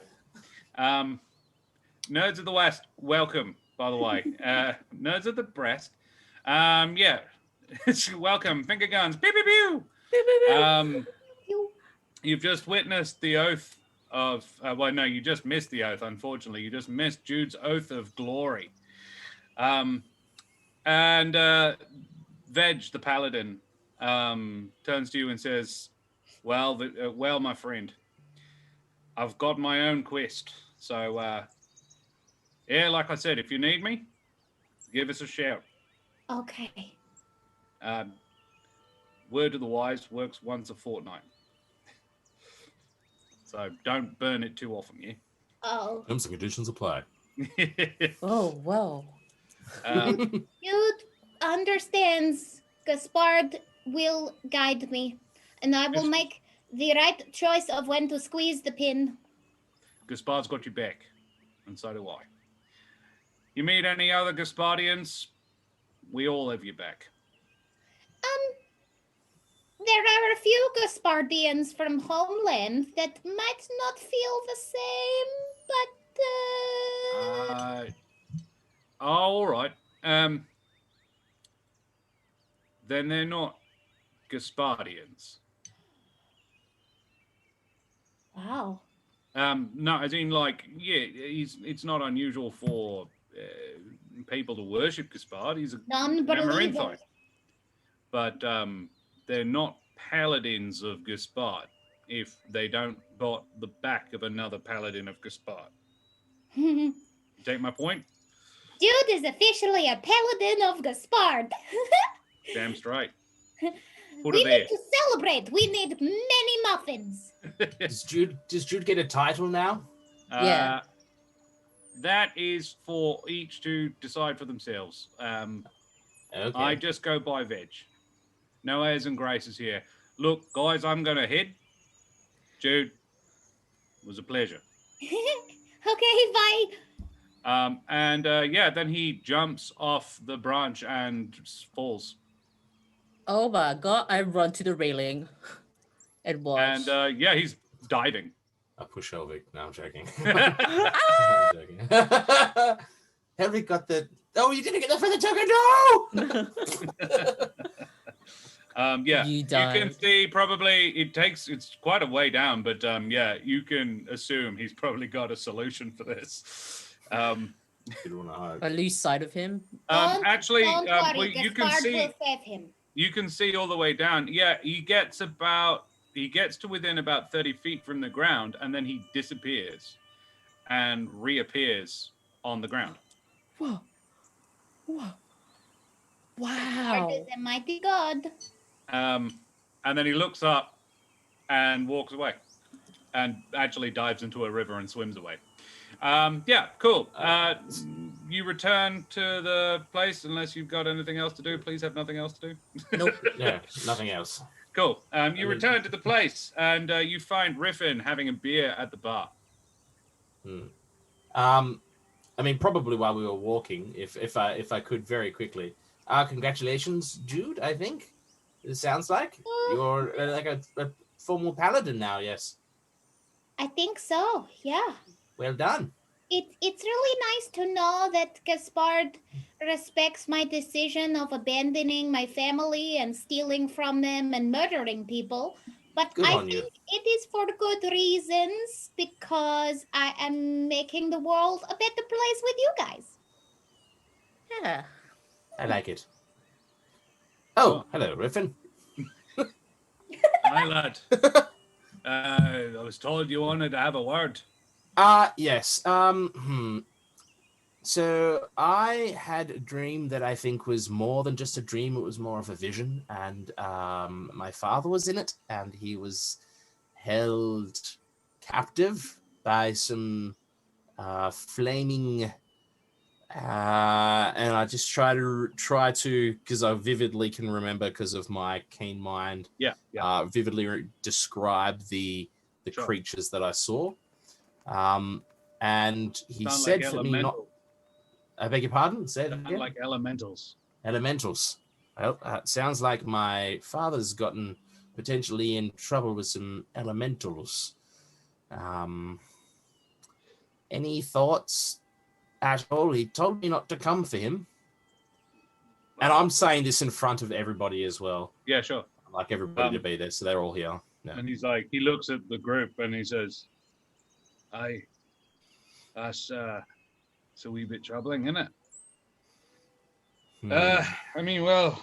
[SPEAKER 6] Nerds of the West, welcome, by the way. Nerds of the Breast. Yeah. Welcome. Finger guns. Pew, pew, pew. You've just witnessed the oath of, well, no, you just missed the oath, unfortunately. You just missed Jude's oath of glory. And Veg, the paladin, turns to you and says, well, my friend, I've got my own quest. So, yeah, like I said, if you need me, give us a shout.
[SPEAKER 2] Okay.
[SPEAKER 6] Word of the wise works once a fortnight. So don't burn it too often, yeah?
[SPEAKER 2] Oh,
[SPEAKER 3] Terms and conditions apply.
[SPEAKER 4] Oh, wow.
[SPEAKER 2] Jude understands. Gaspard will guide me, and I will
[SPEAKER 6] Yes.
[SPEAKER 2] make the right choice of when to squeeze the pin.
[SPEAKER 6] Gaspard's got your back, and so do I. You meet any other Gaspardians, we all have your back.
[SPEAKER 2] There are a few Gaspardians from homeland that might not feel the same, but
[SPEAKER 6] All right. Then they're not Gaspardians.
[SPEAKER 2] wow.
[SPEAKER 6] No, as in like, yeah, it's not unusual for people to worship Gaspard. He's a
[SPEAKER 2] Non-believers.
[SPEAKER 6] Amaranthine. But they're not paladins of Gaspard if they don't bought the back of another paladin of Gaspard.
[SPEAKER 2] Jude
[SPEAKER 6] Take my point?
[SPEAKER 2] is officially a paladin of Gaspard.
[SPEAKER 6] Damn straight. Put
[SPEAKER 2] We
[SPEAKER 6] it there.
[SPEAKER 2] need to celebrate. We need many muffins.
[SPEAKER 3] Does Jude get a title now?
[SPEAKER 4] Yeah.
[SPEAKER 6] That is for each to decide for themselves.
[SPEAKER 3] Okay.
[SPEAKER 6] I just go by veg. No airs and graces here. Look, guys, I'm going to head. Jude, it was a pleasure.
[SPEAKER 2] Okay, bye.
[SPEAKER 6] Then he jumps off the branch and falls.
[SPEAKER 4] Oh my god, I run to the railing and watch.
[SPEAKER 6] And he's diving.
[SPEAKER 3] I push Helvig. No, I'm joking. I'm joking. Helvig got the... Oh, you didn't get the feather token, no!
[SPEAKER 6] You can see probably it's quite a way down, but you can assume he's probably got a solution for this.
[SPEAKER 4] I lose sight of him.
[SPEAKER 2] Don't worry,
[SPEAKER 6] you can
[SPEAKER 2] Gaspard
[SPEAKER 6] see
[SPEAKER 2] will save him.
[SPEAKER 6] you can see all the way down. Yeah, he gets to within about 30 feet from the ground, and then he disappears and reappears on the ground.
[SPEAKER 4] Whoa. Wow.
[SPEAKER 2] Gaspard is a mighty god.
[SPEAKER 6] And then he looks up and walks away and actually dives into a river and swims away. Cool. You return to the place unless you've got anything else to do. Please have nothing else to do.
[SPEAKER 4] Nope.
[SPEAKER 3] Yeah, nothing else.
[SPEAKER 6] Cool. You return to the place and you find Riffin having a beer at the bar.
[SPEAKER 3] I mean, probably while we were walking, if I could very quickly. Congratulations, Jude, I think. It sounds like you're like a formal paladin now, yes.
[SPEAKER 2] I think so, yeah.
[SPEAKER 3] Well done.
[SPEAKER 2] It's really nice to know that Gaspard respects my decision of abandoning my family and stealing from them and murdering people. But
[SPEAKER 3] Good
[SPEAKER 2] I
[SPEAKER 3] on
[SPEAKER 2] think
[SPEAKER 3] you.
[SPEAKER 2] it is for good reasons because I am making the world a better place with you guys.
[SPEAKER 4] Yeah.
[SPEAKER 3] I like it. Oh, hello, Riffin.
[SPEAKER 6] Hi, lad. I was told you wanted to have a word.
[SPEAKER 3] Yes. So I had a dream that I think was more than just a dream. It was more of a vision. And my father was in it, and he was held captive by some flaming... and I just try to, because I vividly can remember because of my keen mind, vividly describe the
[SPEAKER 6] Sure.
[SPEAKER 3] creatures that I saw. And he
[SPEAKER 6] Sound
[SPEAKER 3] said
[SPEAKER 6] like
[SPEAKER 3] for me not...
[SPEAKER 6] elemental.
[SPEAKER 3] I beg your pardon? Say it
[SPEAKER 6] Sound
[SPEAKER 3] again?
[SPEAKER 6] like elementals.
[SPEAKER 3] Elementals. Well, sounds like my father's gotten potentially in trouble with some elementals. Any thoughts at all? He told me not to come for him. And I'm saying this in front of everybody as well.
[SPEAKER 6] Yeah, sure.
[SPEAKER 3] I'd like everybody to be there, so they're all here. No.
[SPEAKER 6] And he's like, he looks at the group and he says, "Aye, that's it's a wee bit troubling, isn't it?" I mean, well,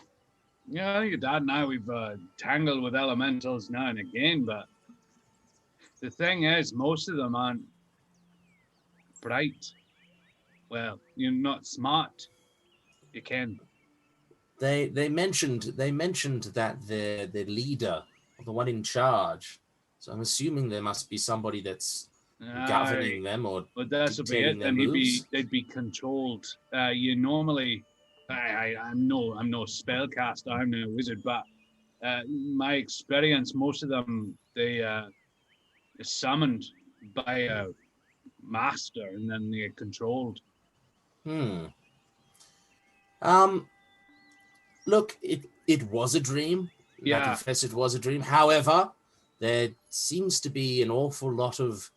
[SPEAKER 6] your dad and I, we've tangled with elementals now and again, but the thing is, most of them aren't bright. Well, you're not smart. You can.
[SPEAKER 3] They mentioned that the leader, the one in charge. So I'm assuming there must be somebody that's governing them or
[SPEAKER 6] but that's be
[SPEAKER 3] dictating
[SPEAKER 6] it.
[SPEAKER 3] their
[SPEAKER 6] Then
[SPEAKER 3] moves.
[SPEAKER 6] they'd be controlled. You normally, I'm no spellcaster. I'm no wizard, but my experience, most of them they are summoned by a master, and then they're controlled.
[SPEAKER 3] Look, it was a dream.
[SPEAKER 6] Yeah.
[SPEAKER 3] I confess it was a dream. However, there seems to be an awful lot of,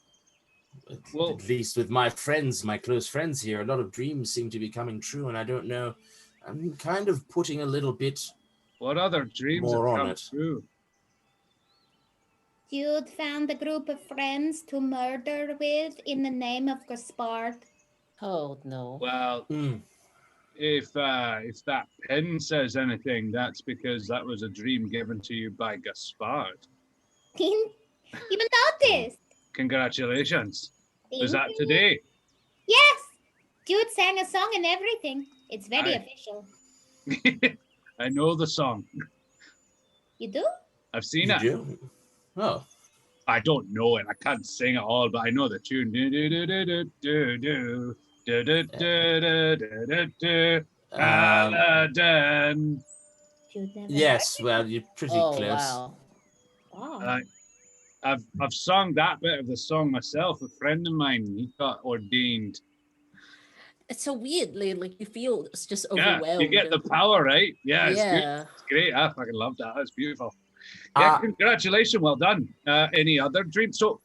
[SPEAKER 3] at least with my friends, my close friends here, a lot of dreams seem to be coming true, and I don't know. I'm kind of putting a little bit
[SPEAKER 6] What other dreams
[SPEAKER 3] more
[SPEAKER 6] have
[SPEAKER 3] on
[SPEAKER 6] come
[SPEAKER 3] it.
[SPEAKER 6] true?
[SPEAKER 2] Jude found a group of friends to murder with in the name of Gaspard.
[SPEAKER 4] Oh no.
[SPEAKER 1] Well, if that pen says anything, that's because that was a dream given to you by Gaspard.
[SPEAKER 2] You noticed?
[SPEAKER 1] Congratulations. Was
[SPEAKER 2] Thank
[SPEAKER 1] that
[SPEAKER 2] you.
[SPEAKER 1] today?
[SPEAKER 2] Yes. Jude sang a song and everything. It's very
[SPEAKER 1] Aye.
[SPEAKER 2] official.
[SPEAKER 1] I know the song.
[SPEAKER 2] You do?
[SPEAKER 1] I've seen
[SPEAKER 3] You
[SPEAKER 1] it.
[SPEAKER 3] do? Oh.
[SPEAKER 1] I don't know it. I can't sing it all, but I know the tune. Do, do, do, do, do, do, do, do, do, do, do, do, do. Aladdin.
[SPEAKER 2] Jude never
[SPEAKER 3] Yes, well, you're pretty
[SPEAKER 4] Oh
[SPEAKER 3] close.
[SPEAKER 4] wow.
[SPEAKER 2] Wow.
[SPEAKER 1] I've sung that bit of the song myself. A friend of mine, he got ordained.
[SPEAKER 4] It's so weird. Like you feel it's just
[SPEAKER 1] Yeah,
[SPEAKER 4] overwhelmed.
[SPEAKER 1] you get the power, right? Yeah, it's good.
[SPEAKER 4] Yeah.
[SPEAKER 1] It's great. I fucking love that. That's beautiful. Yeah, congratulations. Well done. Any other dreams? So,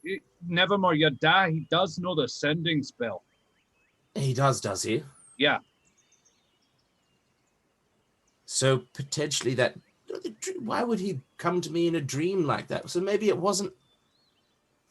[SPEAKER 1] Nevermore, your dad, he does know the sending spell.
[SPEAKER 3] He does he?
[SPEAKER 1] Yeah.
[SPEAKER 3] So potentially that. Why would he come to me in a dream like that? So maybe it wasn't.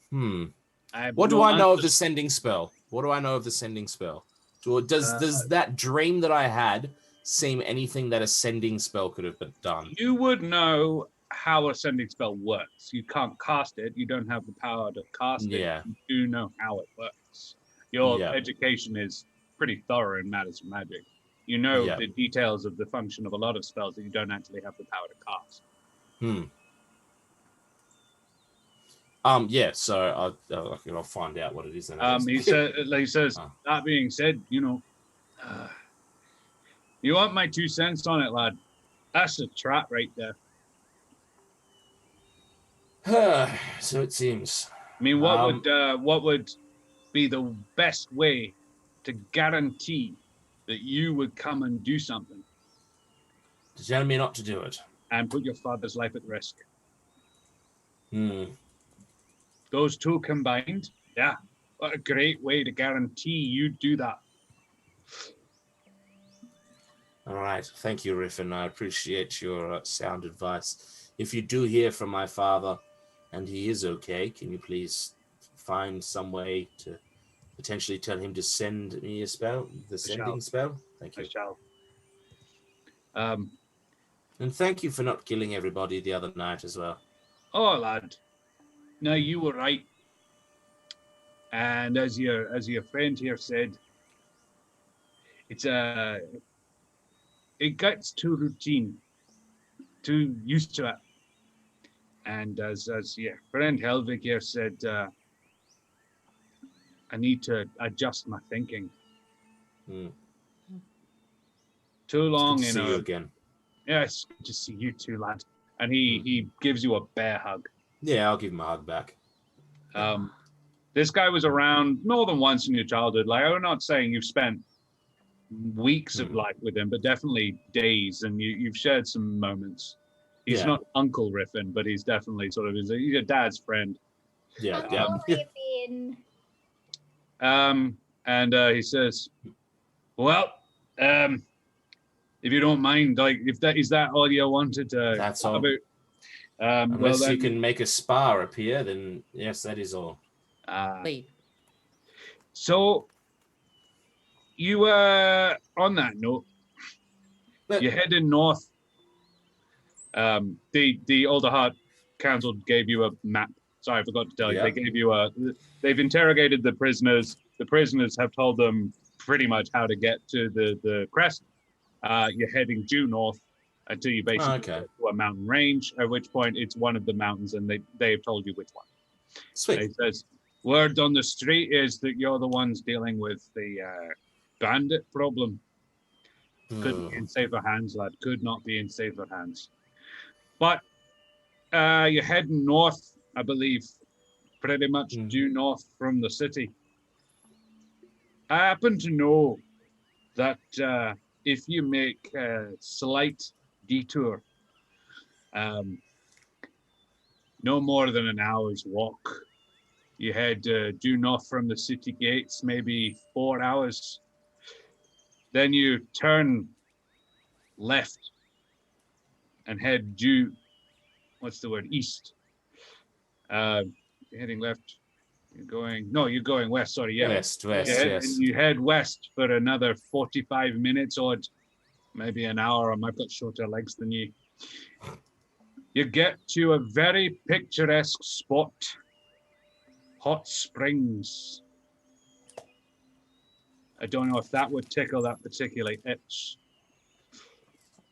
[SPEAKER 3] What do I know of the sending spell? What do I know of the sending spell? Does that dream that I had seem anything that a sending spell could have been done?
[SPEAKER 1] You would know how a sending spell works. You can't cast it. You don't have the power to cast it.
[SPEAKER 3] Yeah.
[SPEAKER 1] You do know how it works. Your
[SPEAKER 3] Yeah.
[SPEAKER 1] education is pretty thorough in matters of magic. You know
[SPEAKER 3] Yeah.
[SPEAKER 1] the details of the function of a lot of spells that you don't actually have the power to cast.
[SPEAKER 3] Yeah, so I'll find out what it is.
[SPEAKER 1] He says, that being said, you want my 2 cents on it, lad? That's a trap right there.
[SPEAKER 3] So it seems.
[SPEAKER 1] I mean, what would be the best way to guarantee that you would come and do something
[SPEAKER 3] To tell me not to do it.
[SPEAKER 1] and put your father's life at risk?
[SPEAKER 3] Hmm.
[SPEAKER 1] Those two combined, yeah, what a great way to guarantee you do that.
[SPEAKER 3] All right. Thank you, Riffin. I appreciate your sound advice. If you do hear from my father and he is okay, can you please find some way to potentially tell him to send me a spell, the sending spell? Thank you.
[SPEAKER 1] I shall.
[SPEAKER 3] And thank you for not killing everybody the other night as well.
[SPEAKER 1] Oh, lad. No, you were right. And as your friend here said, it gets too routine, too used to it. And as your friend Helvig here said, I need to adjust my thinking. Too long,
[SPEAKER 3] see you again.
[SPEAKER 1] Yeah, it's good to see you too, lad. And he gives you a bear hug.
[SPEAKER 3] Yeah, I'll give him a hug back.
[SPEAKER 1] This guy was around more than once in your childhood. Like, I'm not saying you've spent weeks of life with him, but definitely days, and you've shared some moments. He's not Uncle Riffin, but he's definitely sort of he's your dad's friend.
[SPEAKER 3] Yeah.
[SPEAKER 2] Riffin.
[SPEAKER 1] And he says, "Well, if you don't mind, like, if that is that all you wanted to
[SPEAKER 3] That's
[SPEAKER 1] talk
[SPEAKER 3] all.
[SPEAKER 1] about."
[SPEAKER 3] Unless
[SPEAKER 1] well,
[SPEAKER 3] you can make a spa appear, then yes, that is all.
[SPEAKER 4] Wait.
[SPEAKER 1] So you on that note, you're heading north. The Older Heart Council gave you a map. Sorry, I forgot to tell you. They gave you they've interrogated the prisoners. The prisoners have told them pretty much how to get to the crest. You're heading due north until you basically get to a mountain range, at which point it's one of the mountains, and they've told you which one.
[SPEAKER 3] Sweet.
[SPEAKER 1] He says, word on the street is that you're the ones dealing with the bandit problem. Couldn't be in safer hands, lad. Could not be in safer hands. But you're heading north, I believe, pretty much due north from the city. I happen to know that if you make a slight detour, no more than an hour's walk, you head due north from the city gates, maybe 4 hours. Then you turn left and head due, east. Heading left. You're going west. Sorry, yeah.
[SPEAKER 3] West,
[SPEAKER 1] You
[SPEAKER 3] west,
[SPEAKER 1] head,
[SPEAKER 3] yes.
[SPEAKER 1] you head west for another 45 minutes or maybe an hour. I've got shorter legs than you. You get to a very picturesque spot. Hot springs. I don't know if that would tickle that particular itch.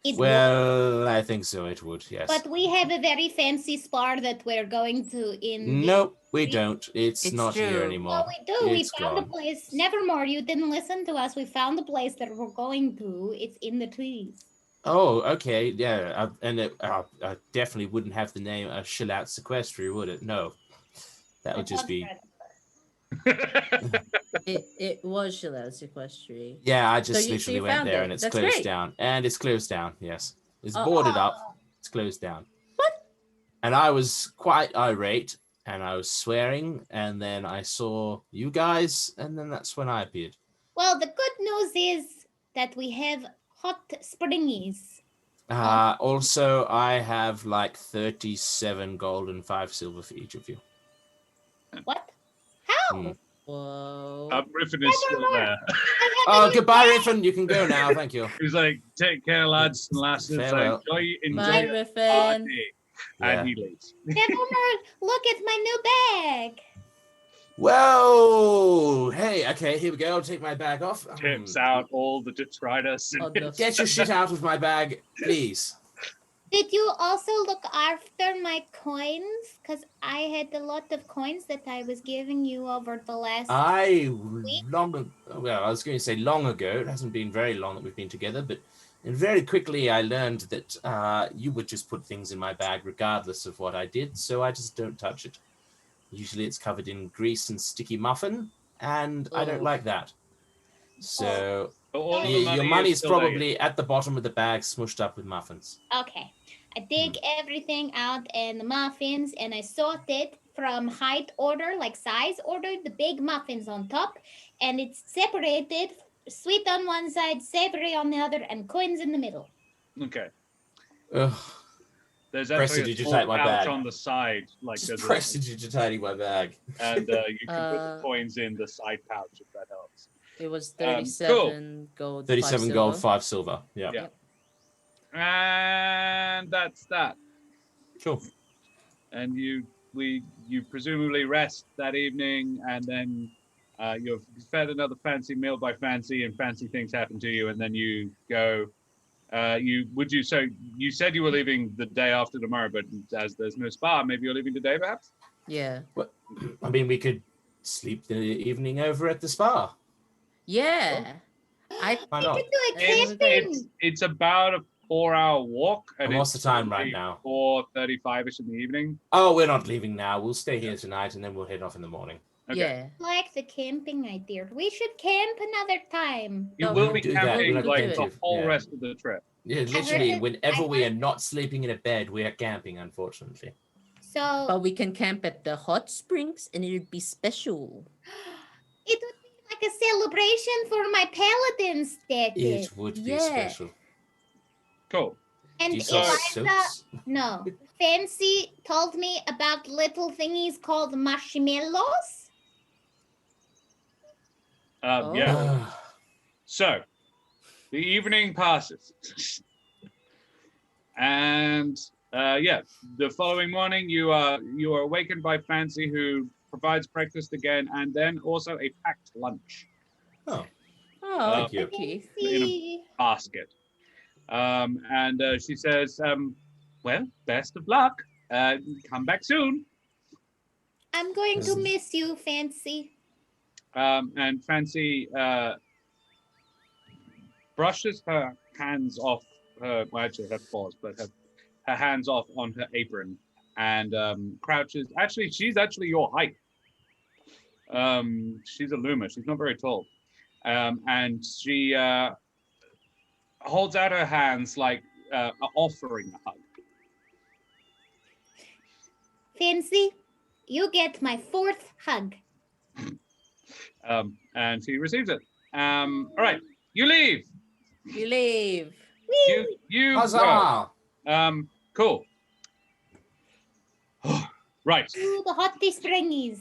[SPEAKER 2] It
[SPEAKER 3] Well, I think so. It would, yes.
[SPEAKER 2] But we have a very fancy spa that we're going to in.
[SPEAKER 3] Nope, we don't. It's
[SPEAKER 4] It's
[SPEAKER 3] not here
[SPEAKER 4] true.
[SPEAKER 3] anymore.
[SPEAKER 2] Well, we do.
[SPEAKER 3] It's
[SPEAKER 2] We found a
[SPEAKER 3] gone.
[SPEAKER 2] place. Nevermore, you didn't listen to us. We found a place that we're going to. It's in the trees.
[SPEAKER 3] Oh, okay, yeah, I definitely wouldn't have the name of Chill Out Sequestry, would it? No, that would just be.
[SPEAKER 4] It was Chill Sequestry.
[SPEAKER 3] Yeah, I just
[SPEAKER 4] So you
[SPEAKER 3] literally went
[SPEAKER 4] found
[SPEAKER 3] there
[SPEAKER 4] it.
[SPEAKER 3] and it's
[SPEAKER 4] That's
[SPEAKER 3] closed
[SPEAKER 4] great.
[SPEAKER 3] down. And it's closed down, yes. It's
[SPEAKER 4] Oh.
[SPEAKER 3] boarded up. It's closed down.
[SPEAKER 4] What?
[SPEAKER 3] And I was quite irate and I was swearing. And then I saw you guys. And then that's when I appeared.
[SPEAKER 2] Well, the good news is that we have hot springies.
[SPEAKER 3] Also, I have like 37 gold and 5 silver for each of you.
[SPEAKER 2] What? How?
[SPEAKER 3] Hmm.
[SPEAKER 4] Whoa.
[SPEAKER 1] Griffin is still there.
[SPEAKER 3] Oh, goodbye, Riffin. You can go now. Thank you.
[SPEAKER 1] He's like, take care, lads and lasses.
[SPEAKER 3] Farewell.
[SPEAKER 1] Enjoy
[SPEAKER 4] Bye,
[SPEAKER 1] your
[SPEAKER 4] Riffin.
[SPEAKER 1] party.
[SPEAKER 3] Yeah.
[SPEAKER 1] And he leaves.
[SPEAKER 2] Nevermore, look at my new bag.
[SPEAKER 3] Whoa! Hey, okay, here we go. I'll take my bag off.
[SPEAKER 1] Tips out all the detritus.
[SPEAKER 4] Oh, the
[SPEAKER 3] Get your shit out of my bag, please.
[SPEAKER 2] Did you also look after my coins? Because I had a lot of coins that I was giving you over the last.
[SPEAKER 3] I was going to say long ago. It hasn't been very long that we've been together, but very quickly I learned that you would just put things in my bag regardless of what I did, so I just don't touch it. Usually it's covered in grease and sticky muffin, and I don't
[SPEAKER 4] Oh.
[SPEAKER 3] like that. So
[SPEAKER 1] All the
[SPEAKER 3] your money is
[SPEAKER 1] still there.
[SPEAKER 3] probably at the bottom of the bag, smushed up with muffins.
[SPEAKER 2] Okay. I dig everything out and the muffins, and I sorted from height order, like size order, the big muffins on top, and it's separated, sweet on one side, savory on the other, and coins in the middle.
[SPEAKER 1] Okay.
[SPEAKER 3] Ugh.
[SPEAKER 1] There's
[SPEAKER 3] Press
[SPEAKER 1] actually a
[SPEAKER 3] it, you
[SPEAKER 1] small
[SPEAKER 3] just take my
[SPEAKER 1] pouch
[SPEAKER 3] bag.
[SPEAKER 1] on the side, like
[SPEAKER 3] Just
[SPEAKER 1] there's a-
[SPEAKER 3] press digitating my bag.
[SPEAKER 1] and you can put the
[SPEAKER 4] Uh,
[SPEAKER 1] coins in the side pouch if that helps.
[SPEAKER 4] It was
[SPEAKER 1] Cool.
[SPEAKER 4] 37 gold.
[SPEAKER 3] 37
[SPEAKER 4] 5
[SPEAKER 3] gold,
[SPEAKER 4] silver.
[SPEAKER 3] 5 silver. Yeah.
[SPEAKER 1] Yeah. And that's that.
[SPEAKER 3] Sure.
[SPEAKER 1] And you presumably rest that evening, and then you've fed another fancy meal by Fancy, and fancy things happen to you, and then you go. You said you were leaving the day after tomorrow, but as there's no spa, maybe you're leaving today, perhaps.
[SPEAKER 4] Yeah.
[SPEAKER 3] I mean, we could sleep the evening over at the spa.
[SPEAKER 4] Yeah. I
[SPEAKER 3] Why
[SPEAKER 2] We
[SPEAKER 3] not?
[SPEAKER 2] could do a
[SPEAKER 4] It's-
[SPEAKER 2] camping.
[SPEAKER 1] It's about a 4-hour walk, and
[SPEAKER 3] And what's the
[SPEAKER 1] it's
[SPEAKER 3] time right
[SPEAKER 1] probably
[SPEAKER 3] now?
[SPEAKER 1] 4:35ish in the evening.
[SPEAKER 3] Oh, we're not leaving now. We'll stay here tonight and then we'll head off in the morning.
[SPEAKER 1] Okay.
[SPEAKER 4] yeah.
[SPEAKER 2] Like the camping idea. We should camp another time.
[SPEAKER 1] You
[SPEAKER 4] No,
[SPEAKER 1] will
[SPEAKER 4] we'll
[SPEAKER 1] be
[SPEAKER 3] do that.
[SPEAKER 1] camping
[SPEAKER 3] We'll
[SPEAKER 1] like
[SPEAKER 3] do
[SPEAKER 1] the
[SPEAKER 3] it.
[SPEAKER 1] whole
[SPEAKER 3] Yeah.
[SPEAKER 1] rest of the trip.
[SPEAKER 3] Yeah, literally,
[SPEAKER 2] heard-
[SPEAKER 3] whenever
[SPEAKER 2] I
[SPEAKER 3] we are
[SPEAKER 2] heard-
[SPEAKER 3] not sleeping in a bed, we are camping, unfortunately.
[SPEAKER 2] So
[SPEAKER 4] But we can camp at the hot springs and it would be special.
[SPEAKER 2] it would be like a celebration for my paladin status.
[SPEAKER 3] It would be
[SPEAKER 4] Yeah.
[SPEAKER 3] special.
[SPEAKER 1] Cool.
[SPEAKER 2] And
[SPEAKER 3] Do you saw
[SPEAKER 2] Eliza,
[SPEAKER 3] soaps?
[SPEAKER 2] no, Fancy told me about little thingies called marshmallows.
[SPEAKER 1] Yeah.
[SPEAKER 3] Ah,
[SPEAKER 1] So, the evening passes. And the following morning you are awakened by Fancy, who provides breakfast again, and then also a packed lunch
[SPEAKER 3] oh,
[SPEAKER 4] Oh,
[SPEAKER 3] Thank you.
[SPEAKER 4] thank you.
[SPEAKER 2] See,
[SPEAKER 1] basket. And she says, well, best of luck. Come back soon.
[SPEAKER 2] I'm going to
[SPEAKER 3] Doesn't-
[SPEAKER 2] miss you, Fancy.
[SPEAKER 1] And Fancy brushes her hands off her, well, actually her paws, but her hands off on her apron and crouches. Actually, she's actually your height. She's a luma. She's not very tall. And she holds out her hands like offering a hug.
[SPEAKER 2] Fancy, you get my 4th hug.
[SPEAKER 1] And she receives it. All right, you leave.
[SPEAKER 4] You leave.
[SPEAKER 1] You go.
[SPEAKER 3] huzzah!
[SPEAKER 1] Cool. Right.
[SPEAKER 2] To the hot springies.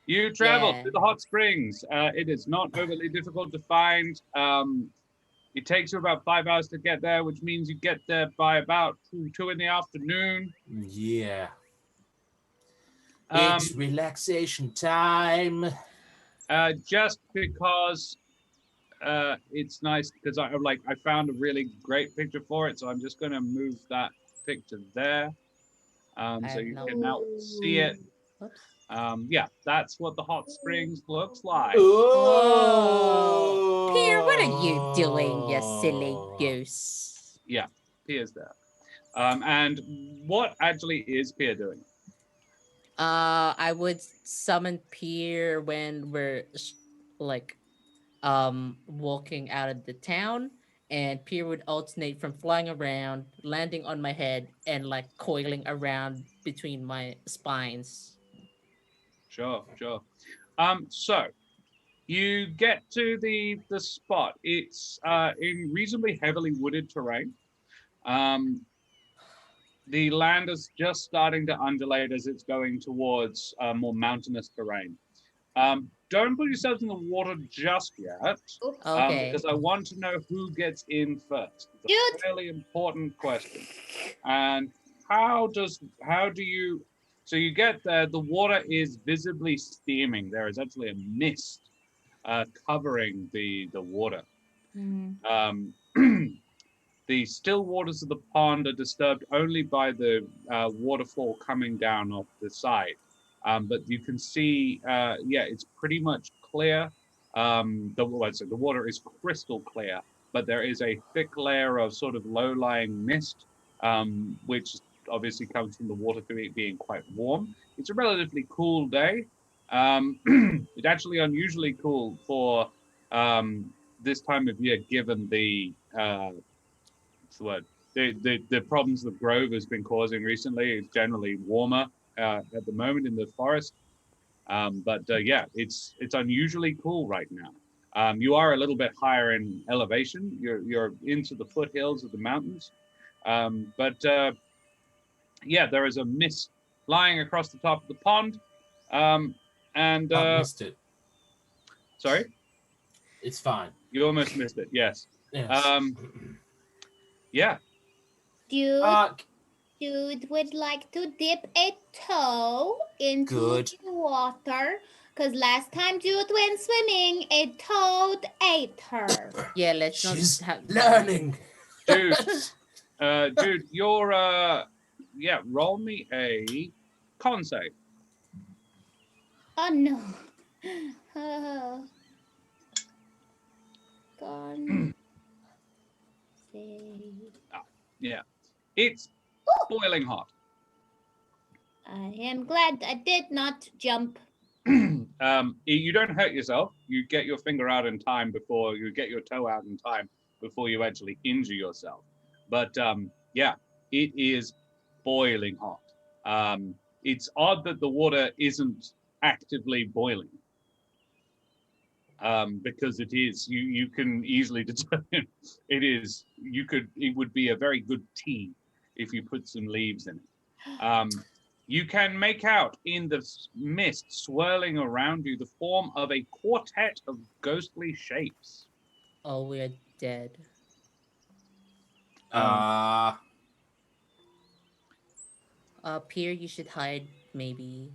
[SPEAKER 1] You travel
[SPEAKER 4] Yeah.
[SPEAKER 1] to the hot springs. It is not overly difficult to find. It takes you about 5 hours to get there, which means you get there by about 2 in the afternoon.
[SPEAKER 3] Yeah.
[SPEAKER 1] Um,
[SPEAKER 3] It's relaxation time.
[SPEAKER 1] just because it's nice because I found a really great picture for it, so I'm just going to move that picture there, so you can now see it.
[SPEAKER 4] Whoops.
[SPEAKER 1] Yeah, that's what the hot springs looks like.
[SPEAKER 3] Oh,
[SPEAKER 4] Peter, what are you doing, you silly goose?
[SPEAKER 1] Yeah, Pia's there. And what actually is Pia doing?
[SPEAKER 4] I would summon Pier when we're walking out of the town, and Pier would alternate from flying around, landing on my head, and like coiling around between my spines.
[SPEAKER 1] Sure. So you get to the spot. It's in reasonably heavily wooded terrain. The land is just starting to undulate as it's going towards more mountainous terrain. Don't put yourselves in the water just yet,
[SPEAKER 4] Okay.
[SPEAKER 1] because I want to know who gets in first. It's a fairly important question. And how do you? So you get there. The water is visibly steaming. There is actually a mist covering the water. The still waters of the pond are disturbed only by the waterfall coming down off the side. But you can see, it's pretty much clear. The water is crystal clear, but there is a thick layer of sort of low-lying mist, which obviously comes from the water being quite warm. It's a relatively cool day. It's actually unusually cool for this time of year, given the the problems that Grove has been causing recently. It's generally warmer at the moment in the forest, but it's unusually cool right now. You are a little bit higher in elevation. You're into the foothills of the mountains, but there is a mist lying across the top of the pond, and
[SPEAKER 3] I missed it.
[SPEAKER 1] sorry,
[SPEAKER 3] It's fine.
[SPEAKER 1] you almost missed it. Yes.
[SPEAKER 3] Yes.
[SPEAKER 1] Yeah.
[SPEAKER 2] Dude would like to dip a toe into
[SPEAKER 3] Good.
[SPEAKER 2] the water. Because last time Jude went swimming, a toad ate her.
[SPEAKER 4] Yeah, let's
[SPEAKER 3] She's
[SPEAKER 4] not have
[SPEAKER 3] learning.
[SPEAKER 1] Dude, you're roll me a con save.
[SPEAKER 2] Oh no. Oh. Gone. Save.
[SPEAKER 1] Yeah. It's boiling hot.
[SPEAKER 2] I am glad I did not jump.
[SPEAKER 1] You don't hurt yourself. You get your finger out in time before you get your toe out in time before you actually injure yourself. But it is boiling hot. It's odd that the water isn't actively boiling. Because it is, you can easily determine it would be a very good tea if you put some leaves in it. You can make out in the mist swirling around you the form of a quartet of ghostly shapes.
[SPEAKER 4] Oh, we're dead. Pier, you should hide, maybe.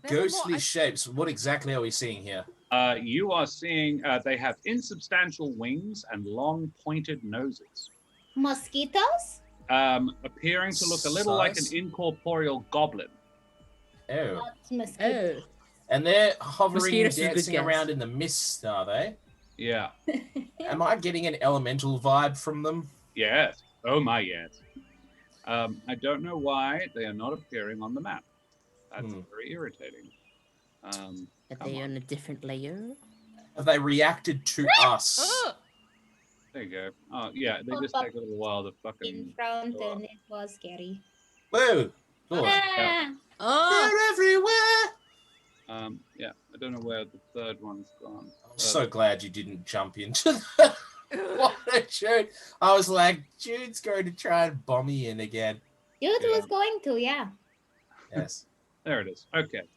[SPEAKER 3] Ghostly shapes. What exactly are we seeing here?
[SPEAKER 1] You are seeing they have insubstantial wings and long pointed noses.
[SPEAKER 2] Mosquitoes?
[SPEAKER 1] Appearing to look a little like an incorporeal goblin.
[SPEAKER 3] Oh.
[SPEAKER 2] Not mosquitoes.
[SPEAKER 3] And they're hovering,
[SPEAKER 4] Mosquitoes is a good
[SPEAKER 3] dancing
[SPEAKER 4] guess.
[SPEAKER 3] around in the mist, are they?
[SPEAKER 1] Yeah.
[SPEAKER 3] Am I getting an elemental vibe from them?
[SPEAKER 1] Yes. Oh my yes. I don't know why they are not appearing on the map. That's very irritating.
[SPEAKER 4] Are they on a different layer?
[SPEAKER 3] Have they reacted to us?
[SPEAKER 1] There you go. Oh yeah, they just take a little while to fucking.
[SPEAKER 2] In front, and it was scary.
[SPEAKER 3] Whoa! Oh.
[SPEAKER 1] Yeah.
[SPEAKER 4] Oh!
[SPEAKER 3] They're everywhere!
[SPEAKER 1] I don't know where the third one's gone.
[SPEAKER 3] I'm so glad you didn't jump into the water, Jude. I was like, Jude's going to try and bomb me in again.
[SPEAKER 2] Jude was going to, yeah.
[SPEAKER 3] Yes.
[SPEAKER 1] There it is. Okay.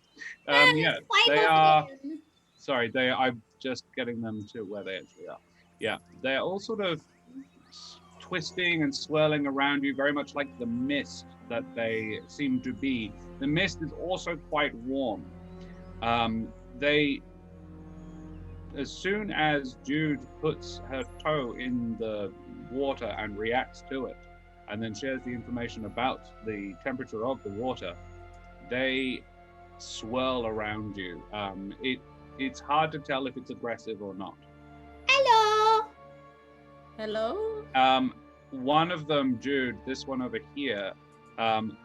[SPEAKER 2] Man,
[SPEAKER 1] Yeah,
[SPEAKER 2] it's 5
[SPEAKER 1] they
[SPEAKER 2] of
[SPEAKER 1] are.
[SPEAKER 2] them.
[SPEAKER 1] Sorry, I'm just getting them to where they actually are. Yeah, they're all sort of twisting and swirling around you, very much like the mist that they seem to be. The mist is also quite warm. As soon as Jude puts her toe in the water and reacts to it, and then shares the information about the temperature of the water, they swirl around you. It's hard to tell if it's aggressive or not.
[SPEAKER 2] Hello.
[SPEAKER 4] Hello?
[SPEAKER 1] One of them, Jude, this one over here,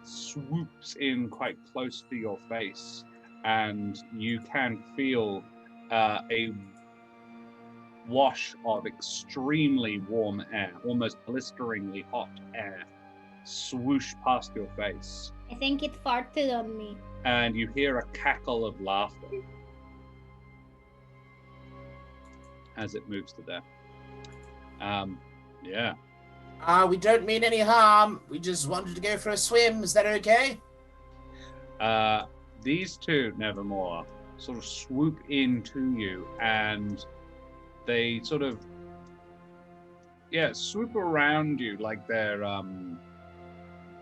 [SPEAKER 1] swoops in quite close to your face, and you can feel a wash of extremely warm air, almost blisteringly hot air, swoosh past your face.
[SPEAKER 2] I think it farted on me.
[SPEAKER 1] And you hear a cackle of laughter as it moves to there. Yeah.
[SPEAKER 3] We don't mean any harm. We just wanted to go for a swim. Is that okay?
[SPEAKER 1] These two, Nevermore, sort of swoop into you, and they sort of, swoop around you like they're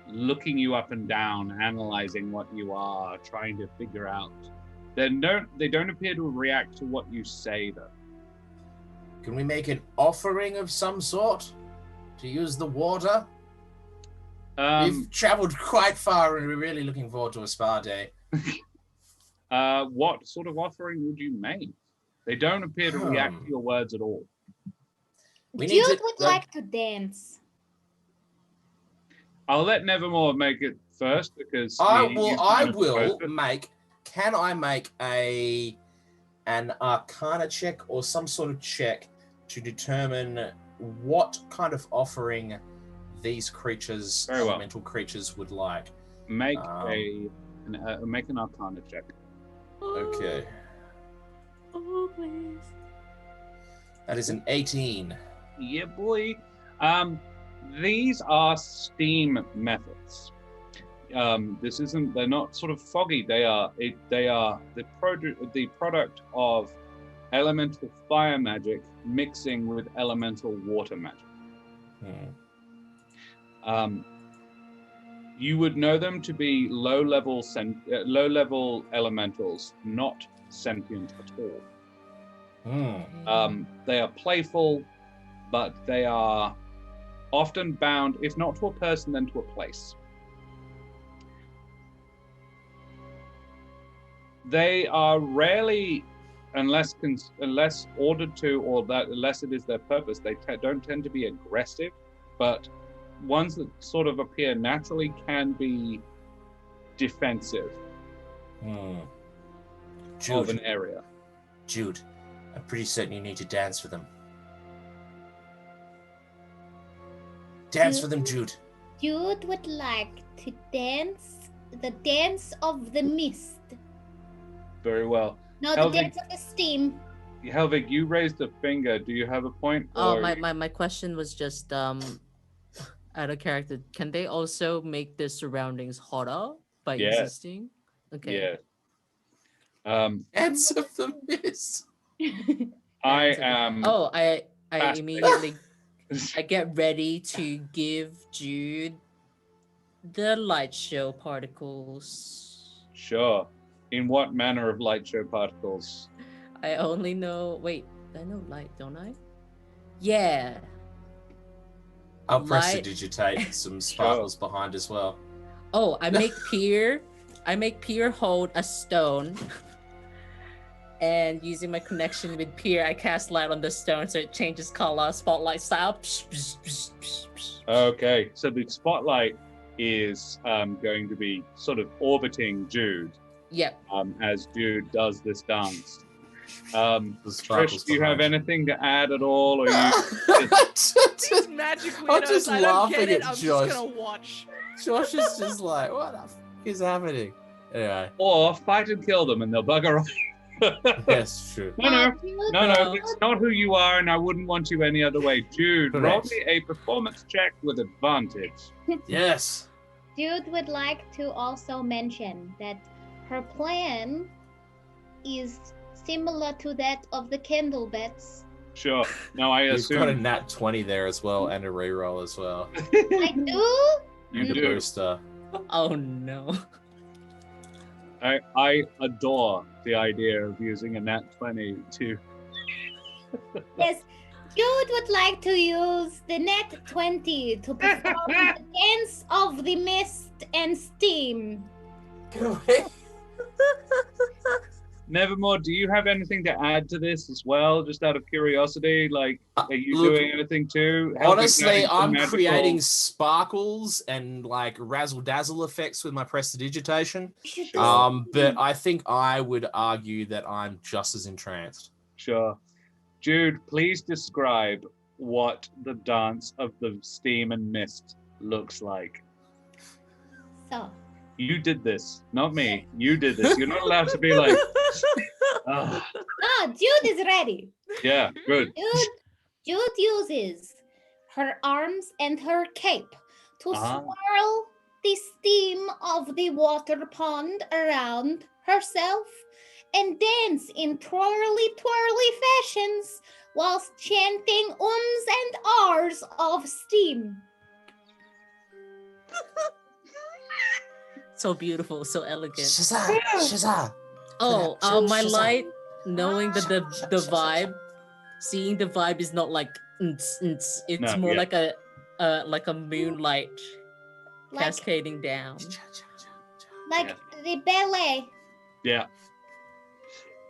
[SPEAKER 1] looking you up and down, analyzing what you are, trying to figure out. They don't appear to react to what you say, though.
[SPEAKER 3] Can we make an offering of some sort to use the water? We've traveled quite far and we're really looking forward to a spa day.
[SPEAKER 1] What sort of offering would you make? They don't appear to react to your words at all.
[SPEAKER 2] Jude would like to dance.
[SPEAKER 1] I'll let Nevermore make it first because
[SPEAKER 3] Can I make an Arcana check or some sort of check to determine what kind of offering these creatures, elemental creatures, would like?
[SPEAKER 1] Make make an Arcana check.
[SPEAKER 3] Okay.
[SPEAKER 4] Oh, please.
[SPEAKER 3] That is an 18.
[SPEAKER 1] Yeah, boy. These are steam methods. They're not sort of foggy. They are the product of elemental fire magic mixing with elemental water magic. You would know them to be low-level elementals, not sentient at all. They are playful, but they are often bound, if not to a person, then to a place. They are rarely, unless ordered to, or that unless it is their purpose, they don't tend to be aggressive, but ones that sort of appear naturally can be defensive of an area.
[SPEAKER 3] Jude, I'm pretty certain you need to dance for them. Dance for them, Jude.
[SPEAKER 2] Jude would like to dance the dance of the mist.
[SPEAKER 1] Very well.
[SPEAKER 2] No,
[SPEAKER 1] Helvig,
[SPEAKER 2] the dance of the steam.
[SPEAKER 1] Helvig, you raised a finger. Do you have a point?
[SPEAKER 4] Oh, my question was just out of character. Can they also make the surroundings hotter by existing? Okay.
[SPEAKER 1] Yeah.
[SPEAKER 3] Dance of the mist.
[SPEAKER 1] I am.
[SPEAKER 4] Oh, I immediately I get ready to give Jude the light show particles.
[SPEAKER 1] Sure. In what manner of light show particles?
[SPEAKER 4] I only know. Wait, I know light, don't I? Yeah.
[SPEAKER 3] I'll prestidigitate some sparkles behind as well.
[SPEAKER 4] Oh, I make Pier hold a stone. And using my connection with Pier, I cast light on the stone so it changes color, spotlight style.
[SPEAKER 1] Okay, so the spotlight is going to be sort of orbiting Jude.
[SPEAKER 4] Yep.
[SPEAKER 1] As Jude does this dance.
[SPEAKER 3] Trish,
[SPEAKER 1] do you have anything to add at all, or you?
[SPEAKER 5] These magic
[SPEAKER 3] I'm
[SPEAKER 5] weirdos,
[SPEAKER 3] just
[SPEAKER 5] I don't get
[SPEAKER 3] laughing
[SPEAKER 5] it.
[SPEAKER 3] at
[SPEAKER 5] I'm
[SPEAKER 3] Josh.
[SPEAKER 5] just gonna watch.
[SPEAKER 3] Josh is just like, what the f is happening? Anyway.
[SPEAKER 1] Or fight and kill them, and they'll bugger off.
[SPEAKER 3] Yes, true.
[SPEAKER 1] No, it's not who you are, and I wouldn't want you any other way. Jude, roll me a performance check with advantage.
[SPEAKER 3] Yes.
[SPEAKER 2] Jude would like to also mention that her plan is similar to that of the candle bets.
[SPEAKER 1] Sure. No, I
[SPEAKER 3] You've got a
[SPEAKER 1] assume
[SPEAKER 3] nat 20 there as well, and a reroll as well.
[SPEAKER 2] I do?
[SPEAKER 1] you
[SPEAKER 3] The
[SPEAKER 1] do.
[SPEAKER 3] booster.
[SPEAKER 4] Oh no.
[SPEAKER 1] I adore the idea of using a nat 20 to.
[SPEAKER 2] Yes. Jude would like to use the net 20 to perform the dance of the mist and steam.
[SPEAKER 3] Get away.
[SPEAKER 1] Nevermore, do you have anything to add to this as well? Just out of curiosity, like, are you
[SPEAKER 3] Look,
[SPEAKER 1] doing anything too?
[SPEAKER 3] Honestly,
[SPEAKER 1] Helvig
[SPEAKER 3] I'm
[SPEAKER 1] magical-
[SPEAKER 3] creating sparkles and like razzle dazzle effects with my prestidigitation.
[SPEAKER 1] Sure.
[SPEAKER 3] But I think I would argue that I'm just as entranced.
[SPEAKER 1] Sure. Jude, please describe what the dance of the steam and mist looks like.
[SPEAKER 2] So,
[SPEAKER 1] You did this, not me. You did this. You're not allowed to be like, oh,
[SPEAKER 2] Jude is ready.
[SPEAKER 1] yeah, good.
[SPEAKER 2] Jude uses her arms and her cape to swirl the steam of the water pond around herself and dance in twirly fashions whilst chanting ums and ahs of steam.
[SPEAKER 4] So beautiful, so elegant.
[SPEAKER 3] Shazam! Shazam!
[SPEAKER 4] Oh, my
[SPEAKER 3] Shazam.
[SPEAKER 4] light, knowing that the vibe, seeing the vibe is not like it's
[SPEAKER 1] No,
[SPEAKER 4] more
[SPEAKER 1] yeah.
[SPEAKER 4] like a moonlight
[SPEAKER 2] Like,
[SPEAKER 4] cascading down.
[SPEAKER 2] like the ballet.
[SPEAKER 1] Yeah.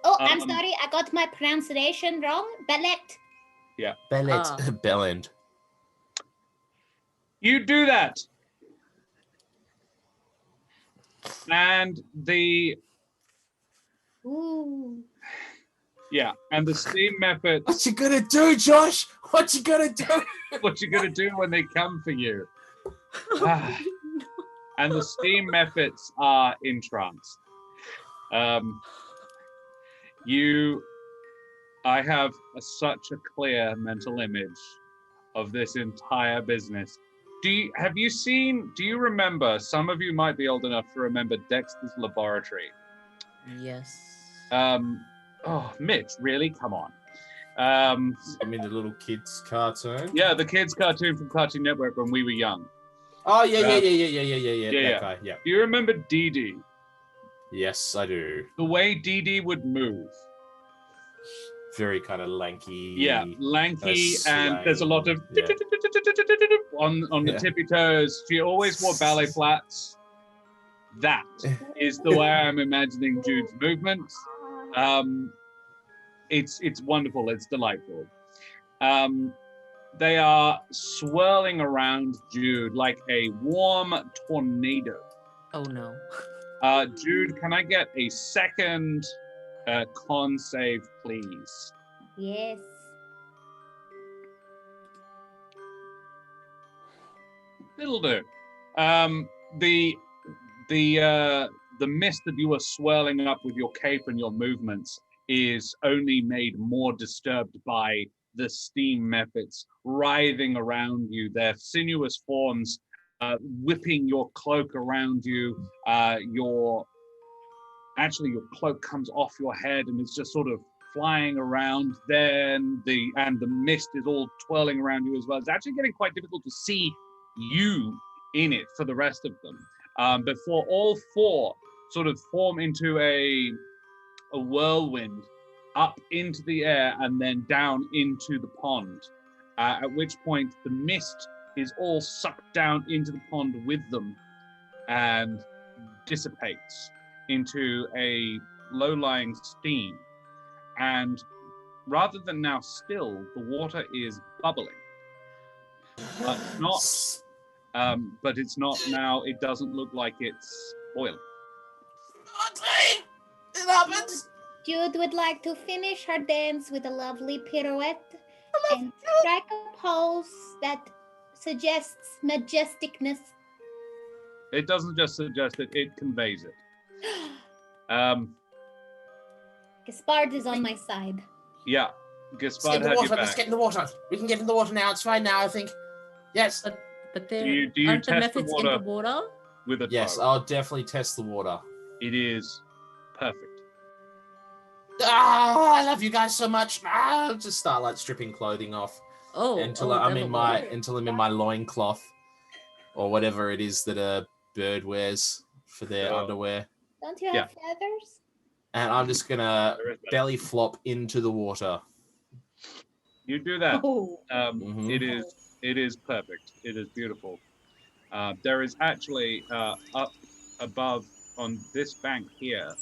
[SPEAKER 2] Oh, I'm
[SPEAKER 1] Um,
[SPEAKER 2] sorry, I got my pronunciation wrong. Ballet.
[SPEAKER 3] Bellet, bellend.
[SPEAKER 1] You do that. And the
[SPEAKER 2] Ooh.
[SPEAKER 1] and the steam method.
[SPEAKER 3] What you gonna do, Josh? What you gonna do?
[SPEAKER 1] What you gonna do when they come for you? And the steam methods are entranced. I have such a clear mental image of this entire business. Do you remember, some of you might be old enough to remember Dexter's Laboratory.
[SPEAKER 4] Yes.
[SPEAKER 1] Mitch, really? Come on.
[SPEAKER 3] I mean, the little kids cartoon.
[SPEAKER 1] Yeah, the kids cartoon from Cartoon Network when we were young.
[SPEAKER 3] Oh yeah.
[SPEAKER 1] Yeah,
[SPEAKER 3] That
[SPEAKER 1] yeah.
[SPEAKER 3] guy. Yeah.
[SPEAKER 1] Do you remember Dee Dee?
[SPEAKER 3] Yes, I do.
[SPEAKER 1] The way Dee Dee would move.
[SPEAKER 3] Very kind of lanky.
[SPEAKER 1] Yeah, lanky,
[SPEAKER 3] Kind of
[SPEAKER 1] and there's a lot of
[SPEAKER 3] yeah.
[SPEAKER 1] on the
[SPEAKER 3] Yeah.
[SPEAKER 1] tippy toes. She always wore ballet flats. That is the way I'm imagining Jude's movements. It's wonderful. It's delightful. They are swirling around Jude like a warm tornado.
[SPEAKER 4] Oh no.
[SPEAKER 1] Jude, can I get a second con save, please?
[SPEAKER 2] Yes.
[SPEAKER 1] It'll do. The mist that you are swirling up with your cape and your movements is only made more disturbed by the steam methods writhing around you, their sinuous forms whipping your cloak around you. Your cloak comes off your head and it's just sort of flying around. Then the mist is all twirling around you as well. It's actually getting quite difficult to see you in it for the rest of them. Before all four sort of form into a whirlwind up into the air and then down into the pond, at which point the mist is all sucked down into the pond with them and dissipates into a low-lying steam. And rather than now still, the water is bubbling. But it's not now, it doesn't look like it's boiling.
[SPEAKER 3] It happens.
[SPEAKER 2] Jude would like to finish her dance with a lovely pirouette and strike a pose that suggests majesticness.
[SPEAKER 1] It doesn't just suggest it, it conveys it.
[SPEAKER 2] Gaspard is on my side.
[SPEAKER 1] Yeah,
[SPEAKER 3] Let's
[SPEAKER 1] Gaspard
[SPEAKER 3] get in the
[SPEAKER 1] had
[SPEAKER 3] water.
[SPEAKER 1] your
[SPEAKER 3] Let's
[SPEAKER 1] back.
[SPEAKER 3] get in the water. We can get in the water now. It's fine now, I think. Yes.
[SPEAKER 4] But there
[SPEAKER 1] Do you
[SPEAKER 4] aren't the
[SPEAKER 1] test the
[SPEAKER 4] methods in
[SPEAKER 1] water?
[SPEAKER 4] the water.
[SPEAKER 1] with a
[SPEAKER 3] Yes,
[SPEAKER 1] toe.
[SPEAKER 3] I'll definitely test the water.
[SPEAKER 1] It is perfect.
[SPEAKER 3] Ah, I love you guys so much. I'll just start like stripping clothing off until I'm in my loincloth or whatever it is that a bird wears for their
[SPEAKER 1] Sure.
[SPEAKER 3] underwear.
[SPEAKER 2] Don't you have feathers?
[SPEAKER 3] And I'm just gonna
[SPEAKER 1] There is that.
[SPEAKER 3] belly flop into the water.
[SPEAKER 1] You do that.
[SPEAKER 2] Oh.
[SPEAKER 3] Mhm.
[SPEAKER 1] It is perfect. It is beautiful. There is actually up above on this bank here.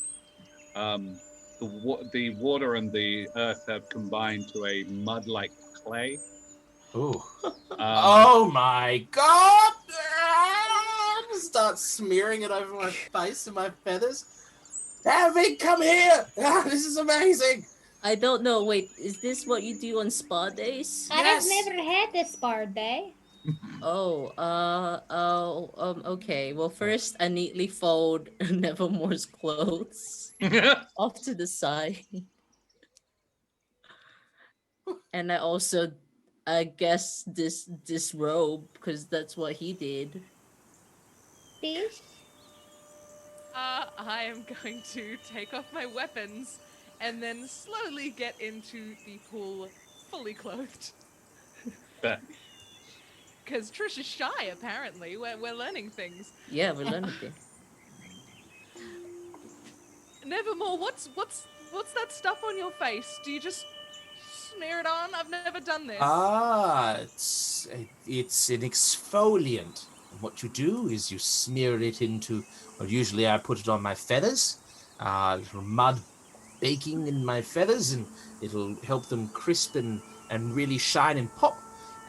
[SPEAKER 1] The water and the earth have combined to a mud-like clay.
[SPEAKER 3] Ooh.
[SPEAKER 1] Um,
[SPEAKER 3] Oh my god! Ah, start smearing it over my face and my feathers. Helvig, come here! Ah, this is amazing!
[SPEAKER 4] I don't know. Wait, is this what you do on spa days?
[SPEAKER 2] I have
[SPEAKER 3] Yes.
[SPEAKER 2] never had a spa day.
[SPEAKER 4] Okay. Well, first I neatly fold Nevermore's clothes off to the side. And I also, I guess, this robe, because that's what he did.
[SPEAKER 2] Fish?
[SPEAKER 5] I am going to take off my weapons and then slowly get into the pool fully clothed. Because Trish is shy, apparently. We're learning things.
[SPEAKER 4] Yeah, we're learning things.
[SPEAKER 5] Nevermore, what's that stuff on your face? Do you just smear it on? I've never done this.
[SPEAKER 3] Ah, it's an exfoliant. And what you do is you smear it into, well, usually I put it on my feathers, little mud baking in my feathers, and it'll help them crisp and really shine and pop.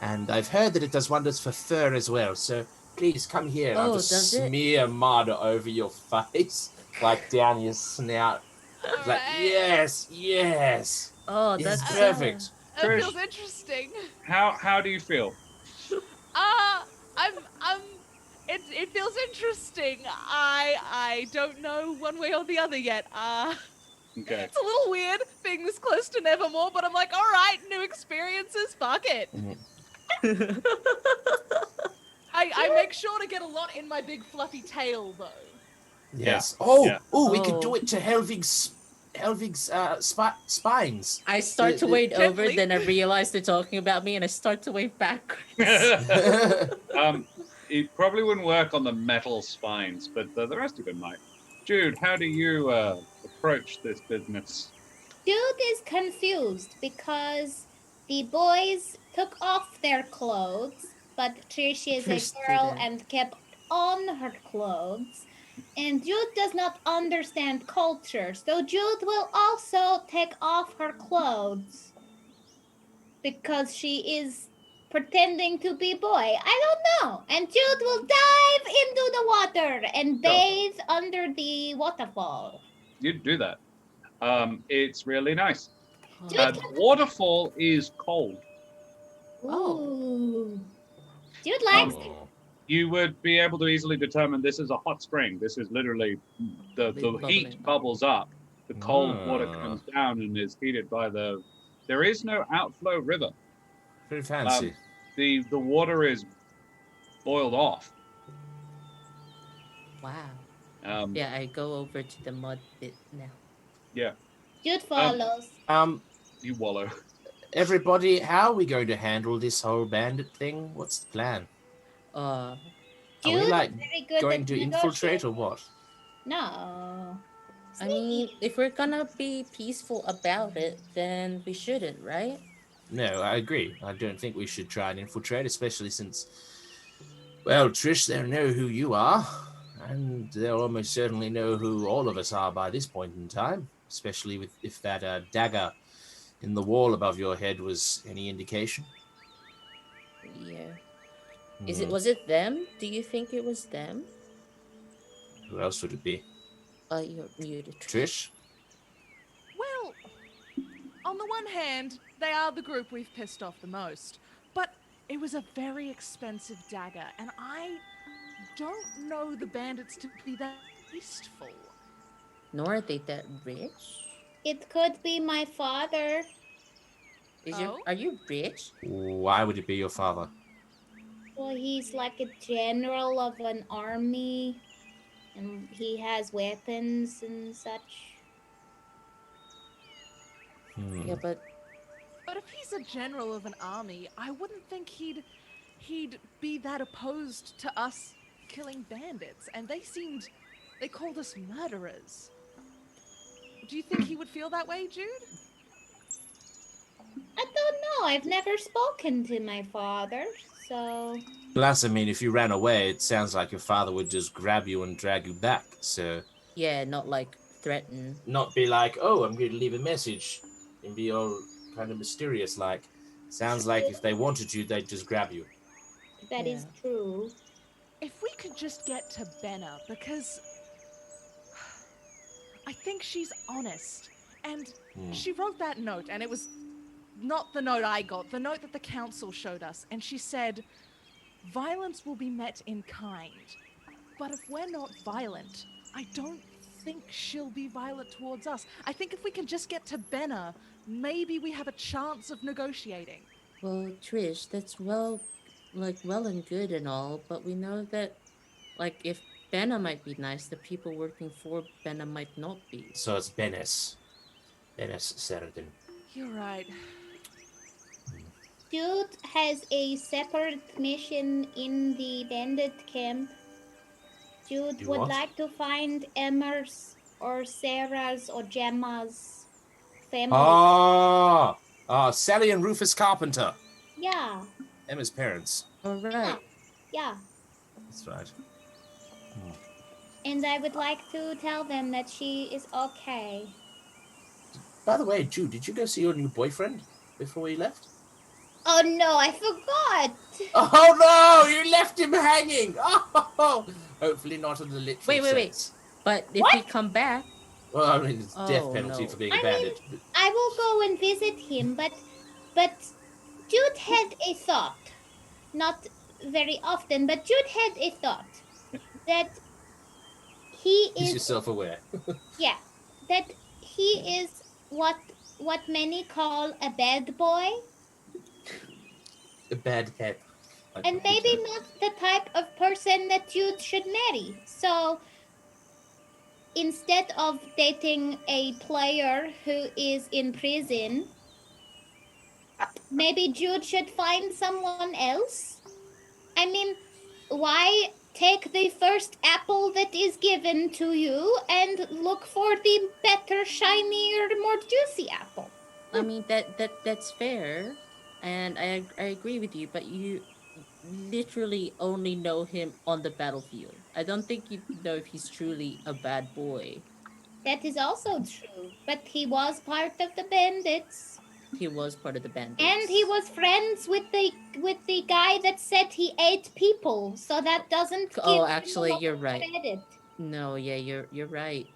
[SPEAKER 3] And I've heard that it does wonders for fur as well. So please come here. And I'll just
[SPEAKER 4] does it?
[SPEAKER 3] smear mud over your face, like down your snout. Like,
[SPEAKER 5] Alright.
[SPEAKER 3] yes.
[SPEAKER 4] Oh,
[SPEAKER 3] This
[SPEAKER 4] that's
[SPEAKER 3] is perfect.
[SPEAKER 5] That
[SPEAKER 1] Trish.
[SPEAKER 5] feels interesting.
[SPEAKER 1] how do you feel?
[SPEAKER 5] It feels interesting. I don't know one way or the other yet.
[SPEAKER 1] Okay.
[SPEAKER 5] It's a little weird being this close to Nevermore, but I'm like, all right, new experiences, fuck it. I make sure to get a lot in my big fluffy tail, though.
[SPEAKER 3] Yes.
[SPEAKER 1] Yeah.
[SPEAKER 3] We could do it to Helvig's spines.
[SPEAKER 4] I start to wade over,
[SPEAKER 5] Gently.
[SPEAKER 4] then I realize they're talking about me, and I start to wade backwards.
[SPEAKER 1] It probably wouldn't work on the metal spines, but the rest of it might. Jude, how do you approach this business?
[SPEAKER 2] Jude is confused because the boys took off their clothes, but Trish is
[SPEAKER 4] Trish
[SPEAKER 2] a girl
[SPEAKER 4] didn't.
[SPEAKER 2] and kept on her clothes. And Jude does not understand culture, so Jude will also take off her clothes because she is pretending to be boy. I don't know. And Jude will dive into the water and bathe under the waterfall.
[SPEAKER 1] You do that. It's really nice.
[SPEAKER 2] Jude
[SPEAKER 1] The waterfall is cold.
[SPEAKER 2] Ooh. Jude likes it.
[SPEAKER 1] You would be able to easily determine this is a hot spring. This is literally the heat
[SPEAKER 4] bubbling.
[SPEAKER 1] bubbles up. The cold water comes down and is heated by the. There is no outflow river.
[SPEAKER 3] Very fancy.
[SPEAKER 1] The water is boiled off.
[SPEAKER 4] Wow. Yeah, I go over to the mud bit now.
[SPEAKER 1] Yeah.
[SPEAKER 2] Jude follows.
[SPEAKER 1] You wallow.
[SPEAKER 3] Everybody, how are we going to handle this whole bandit thing? What's the plan?
[SPEAKER 4] Uh,
[SPEAKER 2] Jude
[SPEAKER 3] Are we
[SPEAKER 2] is
[SPEAKER 3] like
[SPEAKER 2] very good
[SPEAKER 3] going
[SPEAKER 2] at
[SPEAKER 3] to infiltrate or what?
[SPEAKER 2] No.
[SPEAKER 4] I mean, if we're gonna be peaceful about it, then we shouldn't, right?
[SPEAKER 3] No, I agree. I don't think we should try and infiltrate, especially since, well, Trish, they'll know who you are, and they'll almost certainly know who all of us are by this point in time, especially if that dagger in the wall above your head was any indication.
[SPEAKER 4] Yeah. Was it them? Do you think it was them?
[SPEAKER 3] Who else would it be?
[SPEAKER 4] You're muted.
[SPEAKER 3] Trish?
[SPEAKER 5] Well, on the one hand, they are the group we've pissed off the most, but it was a very expensive dagger, and I don't know the bandits to be that wasteful.
[SPEAKER 4] Nor are they that rich.
[SPEAKER 2] It could be my father.
[SPEAKER 4] Are you rich?
[SPEAKER 3] Why would it be your father?
[SPEAKER 2] Well, he's like a general of an army, and he has weapons and such.
[SPEAKER 4] Yeah, but
[SPEAKER 5] But if he's a general of an army, I wouldn't think he'd be that opposed to us killing bandits. And they called us murderers. Do you think he would feel that way, Jude?
[SPEAKER 2] I don't know. I've never spoken to my father, so
[SPEAKER 3] Plus, I mean, if you ran away, it sounds like your father would just grab you and drag you back. So,
[SPEAKER 4] yeah, not like threaten.
[SPEAKER 3] not be like, oh, I'm going to leave a message and be all kind of mysterious like. Sounds like if they wanted you, they'd just grab you.
[SPEAKER 2] that is
[SPEAKER 4] Yeah.
[SPEAKER 2] true.
[SPEAKER 5] If we could just get to Benna, because I think she's honest. And she wrote that note, and it was not the note I got, the note that the council showed us. And she said, violence will be met in kind. But if we're not violent, I don't think she'll be violent towards us. I think if we can just get to Benna, maybe we have a chance of negotiating.
[SPEAKER 4] Well, Trish, that's well and good and all, but we know that, like, if Benna might be nice, the people working for Benna might not be.
[SPEAKER 3] So it's Benes. Benes Seradin.
[SPEAKER 5] You're right.
[SPEAKER 2] Jude has a separate mission in the bandit camp. Jude
[SPEAKER 3] You
[SPEAKER 2] would
[SPEAKER 3] what?
[SPEAKER 2] like to find Emma's or Sarah's or Gemma's family.
[SPEAKER 3] Sally and Rufus Carpenter.
[SPEAKER 2] Yeah,
[SPEAKER 3] Emma's parents.
[SPEAKER 4] All right.
[SPEAKER 2] yeah.
[SPEAKER 3] That's right.
[SPEAKER 2] And I would like to tell them that she is okay.
[SPEAKER 3] By the way, Jude, did you go see your new boyfriend before you left?
[SPEAKER 2] Oh no, I forgot.
[SPEAKER 3] Oh no, you left him hanging. Oh, hopefully not in the literal
[SPEAKER 4] Wait.
[SPEAKER 3] sense.
[SPEAKER 4] But if
[SPEAKER 2] What?
[SPEAKER 4] we come back,
[SPEAKER 3] Well, I mean, it's death
[SPEAKER 4] Oh,
[SPEAKER 3] penalty
[SPEAKER 4] no.
[SPEAKER 3] for being
[SPEAKER 2] I
[SPEAKER 3] a bandit.
[SPEAKER 2] I will go and visit him, but Jude had a thought. Not very often, but Jude had a thought that he
[SPEAKER 3] He's
[SPEAKER 2] is
[SPEAKER 3] yourself aware.
[SPEAKER 2] yeah, that he is what many call a bad boy,
[SPEAKER 3] A bad head.
[SPEAKER 2] and maybe not the type of person that Jude should marry. So instead of dating a player who is in prison, maybe Jude should find someone else. I mean, why take the first apple that is given to you and look for the better, shinier, more juicy apple?
[SPEAKER 4] I mean that's fair, and I agree with you. But you literally only know him on the battlefield. I don't think you know if he's truly a bad boy.
[SPEAKER 2] That is also true. But he was part of the bandits.
[SPEAKER 4] He was part of the bandits,
[SPEAKER 2] And he was friends with the guy that said he ate people. So that doesn't give
[SPEAKER 4] Oh,
[SPEAKER 2] him
[SPEAKER 4] actually,
[SPEAKER 2] a lot
[SPEAKER 4] you're
[SPEAKER 2] of
[SPEAKER 4] right.
[SPEAKER 2] credit.
[SPEAKER 4] No, yeah, you're right.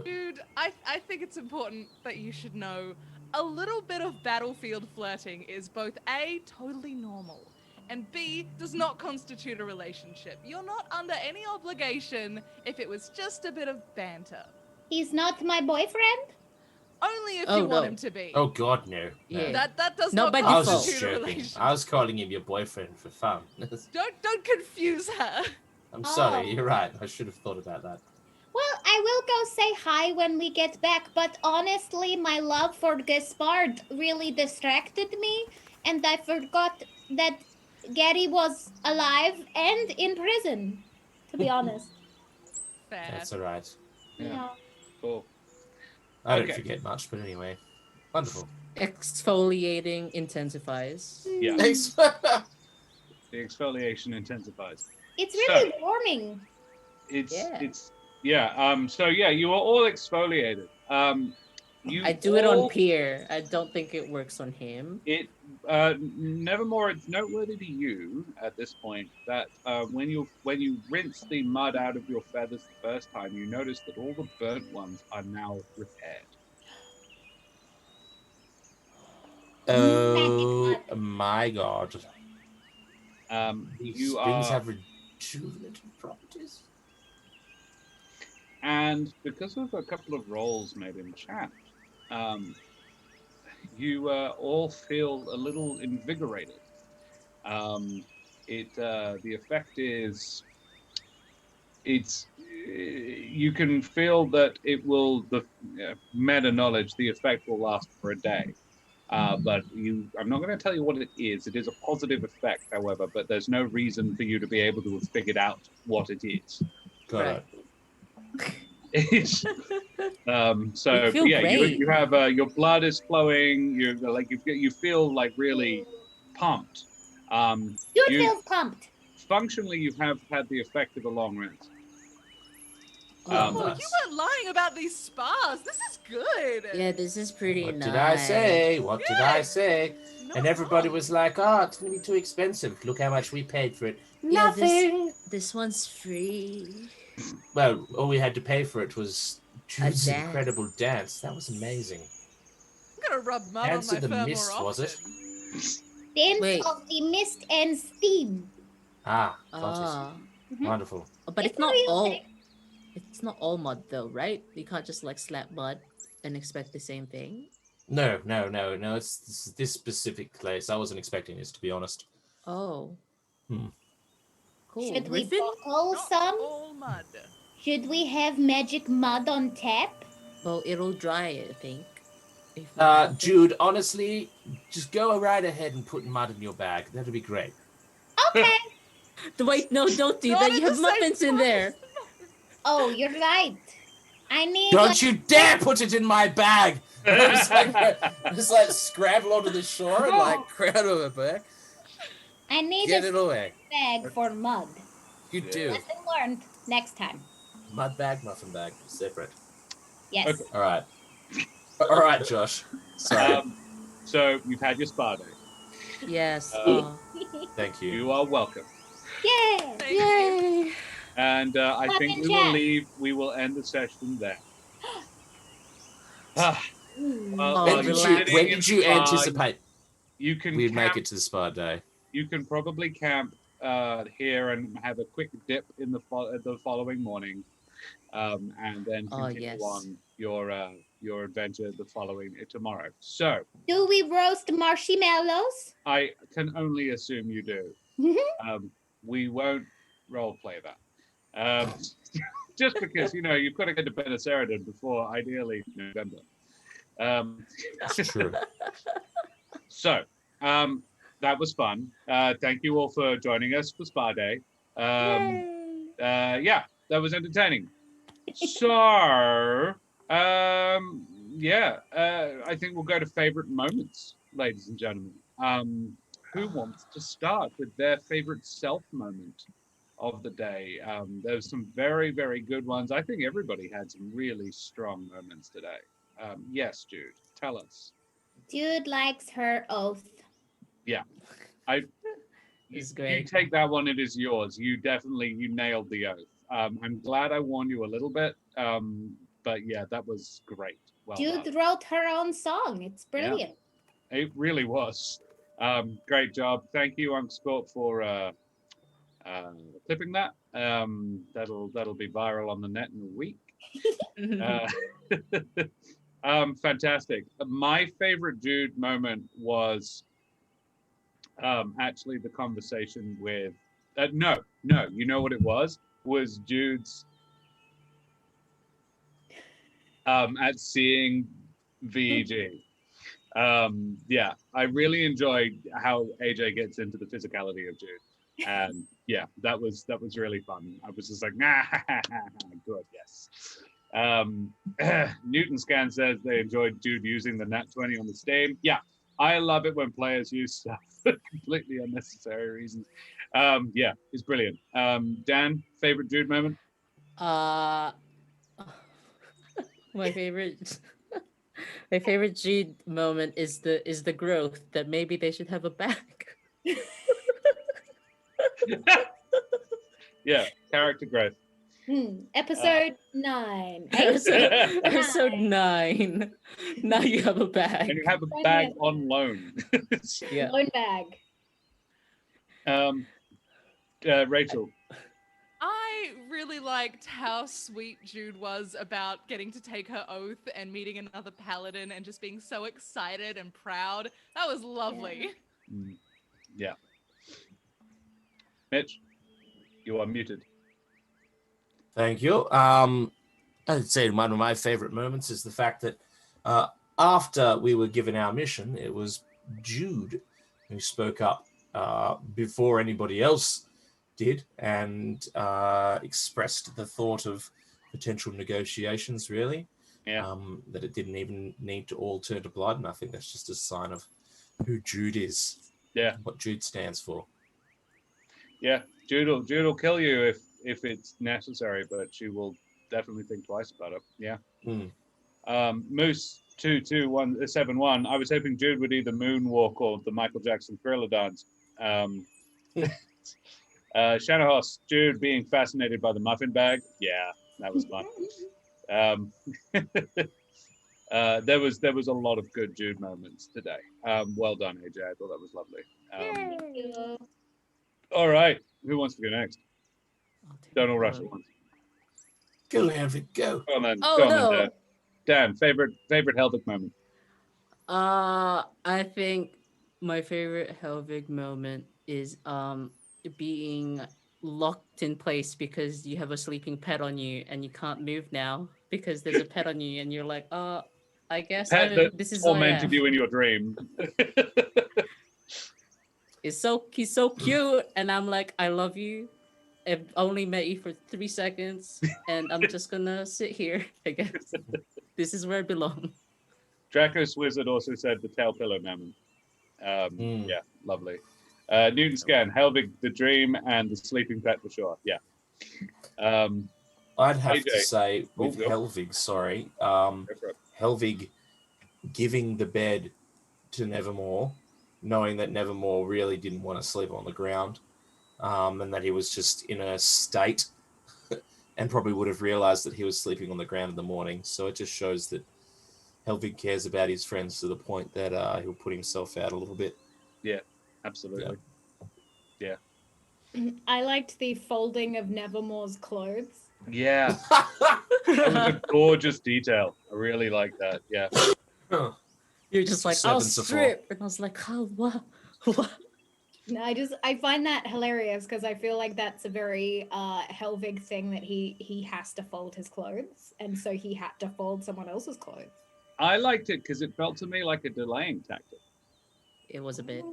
[SPEAKER 5] Dude, I think it's important that you should know a little bit of battlefield flirting is both A, totally normal, and B, does not constitute a relationship. You're not under any obligation if it was just a bit of banter.
[SPEAKER 2] He's not my boyfriend?
[SPEAKER 5] Only if
[SPEAKER 4] Oh,
[SPEAKER 5] you want
[SPEAKER 4] no.
[SPEAKER 5] him to be.
[SPEAKER 3] Oh God, no.
[SPEAKER 4] Yeah.
[SPEAKER 5] That does
[SPEAKER 4] No,
[SPEAKER 5] not
[SPEAKER 4] by
[SPEAKER 3] I was just
[SPEAKER 5] constitute a
[SPEAKER 3] joking.
[SPEAKER 5] relationship.
[SPEAKER 3] I was calling him your boyfriend for fun.
[SPEAKER 5] Don't confuse her.
[SPEAKER 3] I'm
[SPEAKER 2] Oh.
[SPEAKER 3] sorry, you're right. I should have thought about that.
[SPEAKER 2] Well, I will go say hi when we get back, but honestly, my love for Gaspard really distracted me, and I forgot that Gary was alive and in prison, to be honest.
[SPEAKER 5] Fair.
[SPEAKER 3] That's all right.
[SPEAKER 2] Yeah.
[SPEAKER 1] Cool.
[SPEAKER 3] I don't
[SPEAKER 1] Okay.
[SPEAKER 3] forget much, but anyway. Wonderful.
[SPEAKER 4] Exfoliating intensifies.
[SPEAKER 1] Yeah,
[SPEAKER 3] Thanks.
[SPEAKER 1] the exfoliation intensifies.
[SPEAKER 2] It's really warming.
[SPEAKER 1] So you are all exfoliated. You
[SPEAKER 4] I do it on
[SPEAKER 1] all-
[SPEAKER 4] Pierre. I don't think it works on him.
[SPEAKER 1] Nevermore, it's noteworthy to you at this point that when you rinse the mud out of your feathers the first time, you notice that all the burnt ones are now repaired.
[SPEAKER 3] Oh my God. These
[SPEAKER 1] You
[SPEAKER 3] springs
[SPEAKER 1] are,
[SPEAKER 3] have rejuvenative properties.
[SPEAKER 1] and because of a couple of rolls made in chat, you all feel a little invigorated. the effect is you can feel that it will the meta knowledge. The effect will last for a day. But I'm not going to tell you what it is. It is a positive effect, however, but there's no reason for you to be able to have figured out what it is.
[SPEAKER 3] Got
[SPEAKER 4] Right.
[SPEAKER 1] It's, so
[SPEAKER 4] You feel
[SPEAKER 1] yeah,
[SPEAKER 4] great.
[SPEAKER 1] you have your blood is flowing. You're like you feel like really pumped.
[SPEAKER 2] Dude
[SPEAKER 1] You
[SPEAKER 2] feels pumped.
[SPEAKER 1] functionally you have had the effect of a long rest.
[SPEAKER 5] Oh,
[SPEAKER 3] nice.
[SPEAKER 5] you weren't lying about these spas. This is good.
[SPEAKER 4] Yeah, this is pretty
[SPEAKER 3] What
[SPEAKER 4] nice.
[SPEAKER 3] did I say? What did I say?
[SPEAKER 5] Not
[SPEAKER 3] And everybody
[SPEAKER 5] wrong.
[SPEAKER 3] was like, "Oh, it's gonna be too expensive. Look how much we paid for it."
[SPEAKER 4] Yeah,
[SPEAKER 3] Nothing.
[SPEAKER 4] This one's free.
[SPEAKER 3] Well, all we had to pay for it was Jude's
[SPEAKER 4] dance.
[SPEAKER 3] incredible dance. That was amazing.
[SPEAKER 5] I'm gonna rub mud
[SPEAKER 3] Dance
[SPEAKER 5] on
[SPEAKER 3] of
[SPEAKER 5] my
[SPEAKER 3] the
[SPEAKER 5] fur
[SPEAKER 3] Mist,
[SPEAKER 5] more
[SPEAKER 3] was it?
[SPEAKER 5] often.
[SPEAKER 2] Dance
[SPEAKER 4] Wait.
[SPEAKER 2] of the mist and steam.
[SPEAKER 3] Ah, got
[SPEAKER 4] Ah.
[SPEAKER 3] it. Wonderful.
[SPEAKER 4] But
[SPEAKER 2] It's
[SPEAKER 4] it's not
[SPEAKER 2] a real
[SPEAKER 4] all.
[SPEAKER 2] thing.
[SPEAKER 4] It's not all mud though, right? You can't just like slap mud and expect the same thing.
[SPEAKER 3] No. It's this specific place. I wasn't expecting this, to be honest.
[SPEAKER 4] Oh.
[SPEAKER 3] Hmm.
[SPEAKER 4] Cool.
[SPEAKER 2] Should we
[SPEAKER 4] Griffin?
[SPEAKER 2] bottle
[SPEAKER 5] Not
[SPEAKER 2] some?
[SPEAKER 5] all mud.
[SPEAKER 2] Should we have magic mud on tap?
[SPEAKER 4] Well, it'll dry, I think. If we have it.
[SPEAKER 3] Jude, honestly, just go right ahead and put mud in your bag. That'd be great.
[SPEAKER 2] Okay.
[SPEAKER 4] Wait, no, don't do
[SPEAKER 5] Not
[SPEAKER 4] that.
[SPEAKER 5] in
[SPEAKER 4] You
[SPEAKER 5] the
[SPEAKER 4] have
[SPEAKER 5] same
[SPEAKER 4] muffins in
[SPEAKER 5] spot
[SPEAKER 4] there.
[SPEAKER 5] as-
[SPEAKER 2] Oh, you're right. I need.
[SPEAKER 3] Don't
[SPEAKER 2] like,
[SPEAKER 3] you dare put it in my bag! Just like scramble onto the shore and like crowd over back.
[SPEAKER 2] I need
[SPEAKER 3] Get
[SPEAKER 2] a
[SPEAKER 3] it away.
[SPEAKER 2] bag for mud.
[SPEAKER 3] You do.
[SPEAKER 2] Lesson learned. Next time.
[SPEAKER 3] Mud bag, muffin bag, separate.
[SPEAKER 2] Yes.
[SPEAKER 1] Okay.
[SPEAKER 3] All right. All right, Josh. Sorry.
[SPEAKER 1] So you've had your spa day.
[SPEAKER 4] Yes.
[SPEAKER 3] Thank you.
[SPEAKER 1] You are welcome.
[SPEAKER 2] Yay!
[SPEAKER 5] Thank you.
[SPEAKER 4] Yay.
[SPEAKER 1] And I
[SPEAKER 2] Clap
[SPEAKER 1] think
[SPEAKER 2] and
[SPEAKER 1] we will
[SPEAKER 2] chat.
[SPEAKER 1] leave. We will end the session there. Well,
[SPEAKER 4] Oh,
[SPEAKER 3] When
[SPEAKER 1] you're
[SPEAKER 3] did you,
[SPEAKER 1] sitting
[SPEAKER 3] when
[SPEAKER 1] in
[SPEAKER 3] did you
[SPEAKER 1] the spa,
[SPEAKER 3] anticipate
[SPEAKER 1] You can
[SPEAKER 3] we'd make
[SPEAKER 1] camp,
[SPEAKER 3] it to the spa day?
[SPEAKER 1] You can probably camp here and have a quick dip in the following morning, and then
[SPEAKER 4] Oh,
[SPEAKER 1] continue
[SPEAKER 4] yes.
[SPEAKER 1] on your adventure the following tomorrow. So
[SPEAKER 2] Do we roast marshmallows?
[SPEAKER 1] I can only assume you do. We won't role play that. Just because you've got to get to Benesaridan before ideally November.
[SPEAKER 3] That's true.
[SPEAKER 1] So that was fun. Thank you all for joining us for Spa Day. Yeah, that was entertaining. So I think we'll go to favorite moments, ladies and gentlemen. Who wants to start with their favorite self moment of the day? There's some very, very good ones. I think everybody had some really strong moments today. Yes, Jude, tell us.
[SPEAKER 2] Dude likes her oath.
[SPEAKER 4] It's
[SPEAKER 1] You
[SPEAKER 4] great.
[SPEAKER 1] take that one, it is yours. You nailed the oath. I'm glad I warned you a little bit, but yeah, that was great. Well
[SPEAKER 2] Dude
[SPEAKER 1] done.
[SPEAKER 2] wrote her own song. It's brilliant.
[SPEAKER 1] It really was. Great job. Thank you, Unc Sport, for clipping that. That'll be viral on the net in a week. Fantastic. My favorite Jude moment was actually the conversation with no, you know what it was Jude's at seeing VEG. Yeah, I really enjoyed how AJ gets into the physicality of Jude, and yeah, that was really fun. I was just like, nah, good, yes. Newton Scan says they enjoyed Jude using the nat 20 on the stage. Yeah, I love it when players use stuff for completely unnecessary reasons. Yeah, it's brilliant. Dan, favorite Jude moment?
[SPEAKER 4] My favorite Jude moment is the growth that maybe they should have a back.
[SPEAKER 1] Yeah, character growth.
[SPEAKER 2] Episode 9.
[SPEAKER 4] Episode 9. Now you have a bag.
[SPEAKER 1] And you have a bag on loan.
[SPEAKER 4] Yeah.
[SPEAKER 2] Loan bag.
[SPEAKER 1] Rachel.
[SPEAKER 5] I really liked how sweet Jude was about getting to take her oath and meeting another paladin and just being so excited and proud. That was lovely.
[SPEAKER 1] Yeah.
[SPEAKER 6] Mitch, you are muted.
[SPEAKER 3] Thank you. I'd say one of my favorite moments is the fact that after we were given our mission, it was Jude who spoke up before anybody else did and expressed the thought of potential negotiations, really.
[SPEAKER 6] Yeah.
[SPEAKER 3] That it didn't even need to all turn to blood. And I think that's just a sign of who Jude is.
[SPEAKER 6] Yeah.
[SPEAKER 3] What Jude stands for.
[SPEAKER 6] Yeah. Jude will kill you if it's necessary, but she will definitely think twice about it. Yeah. Moose 22171. I was hoping Jude would either moonwalk or the Michael Jackson Thriller dance. Shanahos, Jude being fascinated by the muffin bag. Yeah, that was fun. There was a lot of good Jude moments today. Well done, AJ. I thought that was lovely.
[SPEAKER 2] Thank you.
[SPEAKER 6] All right, who wants to go next? Don't all rush at once.
[SPEAKER 3] Go, Helvig, go.
[SPEAKER 6] Go on then.
[SPEAKER 4] Oh,
[SPEAKER 6] Go on then,
[SPEAKER 4] no.
[SPEAKER 6] Dan. Dan, favorite Helvig moment.
[SPEAKER 4] I think my favorite Helvig moment is being locked in place because you have a sleeping pet on you and you can't move now because there's a pet on you and you're like, I guess
[SPEAKER 6] Pet that
[SPEAKER 4] this is all I
[SPEAKER 6] tormented
[SPEAKER 4] have.
[SPEAKER 6] you in your dream.
[SPEAKER 4] He's so cute, and I'm like, I love you. I've only met you for 3 seconds, and I'm just gonna sit here. I guess this is where I belong.
[SPEAKER 6] Draco's Wizard also said the tail pillow moment. Yeah, lovely. Newton Scan, Helvig, the dream, and the sleeping pet for sure. Yeah.
[SPEAKER 3] I'd have
[SPEAKER 6] AJ.
[SPEAKER 3] to say with
[SPEAKER 6] go.
[SPEAKER 3] Helvig, sorry,
[SPEAKER 6] Go for it.
[SPEAKER 3] Helvig giving the bed to Nevermore, knowing that Nevermore really didn't want to sleep on the ground, and that he was just in a state and probably would have realized that he was sleeping on the ground in the morning. So it just shows that Helvig cares about his friends to the point that he'll put himself out a little bit.
[SPEAKER 6] Yeah, absolutely. Yeah.
[SPEAKER 2] I liked the folding of Nevermore's clothes.
[SPEAKER 6] Yeah. That was a gorgeous detail. I really like that. Yeah.
[SPEAKER 4] You're just like, I'll
[SPEAKER 3] Servants of
[SPEAKER 4] strip, and I was like, oh, what?
[SPEAKER 2] No, I find that hilarious because I feel like that's a very Helvig thing that he has to fold his clothes, and so he had to fold someone else's clothes.
[SPEAKER 6] I liked it because it felt to me like a delaying tactic.
[SPEAKER 4] It was a bit.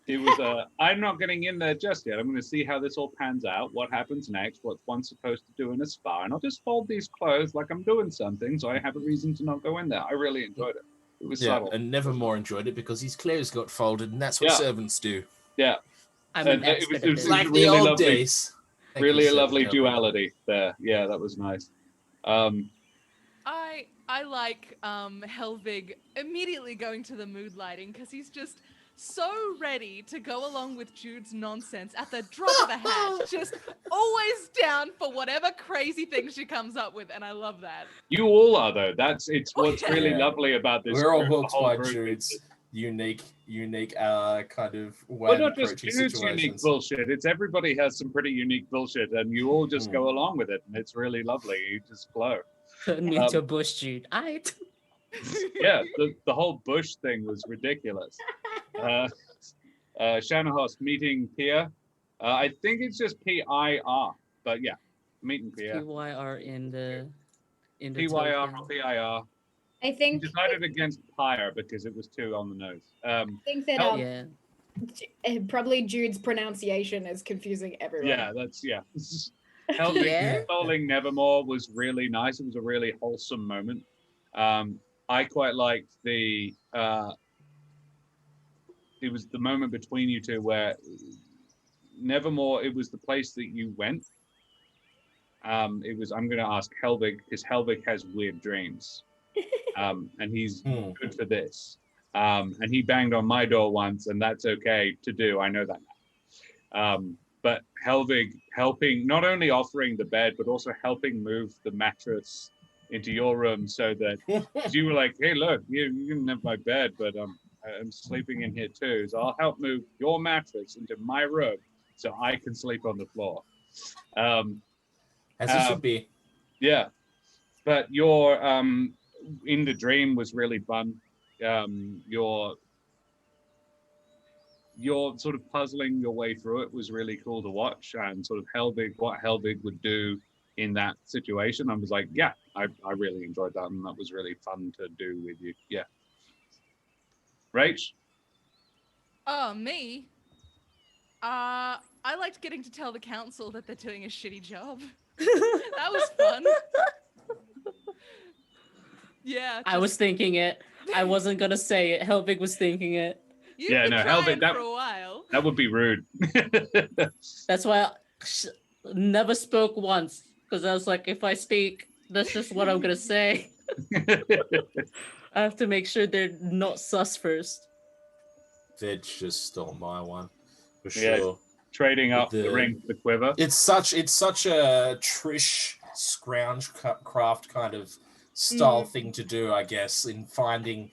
[SPEAKER 6] It was I'm not getting in there just yet. I'm going to see how this all pans out, what happens next, what one's supposed to do in a spa, and I'll just fold these clothes like I'm doing something, so I have a reason to not go in there. I really enjoyed it. It was subtle.
[SPEAKER 3] And Nevermore enjoyed it because his clothes got folded, and that's what servants do.
[SPEAKER 6] Yeah.
[SPEAKER 4] I'm an
[SPEAKER 6] it
[SPEAKER 4] expert
[SPEAKER 6] was
[SPEAKER 4] at this.
[SPEAKER 3] Like
[SPEAKER 6] really
[SPEAKER 3] the old
[SPEAKER 6] lovely,
[SPEAKER 3] days. Thank
[SPEAKER 6] really
[SPEAKER 3] you,
[SPEAKER 6] a
[SPEAKER 3] Servant
[SPEAKER 6] lovely
[SPEAKER 3] Helvig.
[SPEAKER 6] duality there. Yeah, that was nice.
[SPEAKER 5] I like Helvig immediately going to the mood lighting because he's just so ready to go along with Jude's nonsense at the drop of a hat. Just always down for whatever crazy thing she comes up with, and I love that.
[SPEAKER 6] You all are though. It's what's really
[SPEAKER 3] Yeah.
[SPEAKER 6] lovely about this.
[SPEAKER 3] We're all
[SPEAKER 6] group, the
[SPEAKER 3] hooked
[SPEAKER 6] whole
[SPEAKER 3] by
[SPEAKER 6] group.
[SPEAKER 3] Jude's unique kind of way
[SPEAKER 6] Well,
[SPEAKER 3] of
[SPEAKER 6] not just
[SPEAKER 3] approaching
[SPEAKER 6] Jude's unique
[SPEAKER 3] situations.
[SPEAKER 6] bullshit. It's everybody has some pretty unique bullshit, and you all just go along with it, and it's really lovely. You just flow.
[SPEAKER 4] Turn me into a bush, Jude.
[SPEAKER 6] Yeah, the whole bush thing was ridiculous. Shanahos meeting Pia. I think it's just PIR, but yeah, meeting Pia.
[SPEAKER 4] PYR in the
[SPEAKER 6] PYR
[SPEAKER 4] token.
[SPEAKER 6] or PIR.
[SPEAKER 2] I
[SPEAKER 6] He
[SPEAKER 2] think
[SPEAKER 6] decided against pyre because it was too on the nose.
[SPEAKER 2] I think that
[SPEAKER 6] Oh,
[SPEAKER 4] Yeah.
[SPEAKER 2] probably Jude's pronunciation is confusing everyone.
[SPEAKER 6] Yeah, Helvig
[SPEAKER 4] Yeah.
[SPEAKER 6] consoling Nevermore was really nice. It was a really wholesome moment. I quite liked it was the moment between you two where Nevermore, it was the place that you went. I'm going to ask Helvig because Helvig has weird dreams. And he's good for this. And he banged on my door once, and that's okay to do. I know that now. But Helvig helping, not only offering the bed, but also helping move the mattress into your room so that you were like, hey, look, you can have my bed, but I'm sleeping in here too. So I'll help move your mattress into my room so I can sleep on the floor.
[SPEAKER 3] As it should be.
[SPEAKER 6] Yeah. But your in the dream was really fun.
[SPEAKER 1] you're sort of puzzling your way through it was really cool to watch, and sort of what Helvig would do in that situation. I was like, yeah, I really enjoyed that, and that was really fun to do with you. Yeah. Rach?
[SPEAKER 5] Me? I liked getting to tell the council that they're doing a shitty job. That was fun. Yeah.
[SPEAKER 4] I was thinking it. I wasn't gonna say it. Helvig was thinking it.
[SPEAKER 5] You've
[SPEAKER 1] Yeah,
[SPEAKER 5] been
[SPEAKER 1] no,
[SPEAKER 5] trying
[SPEAKER 1] Helvig,
[SPEAKER 5] for a while.
[SPEAKER 1] That would be rude.
[SPEAKER 4] That's why I never spoke once, because I was like, if I speak, that's just what I'm gonna say. I have to make sure they're not sus first.
[SPEAKER 3] Veg just stole my one for
[SPEAKER 1] Yeah.
[SPEAKER 3] sure.
[SPEAKER 1] Trading up
[SPEAKER 3] With
[SPEAKER 1] the ring for the quiver.
[SPEAKER 3] It's such a Trish Scroungecraft kind of style thing to do, I guess, in finding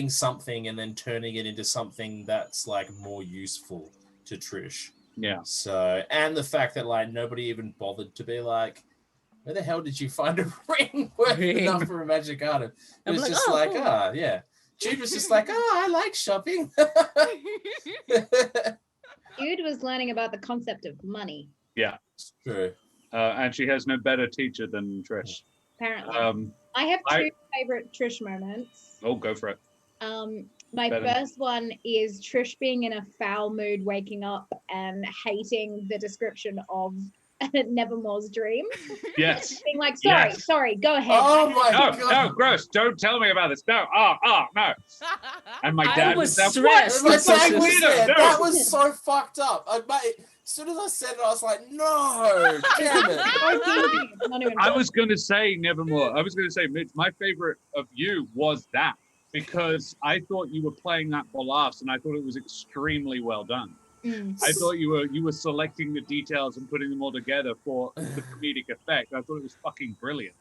[SPEAKER 3] something and then turning it into something that's like more useful to Trish.
[SPEAKER 1] Yeah.
[SPEAKER 3] So, and the fact that like nobody even bothered to be like, where the hell did you find a ring worth enough for a magic item? It
[SPEAKER 4] I'm
[SPEAKER 3] was
[SPEAKER 4] like,
[SPEAKER 3] just
[SPEAKER 4] oh,
[SPEAKER 3] like,
[SPEAKER 4] cool.
[SPEAKER 3] yeah. Jude was just like, I like shopping.
[SPEAKER 7] Jude was learning about the concept of money,
[SPEAKER 3] It's true.
[SPEAKER 1] And she has no better teacher than Trish.
[SPEAKER 7] apparently. I have two favorite Trish moments.
[SPEAKER 1] Oh, go for it.
[SPEAKER 7] My
[SPEAKER 1] Better.
[SPEAKER 7] first one is Trish being in a foul mood, waking up and hating the description of Nevermore's dream.
[SPEAKER 1] Yes.
[SPEAKER 7] Being like,
[SPEAKER 1] Yes.
[SPEAKER 7] sorry, go ahead.
[SPEAKER 3] Oh my
[SPEAKER 1] No,
[SPEAKER 3] god.
[SPEAKER 1] no, gross. Don't tell me about this. No, no. And my
[SPEAKER 4] I
[SPEAKER 1] dad
[SPEAKER 4] was
[SPEAKER 1] there,
[SPEAKER 4] stressed.
[SPEAKER 3] That's
[SPEAKER 1] What?
[SPEAKER 3] like
[SPEAKER 1] Weirdo,
[SPEAKER 3] weird.
[SPEAKER 1] no.
[SPEAKER 3] That was so fucked up. As soon as I said it, I was like, no, damn it.
[SPEAKER 7] Not even
[SPEAKER 1] I was going to say Nevermore. I was going to say, Mitch, my favorite of you was that, because I thought you were playing that for laughs, and I thought it was extremely well done. I thought you were selecting the details and putting them all together for the comedic effect. I thought it was fucking brilliant.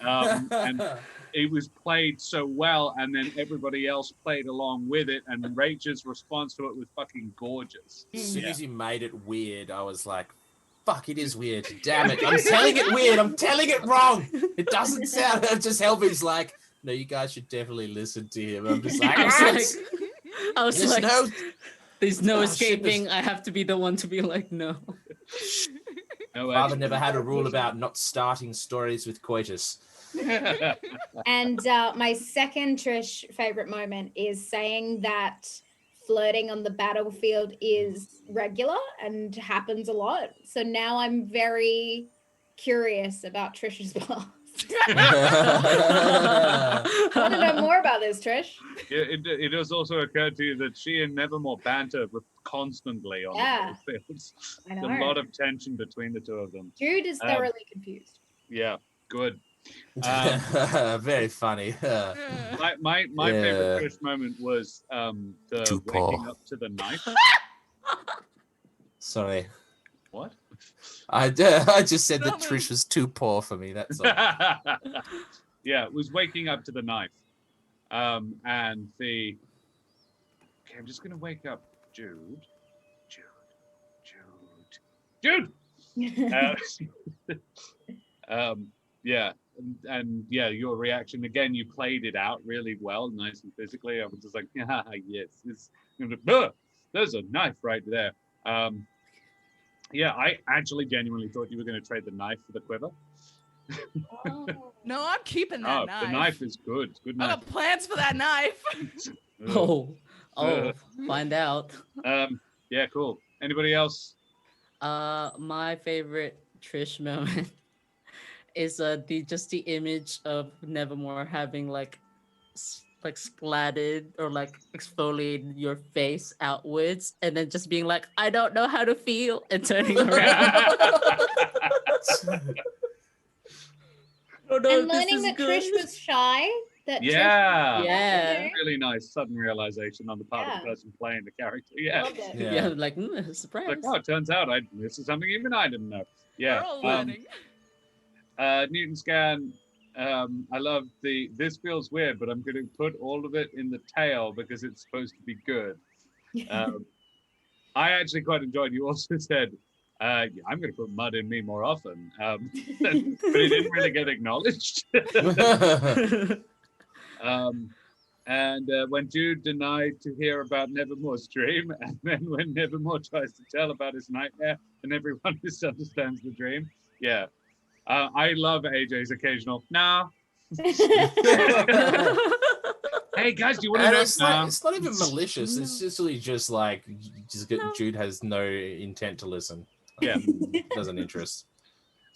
[SPEAKER 1] And it was played so well, and then everybody else played along with it, and Rachel's response to it was fucking gorgeous.
[SPEAKER 3] As soon as you made it weird, I was like, fuck, it is weird. Damn it. I'm telling it weird. I'm telling it wrong. It doesn't sound. Just Helvig's like, no, you guys should definitely listen to him. I'm just like,
[SPEAKER 4] I was like,
[SPEAKER 3] no.
[SPEAKER 4] there's no
[SPEAKER 3] Oh,
[SPEAKER 4] escaping. I have to be the one to be like, no.
[SPEAKER 1] No,
[SPEAKER 3] Father never had a rule about not starting stories with coitus.
[SPEAKER 7] And my second Trish favorite moment is saying that flirting on the battlefield is regular and happens a lot. So now I'm very curious about Trish's past. I want to know more about this, Trish.
[SPEAKER 1] It does also occur to you that she and Nevermore banter constantly on the battlefields.
[SPEAKER 7] I
[SPEAKER 1] There's
[SPEAKER 7] know.
[SPEAKER 1] a lot of tension between the two of them.
[SPEAKER 7] Jude is thoroughly confused.
[SPEAKER 1] Yeah, good.
[SPEAKER 3] Very funny.
[SPEAKER 1] My favorite Trish moment was the
[SPEAKER 3] Too
[SPEAKER 1] waking
[SPEAKER 3] poor.
[SPEAKER 1] up to the knife.
[SPEAKER 3] Sorry.
[SPEAKER 1] What?
[SPEAKER 3] I just said that Trish was too poor for me. That's all.
[SPEAKER 1] Yeah, it was waking up to the knife. And the... Okay, I'm just going to wake up Jude. Yeah, and yeah, your reaction again. You played it out really well, nice and physically. I was just like, yeah, yes, there's a knife right there. Yeah, I actually genuinely thought you were going to trade the knife for the quiver.
[SPEAKER 5] No, I'm keeping that knife.
[SPEAKER 1] The knife is good. It's good
[SPEAKER 5] I
[SPEAKER 1] knife.
[SPEAKER 5] got plans for that knife.
[SPEAKER 4] Find out.
[SPEAKER 1] Yeah, cool. Anybody else?
[SPEAKER 4] My favorite Trish moment is the image of Nevermore having like splatted or like exfoliated your face outwards, and then just being like, I don't know how to feel, and turning around. Oh, no,
[SPEAKER 7] And learning that
[SPEAKER 4] good.
[SPEAKER 7] Trish was shy. That
[SPEAKER 1] Yeah.
[SPEAKER 4] Yeah.
[SPEAKER 1] Really nice sudden realization on the part of the person playing the character. Yeah.
[SPEAKER 7] Loved it.
[SPEAKER 4] Yeah, like surprise.
[SPEAKER 1] Like, oh, it turns out this is something even I didn't know. Yeah.
[SPEAKER 5] We're all learning.
[SPEAKER 1] Newton Scan. I love this feels weird, but I'm going to put all of it in the tail because it's supposed to be good. I actually quite enjoyed. You also said, I'm going to put mud in me more often, but it didn't really get acknowledged. And when Jude denied to hear about Nevermore's dream, and then when Nevermore tries to tell about his nightmare, and everyone misunderstands the dream. Yeah. I love AJ's occasional, no. Hey guys, do you want to
[SPEAKER 3] And
[SPEAKER 1] know?
[SPEAKER 3] it's not even malicious. It's just really just like
[SPEAKER 4] No.
[SPEAKER 3] Jude has no intent to listen.
[SPEAKER 1] Yeah.
[SPEAKER 3] Doesn't interest.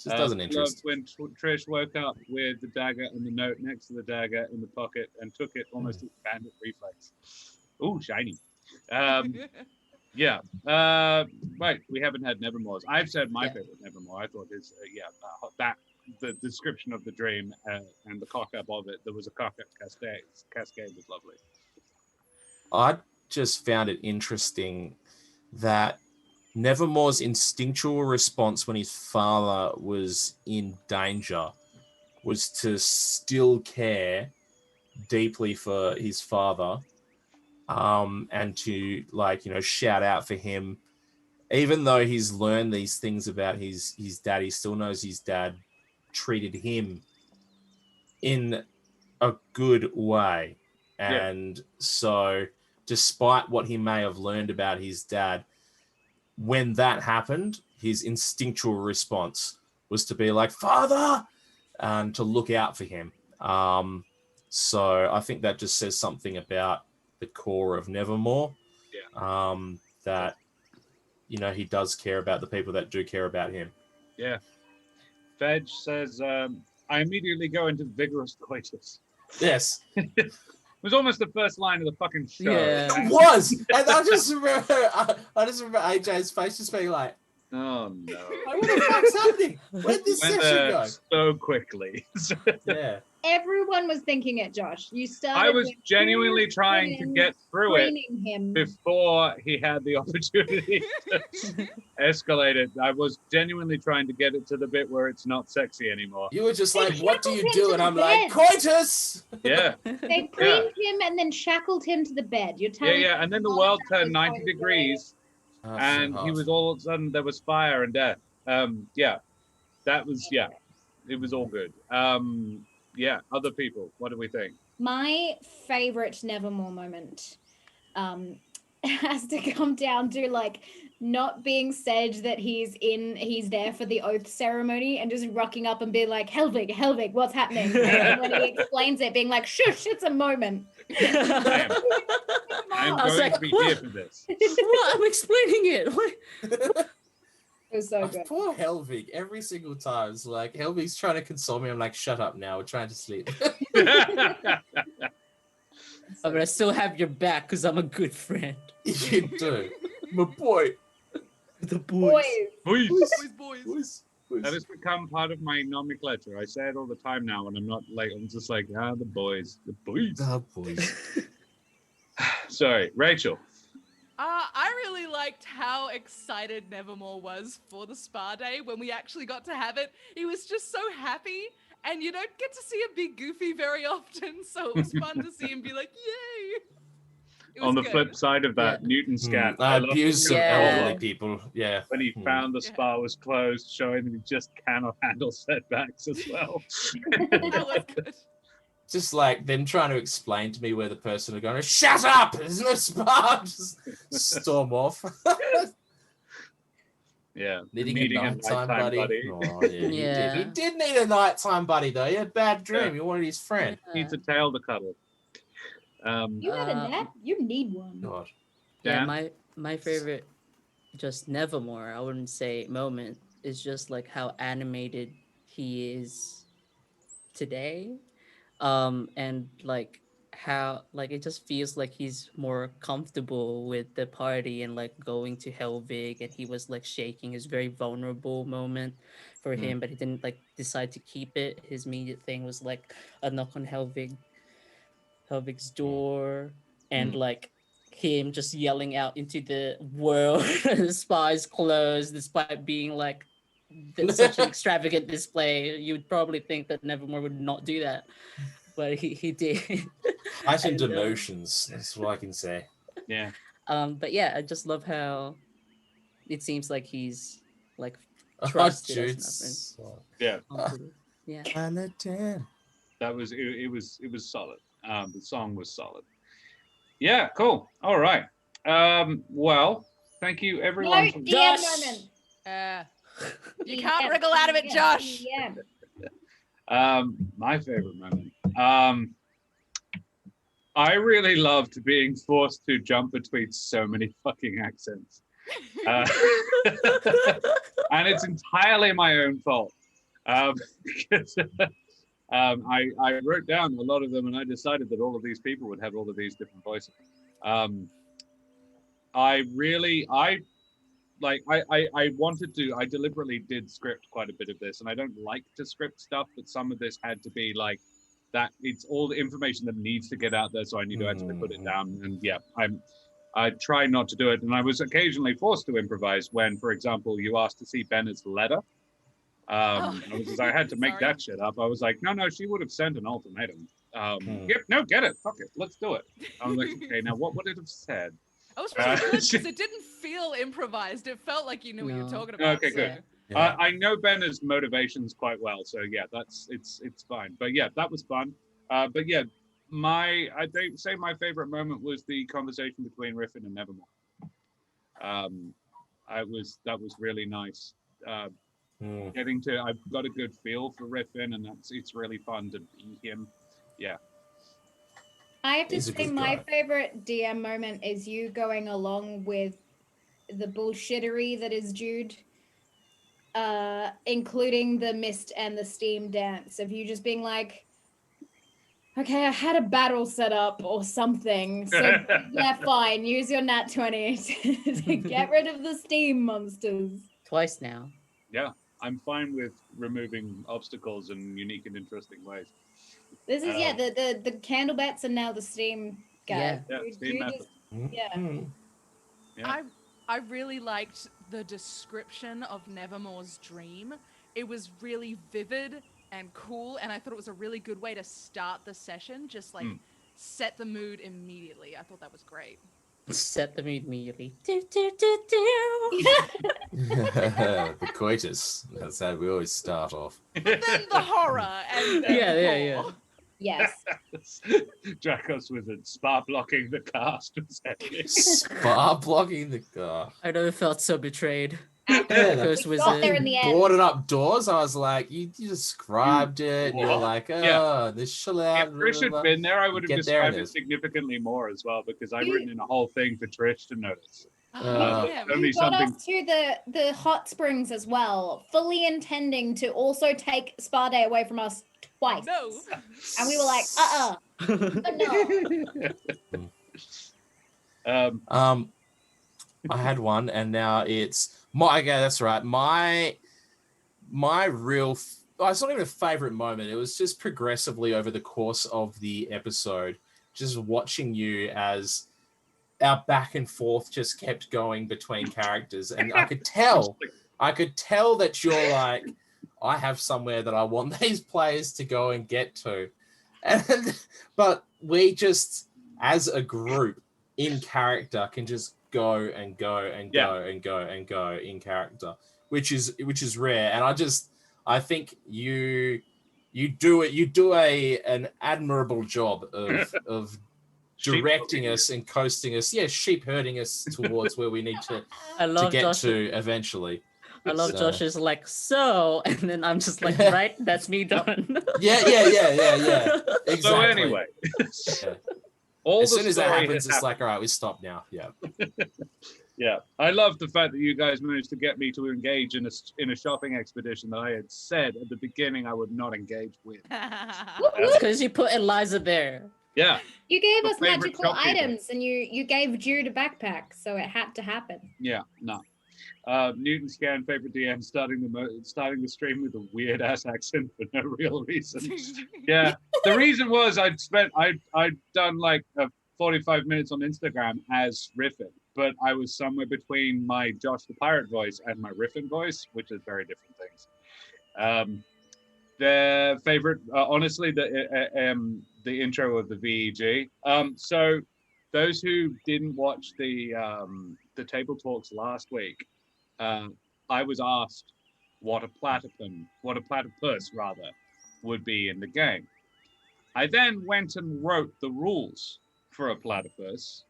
[SPEAKER 3] Just doesn't
[SPEAKER 1] I
[SPEAKER 3] interest.
[SPEAKER 1] loved when Trish woke up with the dagger and the note next to the dagger in the pocket and took it almost as bandit reflex. Ooh, shiny. Yeah. Right. We haven't had Nevermore's. I've said my favorite Nevermore. I thought his that the description of the dream and the cock up of it. There was a cock up cascade. Cascade was lovely.
[SPEAKER 3] I just found it interesting that Nevermore's instinctual response when his father was in danger was to still care deeply for his father, and to shout out for him, even though he's learned these things about his dad. He still knows his dad treated him in a good way, and so despite what he may have learned about his dad, when that happened, his instinctual response was to be like, "Father," and to look out for him. So I think that just says something about the core of Nevermore. That he does care about the people that do care about him.
[SPEAKER 1] Yeah. Veg says, I immediately go into vigorous coitus.
[SPEAKER 3] Yes.
[SPEAKER 1] It was almost the first line of the fucking show.
[SPEAKER 4] Yeah.
[SPEAKER 3] It was, and I just remember AJ's face just being like,
[SPEAKER 1] Oh no.
[SPEAKER 3] "What the fuck's happening? Where'd this
[SPEAKER 1] Went
[SPEAKER 3] session
[SPEAKER 1] there
[SPEAKER 3] go?"
[SPEAKER 1] so quickly.
[SPEAKER 3] Yeah.
[SPEAKER 7] Everyone was thinking it, Josh. You started.
[SPEAKER 1] I was
[SPEAKER 7] with
[SPEAKER 1] genuinely
[SPEAKER 7] Jude
[SPEAKER 1] trying to
[SPEAKER 7] Quinn
[SPEAKER 1] get through it
[SPEAKER 7] screening him.
[SPEAKER 1] before he had the opportunity to escalate it. I was genuinely trying to get it to the bit where it's not sexy anymore.
[SPEAKER 3] You were just
[SPEAKER 7] They
[SPEAKER 3] like, "What do you
[SPEAKER 7] shackled
[SPEAKER 3] do?"
[SPEAKER 7] him
[SPEAKER 3] And
[SPEAKER 7] to
[SPEAKER 3] I'm
[SPEAKER 7] the
[SPEAKER 3] like,
[SPEAKER 7] bed.
[SPEAKER 3] "Coitus."
[SPEAKER 1] Yeah.
[SPEAKER 7] They cleaned him and then shackled him to the bed. You're
[SPEAKER 1] Yeah,
[SPEAKER 7] telling
[SPEAKER 1] yeah.
[SPEAKER 7] me
[SPEAKER 1] And then the
[SPEAKER 7] all
[SPEAKER 1] world
[SPEAKER 7] that
[SPEAKER 1] turned
[SPEAKER 7] was
[SPEAKER 1] 90
[SPEAKER 7] over
[SPEAKER 1] degrees and he was all of a sudden there was fire and death. That was it was all good. Other people, what do we think?
[SPEAKER 7] My favorite Nevermore moment has to come down to like not being said that he's there for the oath ceremony and just rocking up and being like, Helvig, what's happening? And when he explains it, being like, shush, it's a moment.
[SPEAKER 1] I'm
[SPEAKER 4] I was
[SPEAKER 1] going
[SPEAKER 4] like,
[SPEAKER 1] to be here for this.
[SPEAKER 4] What? I'm explaining it. What?
[SPEAKER 7] It was so good.
[SPEAKER 3] Poor Helvig. Every single time, it's like Helvig's trying to console me. I'm like, "Shut up now. We're trying to sleep."
[SPEAKER 4] But I still have your back because I'm a good friend.
[SPEAKER 3] You do, my boy.
[SPEAKER 4] The boys.
[SPEAKER 7] Boys.
[SPEAKER 5] Boys.
[SPEAKER 1] That has become part of my nomenclature. I say it all the time now when I'm not like, I'm just like, the boys. The boys.
[SPEAKER 3] The boys.
[SPEAKER 1] Sorry, Rachel.
[SPEAKER 5] I really liked how excited Nevermore was for the spa day when we actually got to have it. He was just so happy, and you don't get to see him be goofy very often, so it was fun to see him be like, yay! It was
[SPEAKER 1] On the
[SPEAKER 5] good.
[SPEAKER 1] flip side of that, Newton scat.
[SPEAKER 3] I abuse some
[SPEAKER 4] Yeah.
[SPEAKER 3] elderly people. Yeah.
[SPEAKER 1] When he found the spa was closed, showing that he just cannot handle setbacks as well.
[SPEAKER 5] That was good.
[SPEAKER 3] Just like them trying to explain to me where the person are going, "Shut up! There's no spa." Just storm off.
[SPEAKER 1] Yeah.
[SPEAKER 3] Needing a nighttime buddy. Oh, yeah.
[SPEAKER 4] Yeah.
[SPEAKER 3] He did need a nighttime buddy, though. He had a bad dream. He wanted his friend.
[SPEAKER 1] Needs a tail to cuddle.
[SPEAKER 7] You had a nap? You need one.
[SPEAKER 3] God.
[SPEAKER 4] Yeah,
[SPEAKER 1] Dan?
[SPEAKER 4] my favorite, just Nevermore, I wouldn't say moment, is just like how animated he is today. And like how like it just feels like he's more comfortable with the party and like going to Helvig, and he was like shaking. His very vulnerable moment for him, but he didn't like decide to keep it. His immediate thing was like a knock on Helvig's door, and like him just yelling out into the world, the spa is closed, despite being like such an extravagant display. You would probably think that Nevermore would not do that, but he did.
[SPEAKER 3] Heightened emotions. That's what I can say.
[SPEAKER 1] Yeah.
[SPEAKER 4] But yeah, I just love how it seems like he's like
[SPEAKER 3] Oh,
[SPEAKER 4] trusted
[SPEAKER 3] Jude's.
[SPEAKER 4] as
[SPEAKER 1] Yeah.
[SPEAKER 4] nothing. Yeah.
[SPEAKER 3] Valentine.
[SPEAKER 1] That was it was solid. The song was solid. Yeah, cool. All right. Well, thank you
[SPEAKER 7] No
[SPEAKER 1] everyone.
[SPEAKER 7] DM
[SPEAKER 4] Josh!
[SPEAKER 7] moment.
[SPEAKER 5] You can't wriggle out of it, Josh.
[SPEAKER 1] My favorite moment. I really loved being forced to jump between so many fucking accents. And it's entirely my own fault. Because I wrote down a lot of them and I decided that all of these people would have all of these different voices. I deliberately did script quite a bit of this, and I don't like to script stuff, but some of this had to be like that. It's all the information that needs to get out there, so I need to actually put it down. And yeah, I try not to do it, and I was occasionally forced to improvise when, for example, you asked to see Bennett's letter. I had to make
[SPEAKER 5] Sorry.
[SPEAKER 1] that shit up. I was like, no, she would have sent an ultimatum. Yep, no, get it, fuck it, let's do it. I was like, okay, now what would it have said?
[SPEAKER 5] I was really good because it didn't feel improvised. It felt like you knew what you were
[SPEAKER 4] No.
[SPEAKER 5] talking about.
[SPEAKER 1] Okay, good.
[SPEAKER 5] so-
[SPEAKER 3] Yeah.
[SPEAKER 1] I know Benner's motivations quite well, so yeah, it's fine. But yeah, that was fun. But yeah, I'd say my favorite moment was the conversation between Riffin and Nevermore. That was really nice. I've got a good feel for Riffin, and it's really fun to be him. Yeah.
[SPEAKER 7] I have to
[SPEAKER 3] He's a
[SPEAKER 7] say
[SPEAKER 3] good
[SPEAKER 7] my
[SPEAKER 3] guy.
[SPEAKER 7] favorite DM moment is you going along with the bullshittery that is Jude, including the mist and the steam dance of you just being like, okay, I had a battle set up or something, so yeah, fine, use your nat 20 to get rid of the steam monsters.
[SPEAKER 4] Twice now.
[SPEAKER 1] Yeah, I'm fine with removing obstacles in unique and interesting ways.
[SPEAKER 7] This is the candle bats and now the steam guy.
[SPEAKER 1] Yeah,
[SPEAKER 7] Jude-
[SPEAKER 1] steam
[SPEAKER 7] Jude
[SPEAKER 1] method.
[SPEAKER 7] is- yeah.
[SPEAKER 1] Yeah.
[SPEAKER 5] I really liked the description of Nevermore's dream. It was really vivid and cool, and I thought it was a really good way to start the session. Just like set the mood immediately. I thought that was great.
[SPEAKER 4] Set the mood immediately. Do, do, do, do.
[SPEAKER 3] The coitus. That's how we always start off.
[SPEAKER 5] But then the horror and
[SPEAKER 4] Yeah.
[SPEAKER 5] gore.
[SPEAKER 7] Yes.
[SPEAKER 1] Dracos was spa blocking the cast.
[SPEAKER 3] Spar blocking the car.
[SPEAKER 4] I never felt so betrayed.
[SPEAKER 3] Yeah,
[SPEAKER 4] Dracos
[SPEAKER 7] We
[SPEAKER 4] was
[SPEAKER 7] got there in the end.
[SPEAKER 3] boarded up doors. I was like, you described it, and you were like, oh,
[SPEAKER 1] Yeah.
[SPEAKER 3] this chill out.
[SPEAKER 1] If Trish had been there, I would have
[SPEAKER 3] Get there
[SPEAKER 1] described
[SPEAKER 3] it
[SPEAKER 1] it
[SPEAKER 3] is.
[SPEAKER 1] significantly more as well, because I've written in a whole thing for Trish to notice.
[SPEAKER 5] Oh, damn.
[SPEAKER 1] Only
[SPEAKER 7] You got
[SPEAKER 1] something.
[SPEAKER 7] us to the hot springs as well, fully intending to also take Spa Day away from us twice.
[SPEAKER 5] No.
[SPEAKER 7] And we were like, no.
[SPEAKER 3] I had one, and now it's my. Okay, that's right. My real. It's not even a favorite moment. It was just progressively over the course of the episode, just watching you as our back and forth just kept going between characters, and I could tell that you're like, I have somewhere that I want these players to go and get to, but we just, as a group in character, can just go and go and go and go and go in character, which is rare. And I think you do an admirable job of directing us and coasting us, sheep herding us towards where we need to
[SPEAKER 4] I love
[SPEAKER 3] get
[SPEAKER 4] Josh.
[SPEAKER 3] to eventually.
[SPEAKER 4] I love
[SPEAKER 3] So-
[SPEAKER 4] Josh's like, so, and then I'm just like, right, that's me done.
[SPEAKER 3] Yeah. Exactly.
[SPEAKER 1] So anyway,
[SPEAKER 3] Yeah.
[SPEAKER 1] all
[SPEAKER 3] As
[SPEAKER 1] the
[SPEAKER 3] soon as that
[SPEAKER 1] story
[SPEAKER 3] happens,
[SPEAKER 1] has
[SPEAKER 3] it's like, all right, we stop now. Yeah.
[SPEAKER 1] Yeah, I love the fact that you guys managed to get me to engage in a shopping expedition that I had said at the beginning I would not engage with.
[SPEAKER 4] It's because you put Eliza there.
[SPEAKER 1] Yeah,
[SPEAKER 7] You gave
[SPEAKER 1] My
[SPEAKER 7] us
[SPEAKER 1] favorite
[SPEAKER 7] magical
[SPEAKER 1] shopkeeper.
[SPEAKER 7] items and you gave Jude a backpack, so it had to happen.
[SPEAKER 1] yeah, no. Newton Scan favorite DM starting the stream with a weird ass accent for no real reason. Yeah, the reason was I'd done like 45 minutes on Instagram as Riffin, but I was somewhere between my Josh the Pirate voice and my Riffin voice, which is very different things. Their favorite, honestly, the intro of the VEG. So those who didn't watch the table talks last week, I was asked what a platypus rather would be in the game. I then went and wrote the rules for a platypus.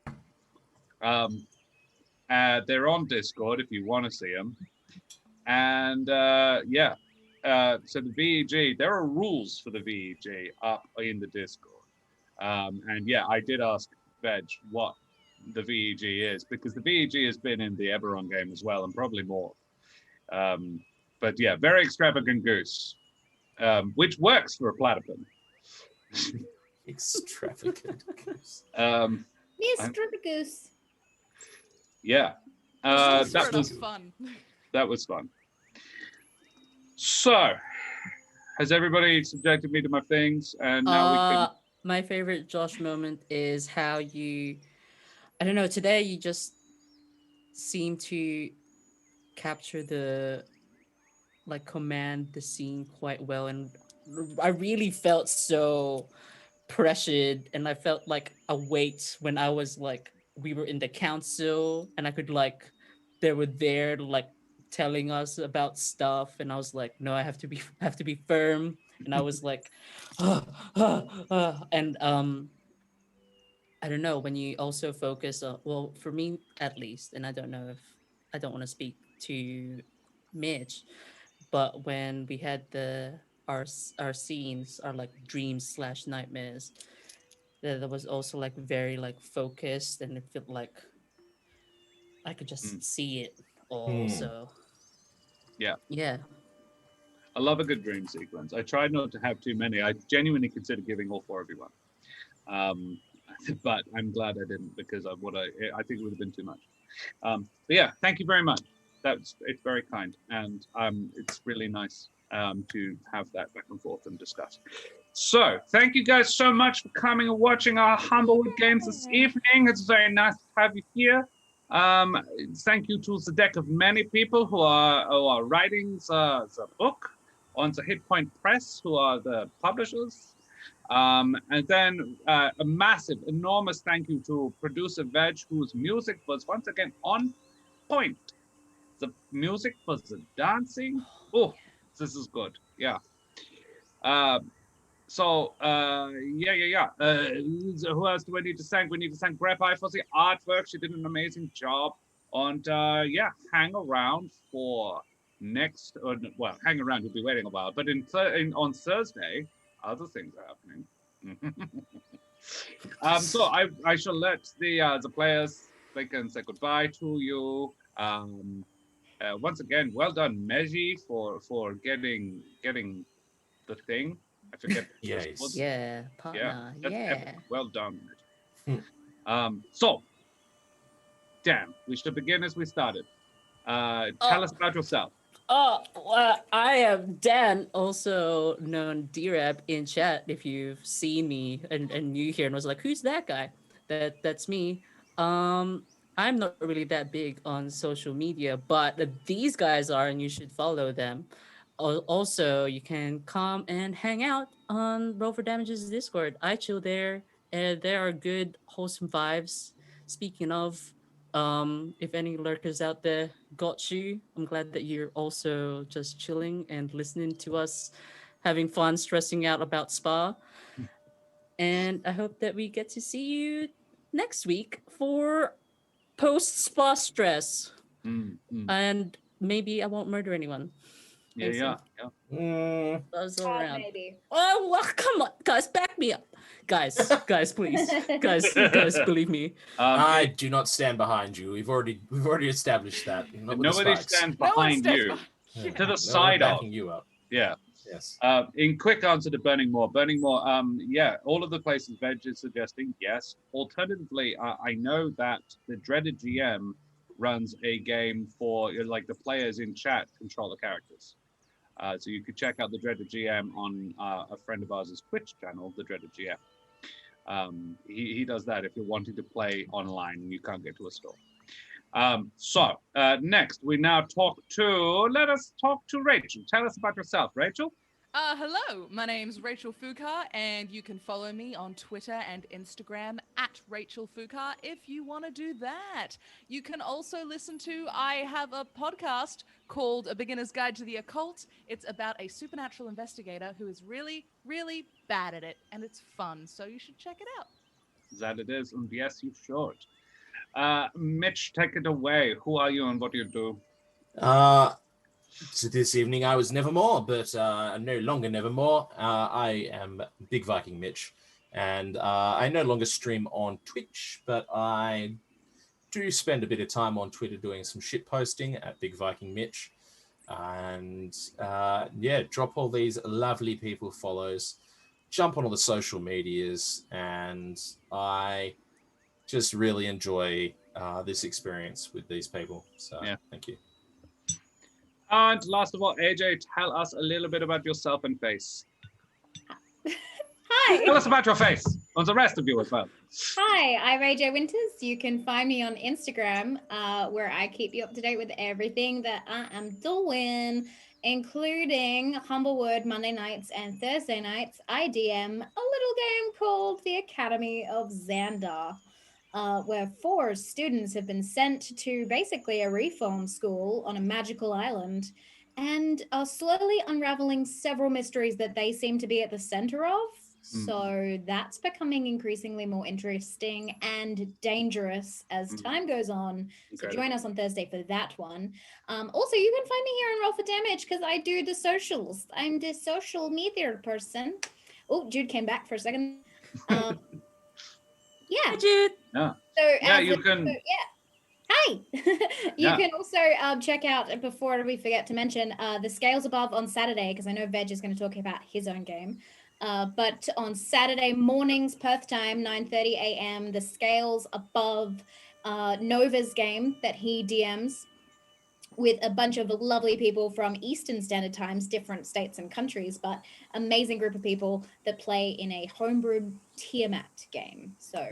[SPEAKER 1] They're on Discord if you want to see them. And so the VEG, there are rules for the VEG up in the Discord. And yeah, I did ask Veg what the VEG is, because the VEG has been in the Eberron game as well, and probably more. But yeah, very extravagant goose, which works for a platypus.
[SPEAKER 3] Extravagant goose.
[SPEAKER 2] Mr. Goose.
[SPEAKER 1] Yeah,
[SPEAKER 5] Sounds
[SPEAKER 1] that was
[SPEAKER 5] fun.
[SPEAKER 1] that was fun. So, has everybody subjected me to my things? And now we can.
[SPEAKER 4] My favorite Josh moment is how I don't know, today you just seem to capture command the scene quite well, and I really felt so pressured, and I felt like a weight when I was we were in the council, and I could they were there telling us about stuff, and I was like, no, I have to be firm, and I was like, and I don't know, when you also focus on, well, for me at least, and I don't know if I don't want to speak to Mitch, but when we had our scenes, our dreams slash nightmares, that was also very focused, and it felt like I could just see it all. So yeah.
[SPEAKER 1] I love a good dream sequence. I tried not to have too many. I genuinely considered giving all four of you one. But I'm glad I didn't, because I think it would have been too much. But yeah, thank you very much. It's very kind, and it's really nice to have that back and forth and discuss. So thank you guys so much for coming and watching our Humblewood games this evening. It's very nice to have you here. Thank you to the deck of many people who are writing the book on the Hit Point Press, who are the publishers. And then a massive, enormous thank you to producer Veg, whose music was once again on point. The music for the dancing. Oh, this is good. Yeah. Who else do I need to thank? We need to thank Grappi for the artwork. She did an amazing job. And hang around for next. Hang around. You'll be waiting a while. But on Thursday, other things are happening. So I shall let the players and say goodbye to you. Once again, well done, Meji, for getting the thing. I forget.
[SPEAKER 4] Yeah, partner.
[SPEAKER 1] That's epic. Well done, Meji.
[SPEAKER 3] Hmm.
[SPEAKER 1] So, Dan, we should begin as we started. Tell us about yourself.
[SPEAKER 4] I am Dan, also known D-Rap in chat. If you've seen me and you here and was like, who's that guy? That's me. I'm not really that big on social media, but these guys are, and you should follow them. Also, you can come and hang out on Roll for Damage's Discord. I chill there, and there are good, wholesome vibes. Speaking of, if any lurkers out there got you, I'm glad that you're also just chilling and listening to us, having fun, stressing out about spa. And I hope that we get to see you next week for post-spa stress. And maybe I won't murder anyone.
[SPEAKER 1] Yeah.
[SPEAKER 4] Buzz around.
[SPEAKER 7] Maybe.
[SPEAKER 4] Oh, well, come on, guys, back me up. Guys, please. guys, believe me.
[SPEAKER 3] I do not stand behind you. We've already established that.
[SPEAKER 1] Nobody stands behind you.
[SPEAKER 3] Yeah.
[SPEAKER 1] To the side of.
[SPEAKER 3] Backing you up.
[SPEAKER 1] Yeah.
[SPEAKER 3] Yes.
[SPEAKER 1] In quick answer to Burning More, all of the places Veg is suggesting, yes. Alternatively, I know that the Dreaded GM runs a game for the players in chat control the characters. So you could check out the Dreaded GM on a friend of ours' Twitch channel, the Dreaded GM. He does that if you're wanting to play online and you can't get to a store. Next, let us talk to Rachel. Tell us about yourself, Rachel.
[SPEAKER 5] Hello, my name's Rachel Fukar, and you can follow me on Twitter and Instagram at Rachel Fukar if you want to do that. You can also I have a podcast called A Beginner's Guide to the Occult. It's about a supernatural investigator who is really, really bad at it, and it's fun, so you should check it out.
[SPEAKER 1] That it is, and yes, you should. Mitch, take it away. Who are you and what do you do?
[SPEAKER 3] So this evening I was Nevermore, but no longer Nevermore. I am Big Viking Mitch, and I no longer stream on Twitch, but I do spend a bit of time on Twitter doing some shit posting at Big Viking Mitch, and drop all these lovely people follows, jump on all the social medias, and I just really enjoy this experience with these people. So thank you.
[SPEAKER 1] And last of all, AJ, tell us a little bit about yourself and face.
[SPEAKER 7] Hi.
[SPEAKER 1] Tell us about your face, and the rest of you as well.
[SPEAKER 7] Hi, I'm AJ Winters. You can find me on Instagram, where I keep you up to date with everything that I am doing, including Humblewood Monday nights and Thursday nights. I DM a little game called The Academy of Xandar, where 4 students have been sent to basically a reform school on a magical island and are slowly unraveling several mysteries that they seem to be at the center of. So that's becoming increasingly more interesting and dangerous as time goes on. So join us on Thursday for that one. Also, you can find me here on Roll for Damage because I do the socials. I'm the social media person. Oh, Jude came back for a second.
[SPEAKER 4] Hi, Jude.
[SPEAKER 1] Yeah.
[SPEAKER 7] So
[SPEAKER 1] you can.
[SPEAKER 7] Hi. You can also check out, before we forget to mention, the Scales Above on Saturday, because I know Veg is going to talk about his own game. But on Saturday mornings, Perth time, 9:30 a.m., the Scales Above Nova's game that he DMs with a bunch of lovely people from Eastern Standard Times, different states and countries, but amazing group of people that play in a homebrew Tiamat game. So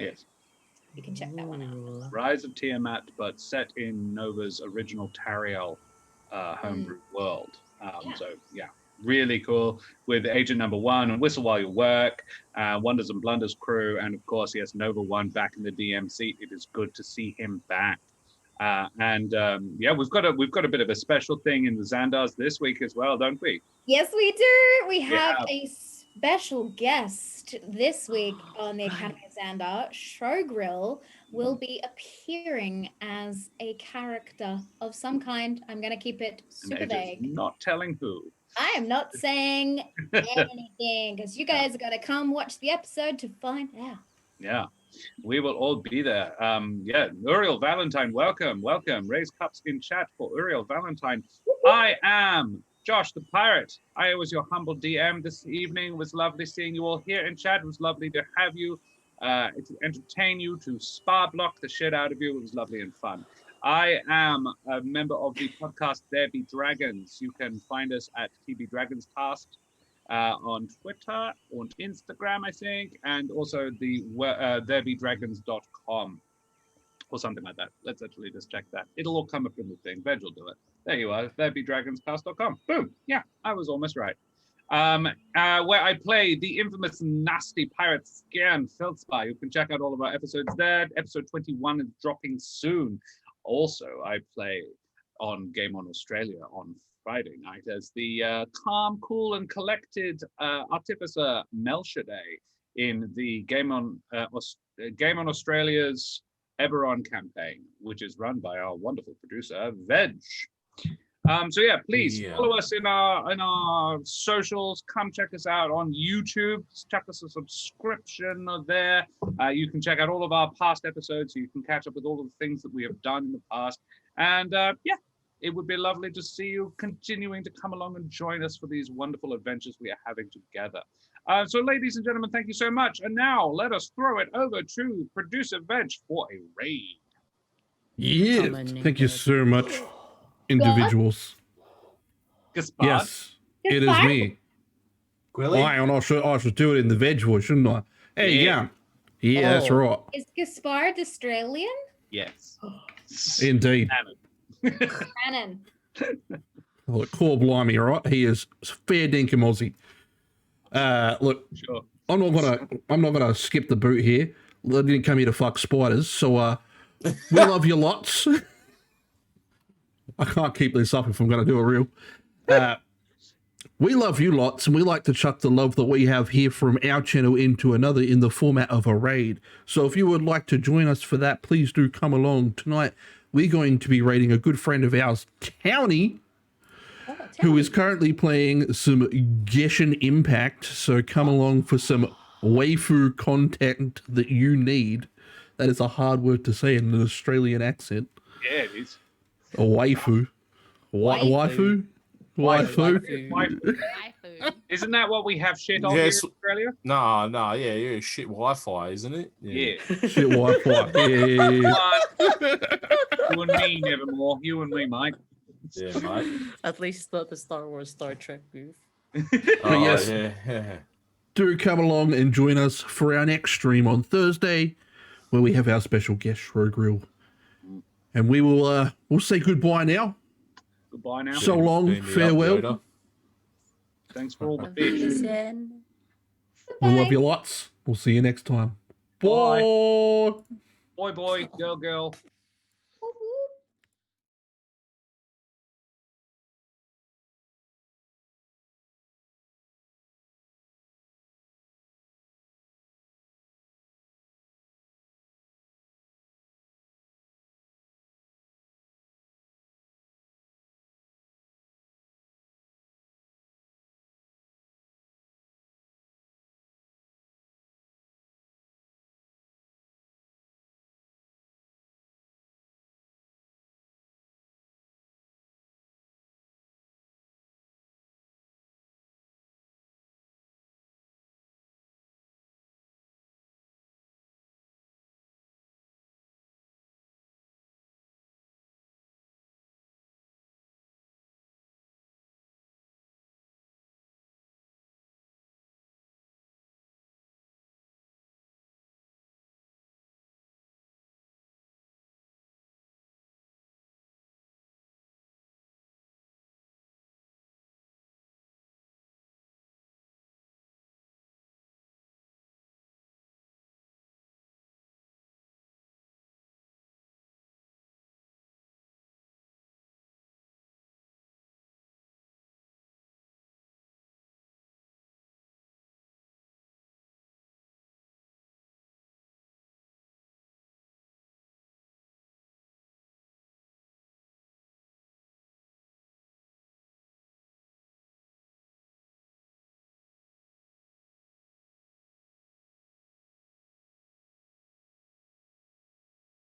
[SPEAKER 7] you can check that one out.
[SPEAKER 1] Rise of Tiamat, but set in Nova's original Tariel homebrew world. So, really cool, with Agent Number 1 and Whistle While You Work, Wonders and Blunders crew, and of course, yes, Nova 1 back in the DM seat. It is good to see him back. We've got a bit of a special thing in the Xandars this week as well, don't we?
[SPEAKER 7] Yes, we do. We have a special guest this week on the Academy of Xandar. Showgrill will be appearing as a character of some kind. I'm going to keep it super vague.
[SPEAKER 1] Not telling who.
[SPEAKER 7] I am not saying anything because you guys are going to come watch the episode to find out.
[SPEAKER 1] Yeah, we will all be there. Uriel Valentine, welcome. Raise cups in chat for Uriel Valentine. I am Josh the Pirate. I was your humble DM this evening. It was lovely seeing you all here in chat. It was lovely to have you, to entertain you, to spar block the shit out of you. It was lovely and fun. I am a member of the podcast There Be Dragons. You can find us at TB Dragons Cast on Twitter, on Instagram, I think, and also the therebedragons.com or something like that. Let's actually just check that. It'll all come up in the thing. Veg will do it. There you are, therebedragonscast.com. Boom. Yeah, I was almost right. Where I play the infamous nasty pirate Skjern Feldspar. You can check out all of our episodes there. Episode 21 is dropping soon. Also, I play on Game On Australia on Friday night as the calm, cool, and collected artificer Melchizedek in the Game On Australia's Eberron campaign, which is run by our wonderful producer Veg. Please follow us in our socials. Come check us out on YouTube. Check us a subscription there. You can check out all of our past episodes. So you can catch up with all of the things that we have done in the past. And it would be lovely to see you continuing to come along and join us for these wonderful adventures we are having together. So, ladies and gentlemen, thank you so much. And now let us throw it over to producer Veg for a raid.
[SPEAKER 8] Yeah, thank you so much, individuals.
[SPEAKER 1] Gaspard?
[SPEAKER 8] Yes, it is me.
[SPEAKER 3] Gwilly?
[SPEAKER 8] And I should do it in the Veg voice, shouldn't I? Hey, yeah. Yeah, that's right.
[SPEAKER 7] Is Gaspard Australian?
[SPEAKER 1] Yes.
[SPEAKER 8] Indeed.
[SPEAKER 7] Cannon.
[SPEAKER 8] Look, core blimey, right? He is fair dinkum Aussie. Look,
[SPEAKER 1] Sure.
[SPEAKER 8] I'm not gonna skip the boot here. I didn't come here to fuck spiders, so we love you lots. I can't keep this up if I'm gonna do a real. We love you lots, and we like to chuck the love that we have here from our channel into another in the format of a raid. So if you would like to join us for that, please do come along. Tonight, we're going to be raiding a good friend of ours, Townie, who is currently playing some Genshin Impact. So come along for some waifu content that you need. That is a hard word to say in an Australian accent.
[SPEAKER 1] Yeah, it is.
[SPEAKER 8] A waifu. Waifu? Waifu?
[SPEAKER 2] Waifu.
[SPEAKER 1] Isn't that what we have shit on here in
[SPEAKER 3] Yes.
[SPEAKER 1] Australia?
[SPEAKER 3] No, yeah, shit Wi-Fi, isn't it?
[SPEAKER 1] Yeah.
[SPEAKER 8] Shit Wi-Fi. Yeah.
[SPEAKER 1] You and me, Nevermore. You and me, mate.
[SPEAKER 3] Yeah, mate.
[SPEAKER 4] At least not the Star Wars, Star Trek booth.
[SPEAKER 3] Oh,
[SPEAKER 8] yes.
[SPEAKER 3] yeah.
[SPEAKER 8] Do come along and join us for our next stream on Thursday, where we have our special guest Shro Grill. And we will we'll say goodbye now.
[SPEAKER 1] Goodbye now.
[SPEAKER 8] So long,
[SPEAKER 3] Beam me up,
[SPEAKER 8] farewell.
[SPEAKER 3] Yoda.
[SPEAKER 1] Thanks for all the fish.
[SPEAKER 8] We love you lots. We'll see you next time.
[SPEAKER 1] Bye.
[SPEAKER 8] Bye.
[SPEAKER 1] Boy, girl.